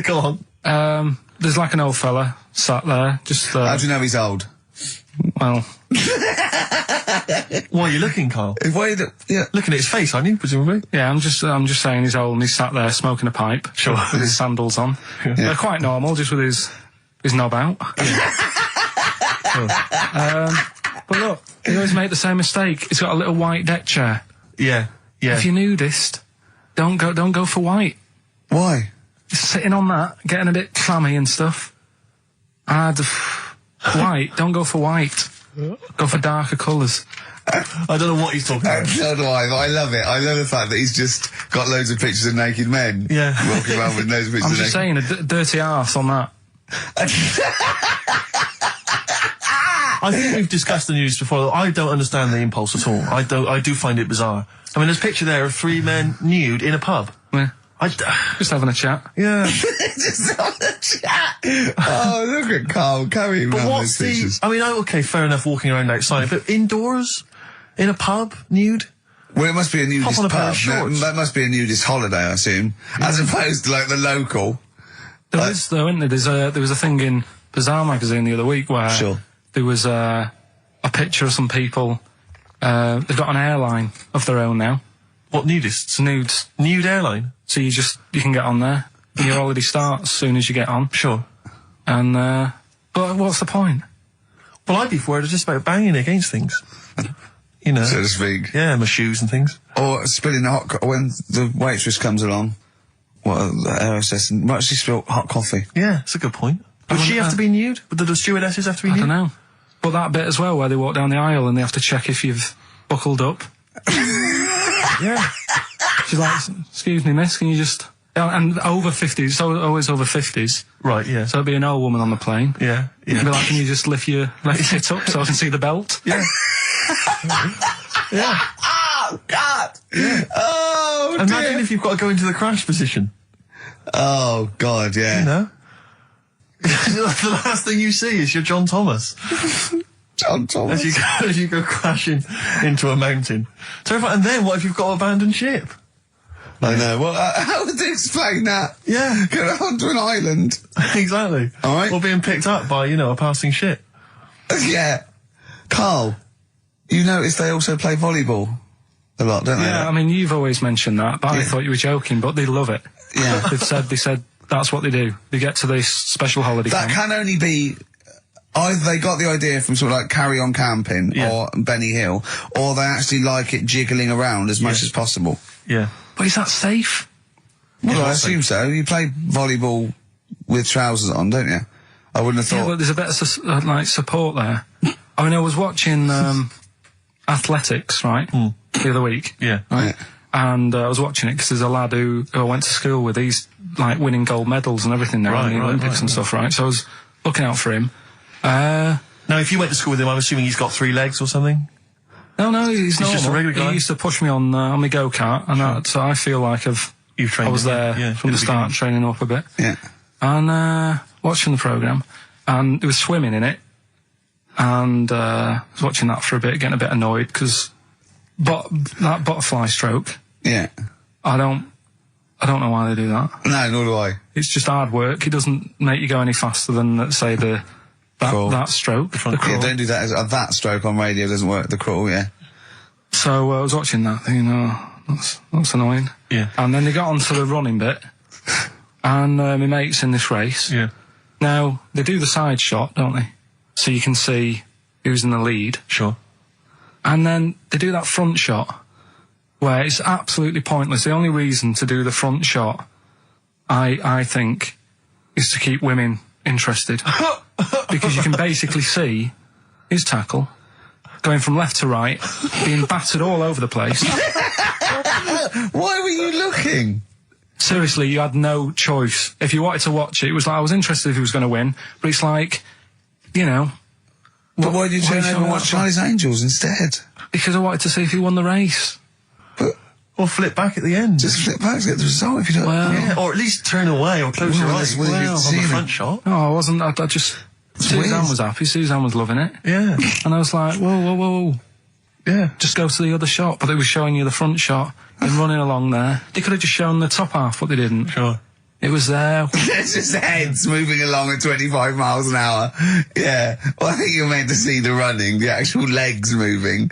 Go on. There's like an old fella sat there, just How do you know he's old? well, Why are you looking, Karl? Yeah. Looking at his face, aren't you, presumably? yeah. I'm just saying he's old and he's sat there smoking a pipe, Sure. with his sandals on. They're quite normal, just with his knob out. But look, he always make the same mistake. He's got a little white deck chair. Yeah. If you're nudist, don't go for white. Why? Sitting on that, getting a bit clammy and stuff. White, don't go for white. Go for darker colours. I don't know what he's talking about. So do I, but I love it. I love the fact that he's just got loads of pictures of naked men. Yeah. Walking around with loads of pictures I'm of just naked saying, a dirty arse on that. I think we've discussed the news before. I don't understand the impulse at all. I do find it bizarre. I mean, there's a picture there of three men nude in a pub. Yeah. Just having a chat. Yeah. Just on the chat. Oh, look at Karl. Carry him But around what's those the... pictures. I mean, okay, fair enough, walking around outside, but indoors? In a pub? Nude? Well, it must be a nudist on a pair pub. of shorts. That must be a nudist holiday, I assume. As opposed to, like, the local. There is, though, isn't there? There was a thing in Bazaar magazine the other week where there was a picture of some people. They've got an airline of their own now. What, nudists? Nudes. Nude airline? So you can get on there. And your holiday starts as soon as you get on. Sure. And, but what's the point? Well, I'd be worried just about banging against things. You know. So to speak. Yeah, my shoes and things. Or spilling when the waitress comes along. The aerostess, and might she spill hot coffee? Yeah, that's a good point. Would she have to be nude? Would the stewardesses have to be nude? I don't know. But that bit as well, where they walk down the aisle and they have to check if you've buckled up. Yeah. She's like, excuse me, miss, can you just... And over 50s, it's always over 50s. Right, yeah. So it'd be an old woman on the plane. Yeah, yeah. It'd be like, can you just lift your left hip up so I can see the belt? Yeah. Yeah. Oh, God! Yeah. Oh, Imagine dear. if you've got to go into the crash position. Oh, God, yeah. You know? The last thing you see is your John Thomas. John Thomas. As you go crashing into a mountain. Terrifying. And then what if you've got to abandon ship? I know. Well, how would they explain that? Yeah. Go onto an island. Exactly. All right. Or being picked up by, a passing ship. Yeah. Karl, you notice they also play volleyball a lot, don't they? Yeah, I mean, you've always mentioned that, but I thought you were joking, but they love it. Yeah. They said that's what they do. They get to this special holiday That camp. can only be... Either they got the idea from sort of like Carry On Camping or Benny Hill, or they actually like it jiggling around as much as possible. Yeah. But is that safe? Well, I assume so. You play volleyball with trousers on, don't you? I wouldn't have Yeah, thought... but there's a bit of support there. I mean, I was watching athletics, right, the other week. Yeah. Right? And I was watching it because there's a lad who I went to school with. He's like winning gold medals and everything now in the Olympics and stuff, right? So I was looking out for him. Now, if you went to school with him, I'm assuming he's got 3 legs or something? No, he's normal. just a regular guy? He used to push me on my go-kart, and so I feel like You've I was trained there him, from the start, training up a bit. Yeah. And watching the programme, and there was swimming in it, and I was watching that for a bit, getting a bit annoyed, because that butterfly stroke, Yeah. I don't know why they do that. No, nor do I. It's just hard work. It doesn't make you go any faster than, let's say, that stroke. The Yeah, crawl. don't do that. That stroke on radio doesn't work. The crawl, yeah. So I was watching that, thinking, that's annoying. Yeah. And then they got onto the running bit, and my mate's in this race. Yeah. Now, they do the side shot, don't they? So you can see who's in the lead. Sure. And then they do that front shot, where it's absolutely pointless. The only reason to do the front shot, I think, is to keep women interested. Because you can basically see his tackle going from left to right, being battered all over the place. Why were you looking? Seriously, you had no choice. If you wanted to watch it, it was like, I was interested if he was going to win, but it's like, But why did you turn over and watch Charlie's Angels instead? Because I wanted to see if he won the race. But Or flip back at the end. just flip back to get the result if you don't... Well- Yeah, or at least turn away or close your Well, eyes that's what you on see the them. front shot. No, I wasn't. I just... Suzanne weird. was happy. Suzanne was loving it. Yeah. And I was like, whoa. Yeah. Just go to the other shot. But they were showing you the front shot and running along there. They could have just shown the top half, but they didn't. Sure. It was there. It's just heads moving along at 25 miles an hour. Yeah. Well, I think you're meant to see the running, the actual legs moving.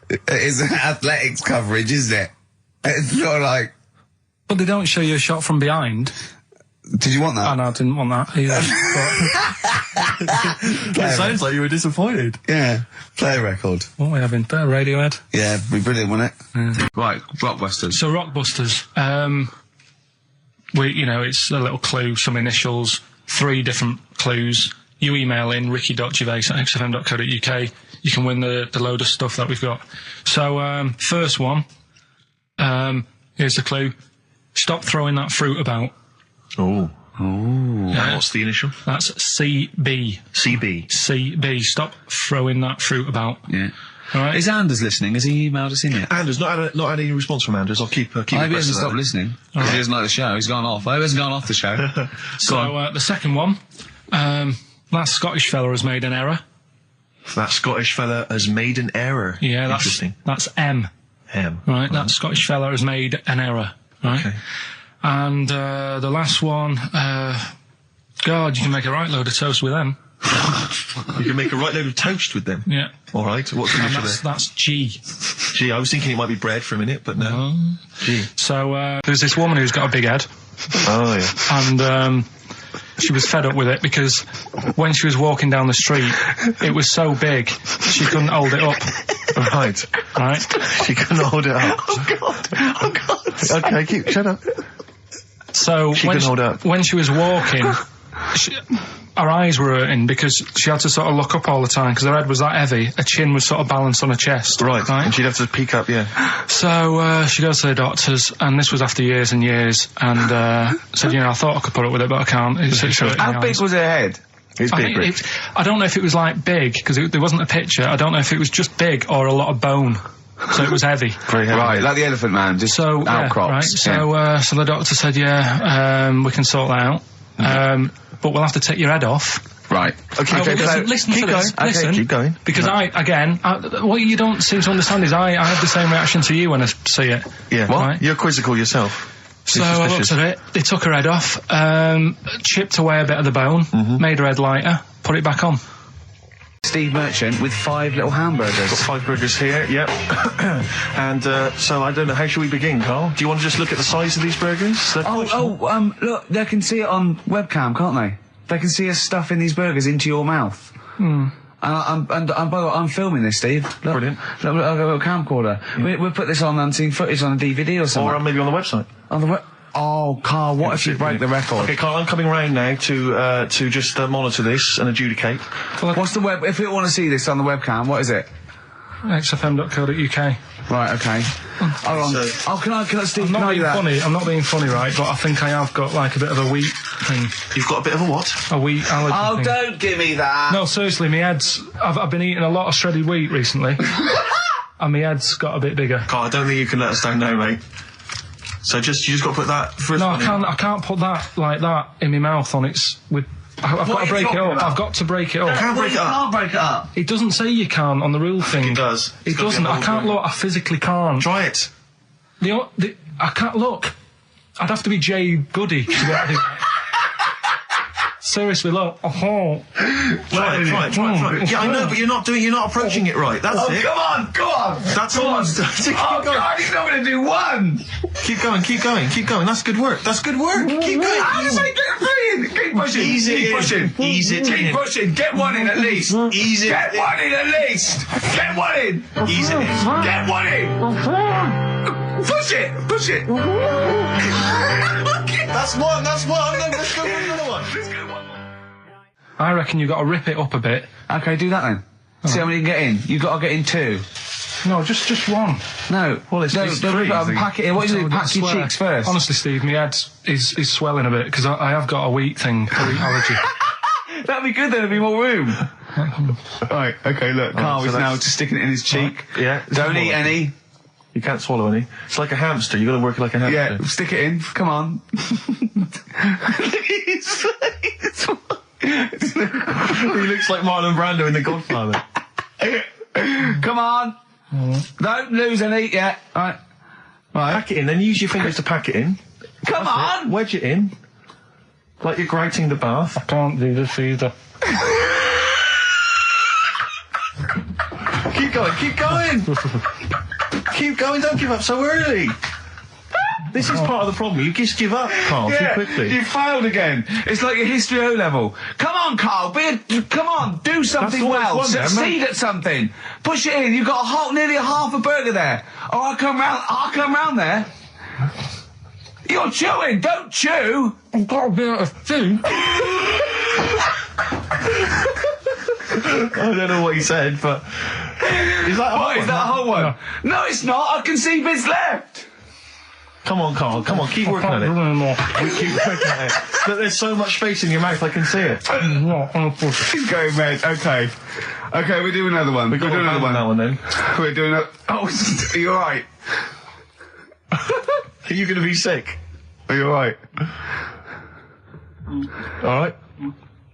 It's athletics coverage, isn't it? It's not like... But they don't show you a shot from behind. Did you want that? And I didn't want that either. It sounds like you were disappointed. Yeah. Play a record. What are we having? Better Radiohead. Yeah, it'd be brilliant, wouldn't it? Right, Blockbusters. So Rockbusters, it's a little clue, some initials, 3 different clues. You email in ricky.gervais@xfm.co.uk. You can win the load of stuff that we've got. So, first one, here's the clue. Stop throwing that fruit about. Oh. Yeah. What's the initial? That's CB. CB. CB. Stop throwing that fruit about. Yeah. Right. Is Anders listening? Has he emailed us in yet? Anders, not had any response from Anders. I'll keep I hope he hasn't abreast of stopped that. listening. Because he doesn't like the show. He's gone off. I hope he hasn't gone off the show. So the second one, that Scottish fella has made an error. That Scottish fella has made an error. Yeah, that's Interesting. That's M. M. Right, that Scottish fella has made an error. Right. Okay. And the last one, God, you can make a right load of toast with them. You can make a right load of toast with them. Yeah. All right. What's the And initial there? that's G. Gee, I was thinking it might be bread for a minute, but no. Gee. So there's this woman who's got a big head, Oh yeah. and she was fed up with it because when she was walking down the street, it was so big she couldn't hold it up. Right. Right. She couldn't hold it up. Oh God. Okay. Shut up. So She when couldn't hold it up. when she was walking, her eyes were hurting because she had to sort of look up all the time because her head was that heavy. Her chin was sort of balanced on her chest. Right. And she'd have to peek up. Yeah. So she goes to the doctors, and this was after years and years, and said, I thought I could put up with it, but I can't. It's hurting How my big eyes. was her head? It's I, big. think I don't know if it was like big because there wasn't a picture. I don't know if it was just big or a lot of bone, so it was heavy. Very heavy. Right, like the Elephant Man, just So yeah, outcrops. right. So the doctor said, we can sort that out, but we'll have to take your head off. Right. Okay, listen keep to this. going. Listen, Okay, keep going. Because what you don't seem to understand is I have the same reaction to you when I see it. Yeah. What? Right. You're quizzical yourself. So I looked at it. They took her head off, chipped away a bit of the bone, made her head lighter, put it back on. Steve Merchant with 5 little hamburgers. Got 5 burgers here, yep. And so I don't know, how should we begin, Carl? Do you want to just look at the size of these burgers? They're quite small. Look, they can see it on webcam, can't they? They can see us stuffing these burgers into your mouth. And by the way, I'm filming this, Steve. Look, Brilliant. Look, I've got a little camcorder. We'll put this on unseen footage on a DVD or something. Or maybe on the website. On the Oh, Karl, what if you break the record? Okay, Carl, I'm coming round now to just monitor this and adjudicate. What's the web? If you want to see this on the webcam, what is it? XFM.co.uk. Right, okay. Hold on. So- Can I, Steve, I'm not can I do being that? funny. I'm not being funny, right? But I think I have got like a bit of a wheat thing, You've got a bit of a what? a wheat allergy Oh, thing. don't give me that. No, seriously, my head's. I've been eating a lot of shredded wheat recently, and my head's got a bit bigger. Carl, I don't think you can let us down now, mate. So you just got to put that first No, one I can't put that like that in my mouth on its with. I've got are to you break it talking up. about? I've got to break it up. Can't break it up. Can't break it up. It doesn't say you can on the rule thing. It does. It It's got to be doesn't. a I whole can't burger. look. I physically can't. Try it. I can't look. I'd have to be Jay Goody to be able to do that. Seriously, look. Oh. Try it. Yeah, I know, but you're not approaching it right. That's it. Come on. That's all. Keep Oh, going. God, he's not going to do one. Keep going. That's good work. Keep going. How does he get three in? Keep pushing. Ease it Keep in. pushing. Ease it Keep in. pushing. Get one in at least. Ease it Get in. one in at least. Get one in. Ease it in. Get one in. Push it. That's one. Let's go for another one. I reckon you've got to rip it up a bit. Okay, do that then. See how many you can get in. You've got to get in 2. No, just one. No. Well, it's don't three, rip it up and I think. pack it in. What is it? I Pack your swear. cheeks first. Honestly, Steve, my head is swelling a bit because I have got a wheat thing, a wheat allergy. That'd be good, then there'd be more room. Right, okay, look. Carl so is now that's- just sticking it in his cheek. Yeah. Don't eat any. You can't swallow any. It's like a hamster. You got to work it like a hamster. Yeah, stick it in. Come on. He looks like Marlon Brando in The Godfather. Come on. Don't lose any yet. Right. Pack it in, then use your fingers to pack it in. Come on. Wedge it in. Like you're grouting the bath. I can't do this either. Keep going. Keep going, don't give up so early. This is part of the problem. You just give up, Carl, too quickly. You failed again. It's like your history O level. Come on, Carl. Come on. Do something all well. it's one there, Succeed mate. at something. Push it in. You've got nearly a half a burger there. Oh, I'll come round there. You're chewing. Don't chew. I've got a bit of food. I don't know what he said, but... Is that What, is that a whole one? No, it's not. I can see bits left. Come on, Karl. Come on, keep working at it. We keep working at it. But there's so much space in your mouth, I can see it. He's going red. Okay. Okay, we do another one. We're doing another one. That one then. We're doing a... Oh, are you alright? Are you going to be sick? Are you alright? Alright.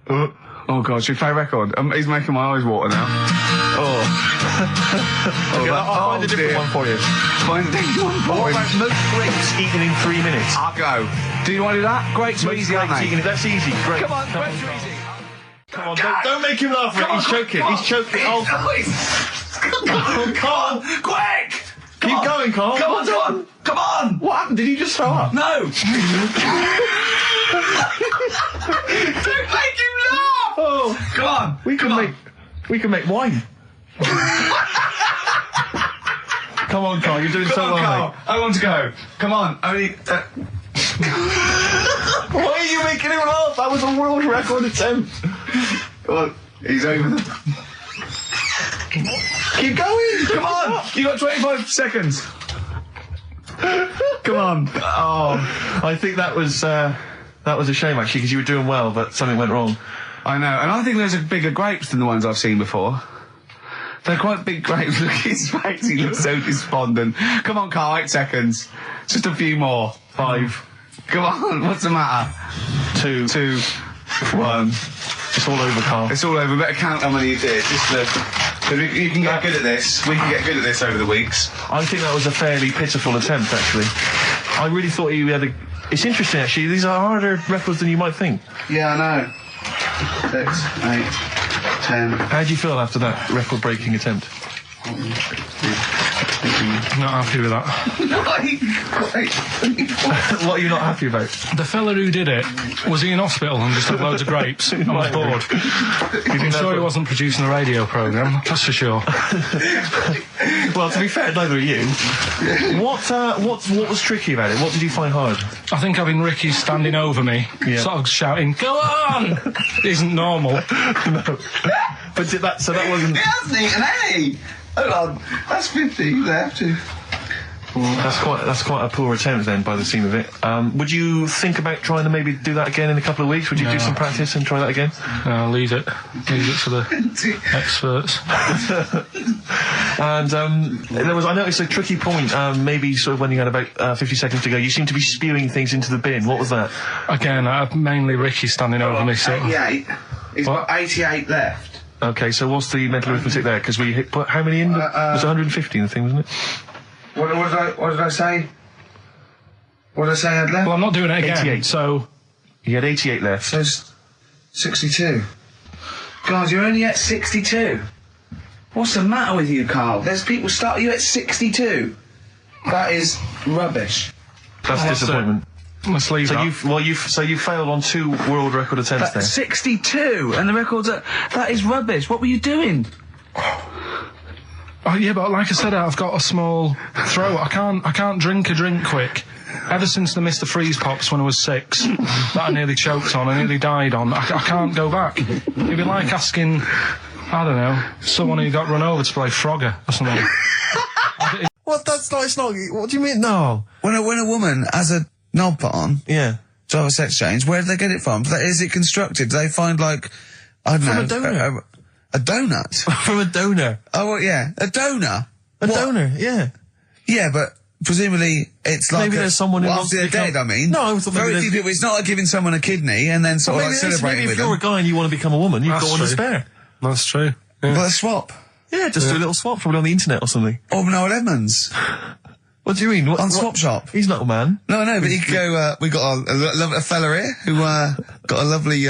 Oh God, should we play a record? He's making my eyes water now. Okay, I'll find a different one for you. Find a different one for What him. about most grapes eaten in 3 minutes? I'll go. Do you want to do that? Grapes are easy, aren't Grapes they? eaten, that's easy. Great. Come on, grapes are easy. Come on, don't make him laugh. He's choking. He's choking. Oh, Karl. Quick! Keep going, Karl. Come on! Come on! What happened? Did he just throw up? No! Don't make him laugh! Oh, Come on! we can make wine. Come on, Karl. You're doing so well, Karl. mate. I want to go. Come on. Only... Why are you making him laugh? That was a world record attempt. Come on. He's over the... Keep going. Come on! You got 25 seconds. Come on. Oh, I think that was a shame actually because you were doing well, but something went wrong. I know, and I think those are bigger grapes than the ones I've seen before. They're quite big grapes. Look at his face, he looks so despondent. Come on, Karl, 8 seconds. Just a few more. 5. Come on, what's the matter? 2, 1. It's all over, Karl. It's all over. Better count how many you did. Just you can get good at this. We can get good at this over the weeks. I think that was a fairly pitiful attempt, actually. I really thought you had a... It's interesting, actually. These are harder records than you might think. Yeah, I know. 6, 8, 10. How do you feel after that record-breaking attempt? Not happy with that. What are you not happy about? The fella who did it, was he in hospital and just had loads of grapes and was bored? I'm sure he wasn't producing a radio programme, that's for sure. Well, to be fair, neither are you. What was tricky about it? What did you find hard? I think having Ricky standing over me, sort of shouting, "Go on!" isn't normal. No. But that wasn't... He hasn't eaten any! Hold on, that's 50 left. That's quite a poor attempt then, by the seam of it. Would you think about trying to maybe do that again in a couple of weeks? Would you do some practice and try that again? No, leave it for the experts. And I noticed a tricky point. Maybe sort of when you had about 50 seconds to go, you seemed to be spewing things into the bin. What was that? Again, mainly Ricky standing over me. So 88. He's got 88 left. Okay, so what's the mental arithmetic there? Because we put how many in? It was 150 in the thing, wasn't it? What did I say? What did I say I had left? well, I'm not doing it again. 88. So You had 88 left. There's 62. God, you're only at 62. What's the matter with you, Karl? There's people start you at 62. That is rubbish. That's disappointment. let's leave So that. you failed on 2 world record attempts there. 62, and the record's at... That is rubbish. What were you doing? Oh yeah, but like I said, I've got a small throat. I can't drink a drink quick. Ever since the Mr. Freeze Pops when I was 6, that I nearly choked on, I nearly died on, I can't go back. It'd be like asking, I don't know, someone who got run over to play Frogger or something. What? That's not. It's not. What do you mean? No. When a woman has a knob put on Yeah. to have a sex change, where do they get it from? Is it constructed? Do they find, like, I don't know... From a donor. A donut? From a donor. Oh, well, yeah. A donor? A donor. Yeah. Yeah, but presumably it's like... Maybe there's someone who wants after to they're become- dead, I mean. No, I thought maybe very few there's- people... It's not like giving someone a kidney and then sort of like celebrating maybe with if you're them. a guy and you want to become a woman, you've That's got one to true. spare. That's true. Well, a swap. Yeah, just do a little swap, probably on the internet or something. Or Noel Edmonds. What do you mean? On Swap Shop. He's not a man. No, but he could go, we got a fella here who, got a lovely,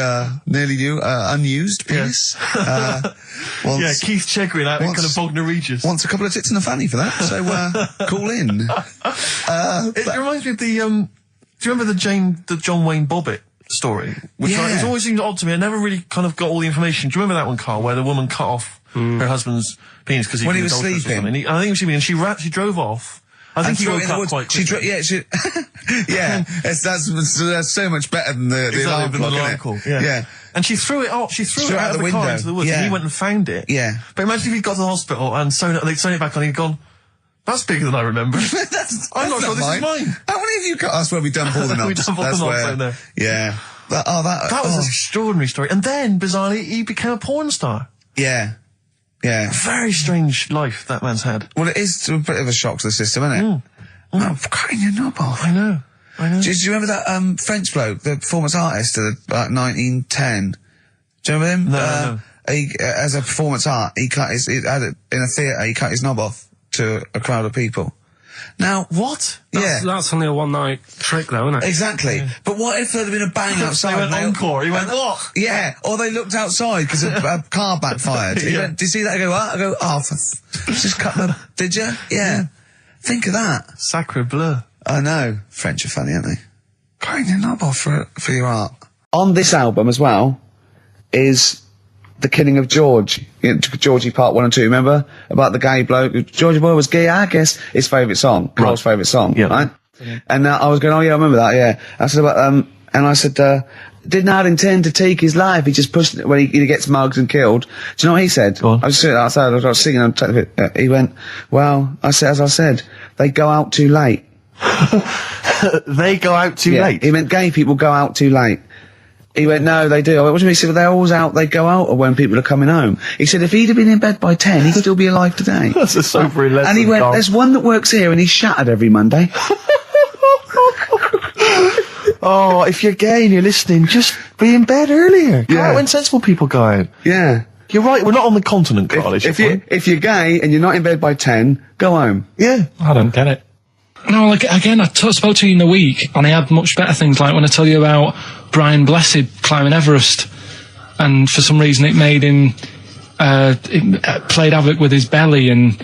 nearly new, unused penis. Wants, Yeah, Keith Chegwin out in kind of Bognor Regis. wants a couple of tits and a fanny for that, so, call in. It reminds me of the, do you remember the John Wayne Bobbitt story? Which Yeah. it's always seemed odd to me. I never really kind of got all the information. Do you remember that one, Karl, where the woman cut off her husband's penis because When he was was adulterous or sleeping. something? I think he was sleeping, and she drove off. I think he threw it woke in the up woods. quite She quickly. that's so much better than the alarm Exactly, clock, the isn't alarm it? call, yeah. And she threw it out. She threw it out of the car into the woods, Yeah. and he went and found it. Yeah. But imagine if he'd got to the hospital and they'd sewn it back on, he'd gone, That's bigger than I remember. I'm not sure this is mine. How many of you got us where we dump all the knobs? We dump all the knobs in there. Yeah. That was an extraordinary story. And then, bizarrely, he became a porn star. Yeah. Yeah. Very strange life that man's had. Well, it is a bit of a shock to the system, isn't it? Oh, cutting your knob off. I know. Do you remember that French bloke, the performance artist of about 1910? Do you remember him? No. He, as a performance art, he cut his, in a theatre, he cut his knob off to a crowd of people. Now, what? That's only a one-night trick, though, isn't it? Exactly. Yeah. But what if there had been a bang outside? They went encore. He went, what? Yeah. Or they looked outside because a car backfired. He went, did you see that? I go, what? I go, just cut the... Did you? Yeah. Think of that. Sacre bleu. I know. French are funny, aren't they? Cutting your knob off for your art. On this album as well is The Killing of George. Georgie Part 1 and 2, remember? About the gay bloke. Georgie Boy was gay, I guess. His favourite song. Karl's favourite song, right? Yeah. And I was going, oh yeah, I remember that, yeah. I said about, and I said, did not intend to take his life. He just pushed it when he gets mugged and killed. Do you know what he said? I was sitting outside, I was singing, he went, well, as I said, they go out too late. They go out too late? He meant gay people go out too late. He went, no, they do. I went, what do you mean? He said, well, they're always out, they go out when people are coming home. He said, if he'd have been in bed by 10, he'd still be alive today. That's a sobering lesson. And he went, there's one that works here and he's shattered every Monday. Oh, if you're gay and you're listening, just be in bed earlier. Go out when sensible people go out. Yeah. You're right, we're not on the continent, Karl. If you're gay and you're not in bed by 10, go home. Yeah. I don't get it. No, like, again, I spoke to you in the week, and I had much better things, like when I tell you about Brian Blessed climbing Everest, and for some reason it made him, it played havoc with his belly, and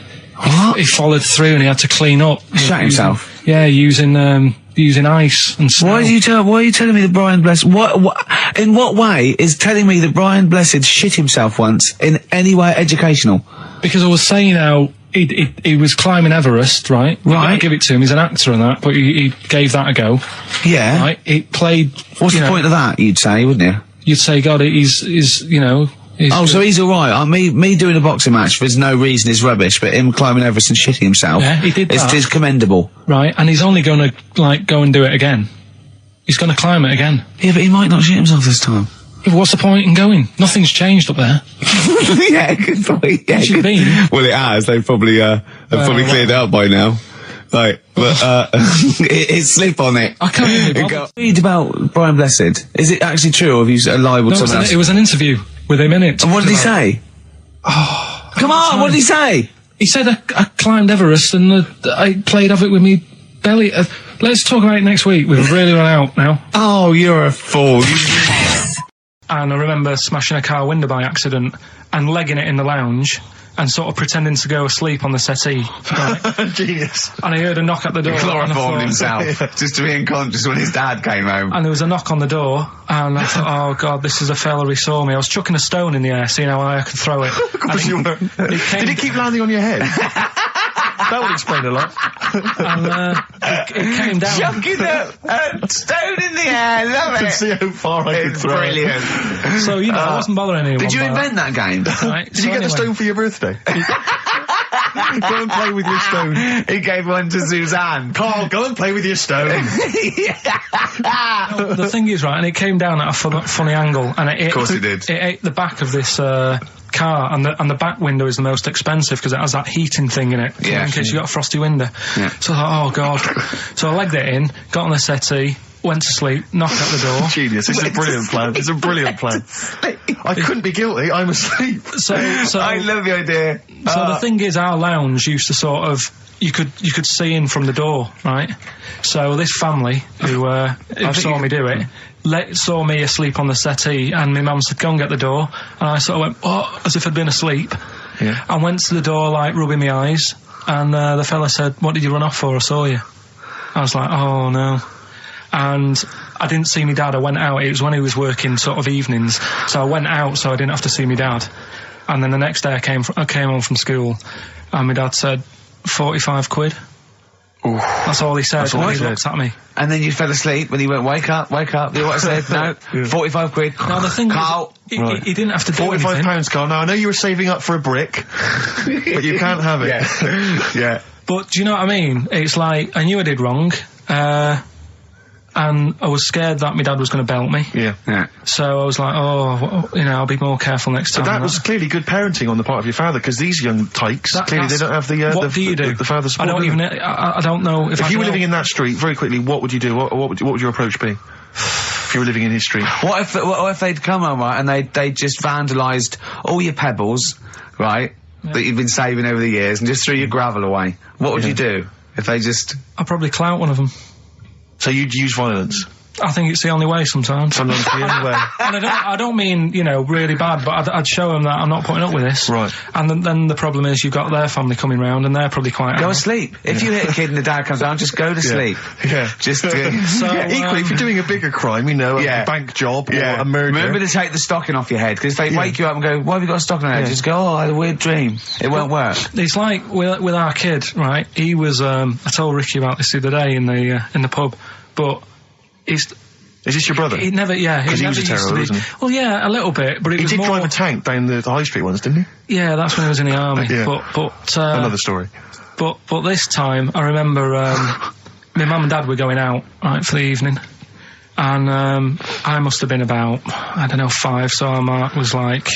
he followed through and he had to clean up. Shut himself? Yeah, using ice and snow. Why are you telling me that Brian Blessed, in what way is telling me that Brian Blessed shit himself once in any way educational? Because I was saying how he was climbing Everest, right? Right. I'll give it to him. He's an actor and that, but he gave that a go. Yeah. Right. He played. What's the point of that? You'd say, wouldn't you? You'd say, God, he's you know. So he's all right. Me doing a boxing match, there's no reason is rubbish, but him climbing Everest and shitting himself, yeah, he did that. Is commendable. Right. And he's only going to go and do it again. He's going to climb it again. Yeah, but he might not shit himself this time. Yeah, what's the point in going? Nothing's changed up there. Yeah, good point. Yeah, good. Been? Well, it has. They've probably cleared it up by now. Right, but it's slip on it. I can't even read about Brian Blessed. Is it actually true, or have you libelled someone else? It was an interview with him in it. And what did he say? Oh, come on! What did he say? He said I climbed Everest and I played havoc with me belly. Let's talk about it next week. We've really run out now. Oh, you're a fool. And I remember smashing a car window by accident and legging it in the lounge and sort of pretending to go asleep on the settee. Right? Genius. And I heard a knock at the door. He chloroformed himself just to be unconscious when his dad came home. And there was a knock on the door, and I thought, oh God, this is a fella who saw me. I was chucking a stone in the air, seeing how high I could throw it. Of course you were. Did it keep landing on your head? That would explain a lot. And it came down. Chucking a stone in the air, love it. To see how far I could throw brilliant. it. So, I wasn't bothering anyone. Did you invent that game? Right, Did you get the stone for your birthday? Go and play with your stone. He gave one to Suzanne. Karl, go and play with your stone. No, the thing is, right, and it came down at a funny angle, and of course it did. It ate the back of this car, and the back window is the most expensive because it has that heating thing in it, in case you got a frosty window. Yeah. So I thought, oh God. So I legged it in, got on the settee, went to sleep, knocked at the door. Genius. It's a brilliant plan. It's a brilliant plan. I couldn't be guilty. I'm asleep. So I love the idea. So the thing is, our lounge used to sort of, you could see in from the door, right? So this family who saw me do it, saw me asleep on the settee, and my mum said, go and get the door. And I sort of went, oh, as if I'd been asleep. Yeah. I went to the door, rubbing my eyes, and the fella said, what did you run off for? I saw you. I was like, oh no. And I didn't see my dad. I went out. It was when he was working sort of evenings. So I went out so I didn't have to see my dad. And then the next day I came home from school, and my dad said, 45 quid. Ooh. That's all he said. That's all he looked at me. And then you fell asleep when he went, wake up. You know what I said? No, yeah. 45 quid. Now the thing Karl. Is, he didn't have to do anything. £45, Karl. Now I know you were saving up for a brick, but you can't have it. Yeah. But do you know what I mean? It's like, I knew I did wrong, and I was scared that my dad was going to belt me. Yeah. So I was like, I'll be more careful next time. But that was clearly good parenting on the part of your father, because these young tykes, clearly they don't have the what do you do? the father support. I don't know if you were living in that street, very quickly, what would you do? What would your approach be? If you were living in his street? What if they'd come home, right, and they just vandalised all your pebbles, right, that you've been saving over the years, and just threw your gravel away? What would you do if they just... I'd probably clout one of them. So you'd use violence? I think it's the only way sometimes. Sometimes the only way. And I don't mean, really bad, but I'd show them that I'm not putting up with this. Right. And then the problem is you've got their family coming round, and they're probably quite... Go to sleep. If you hit a kid and the dad comes down, just go to sleep. Yeah. Just... equally, if you're doing a bigger crime, a bank job or a murder... Remember to take the stocking off your head, because if they wake you up and go, why have you got a stocking on your head? Just go, I had a weird dream. It won't work. It's like with our kid, right? He was... I told Ricky about this the other day in the pub, but he's... Is this your brother? He never, because he was a terror, wasn't he? Well, yeah, a little bit, but he was did more... drive a tank down the high street once, didn't he? Yeah, that's when he was in the army. But another story. But this time, I remember my mum and dad were going out right for the evening, and I must have been about 5, so our Mark was like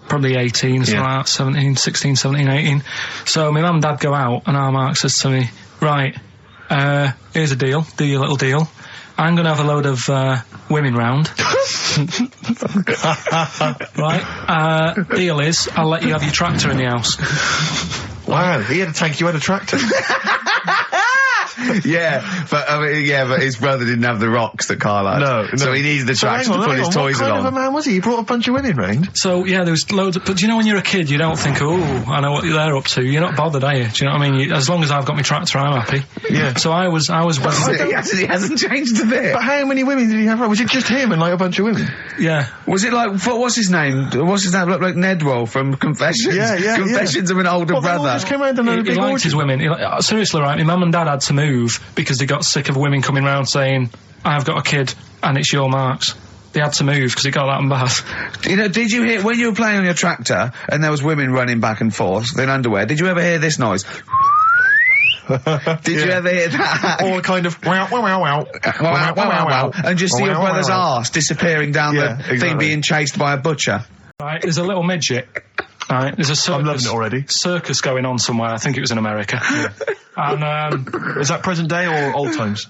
probably 18, something like that, 16, 17, 18. So my mum and dad go out, and our Mark says to me, right, here's a deal, do your little deal. I'm going to have a load of women round. Right? Deal is, I'll let you have your tractor in the house. Wow, he had a tank, you had a tractor. but his brother didn't have the rocks that Karl had. No. So he needed the tractor to put his toys along. What kind of a man was he? He brought a bunch of women round? So, there was loads of... But do you know when you're a kid, you don't think, I know what they're up to. You're not bothered, are you? Do you know what I mean? As long as I've got my tractor, I'm happy. Yeah. So I was... He hasn't changed a bit. But how many women did he have around? Was it just him and a bunch of women? Yeah. Was it like... What's his name? What's his name? Look like Nedwell from Confessions. Yeah. Confessions of an older brother. They all just came around and He liked his women. Seriously, right, my mum and dad had to move because they got sick of women coming round saying, I've got a kid and it's your Mark's. They had to move because it got that bad. Did you hear, when you were playing on your tractor and there was women running back and forth in underwear, did you ever hear this noise? Did you ever hear that? Or kind of wow, wow, wow, wow. Wow, wow, wow, wow. And just see your brother's arse disappearing down the thing exactly. being chased by a butcher. Right, there's a little midget. Right, there's a circus. I'm loving it already. Circus going on somewhere. I think it was in America. And is that present day or old times?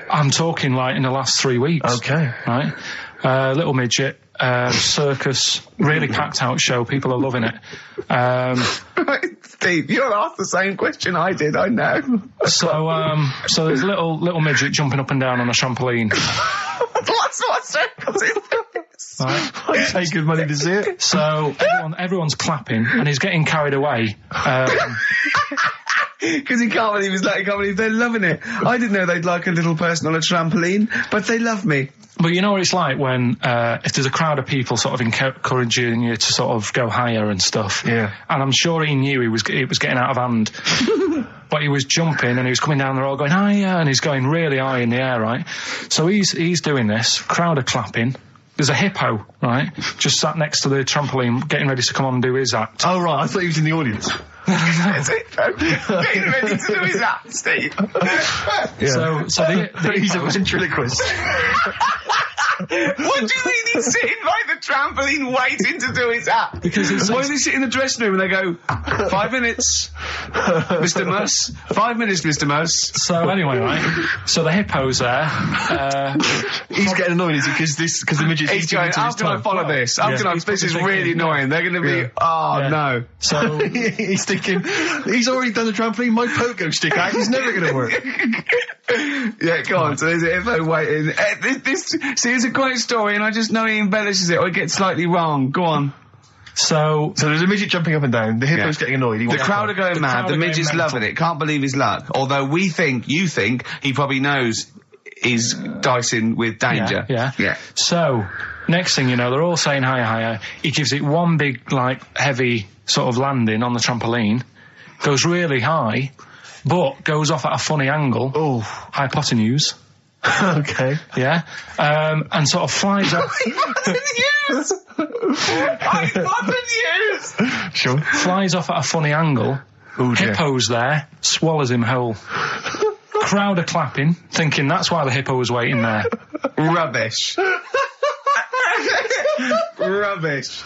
I'm talking like in the last 3 weeks. Okay. Right, little midget. Circus, really packed out show. People are loving it. Steve, you'll ask the same question I did. I know. So there's a little midget jumping up and down on a trampoline. What circus is this? Right. I'd pay good money to see it. So everyone's clapping and he's getting carried away. Because he can't believe they're loving it. I didn't know they'd like a little person on a trampoline, but they love me. But you know what it's like when, if there's a crowd of people sort of encouraging you to sort of go higher and stuff. Yeah. And I'm sure he knew it was getting out of hand. But he was jumping and he was coming down, they're all going higher, and he's going really high in the air, right? So he's doing this, crowd are clapping. There's a hippo, right, just sat next to the trampoline, getting ready to come on and do his act. Oh, right, I thought he was in the audience. There's a hippo getting ready to do his act, Steve. Yeah. So he's a ventriloquist. What do you mean he's sitting by the trampoline waiting to do his act? Because why does he sit in the dressing room and they go, 5 minutes, Mr. Muss, 5 minutes, Mr. Muss. So anyway, right, so the hippo's there. He's getting annoyed, is he? Because the midget's he's going, how can I follow this? This is really annoying. They're going to be, no. So he's thinking, he's already done the trampoline, my pogo stick out, he's never going to work. Yeah, go on. So there's a hippo waiting. See, it's a great story, and I just know he embellishes it or it gets slightly wrong. Go on. So there's a midget jumping up and down. The hippo's getting annoyed. The crowd are going mad. The midget's loving it. Can't believe his luck. Although you think he probably knows he's dicing with danger. Yeah. So next thing you know, they're all saying higher. He gives it one big, heavy sort of landing on the trampoline, goes really high, but goes off at a funny angle. Oh, hypotenuse. Okay. Yeah. And sort of flies up. Hypotenuse! Sure. Flies off at a funny angle Oh, dear. Hippo's there, swallows him whole. Crowd are clapping, thinking that's why the hippo was waiting there. Rubbish. Rubbish.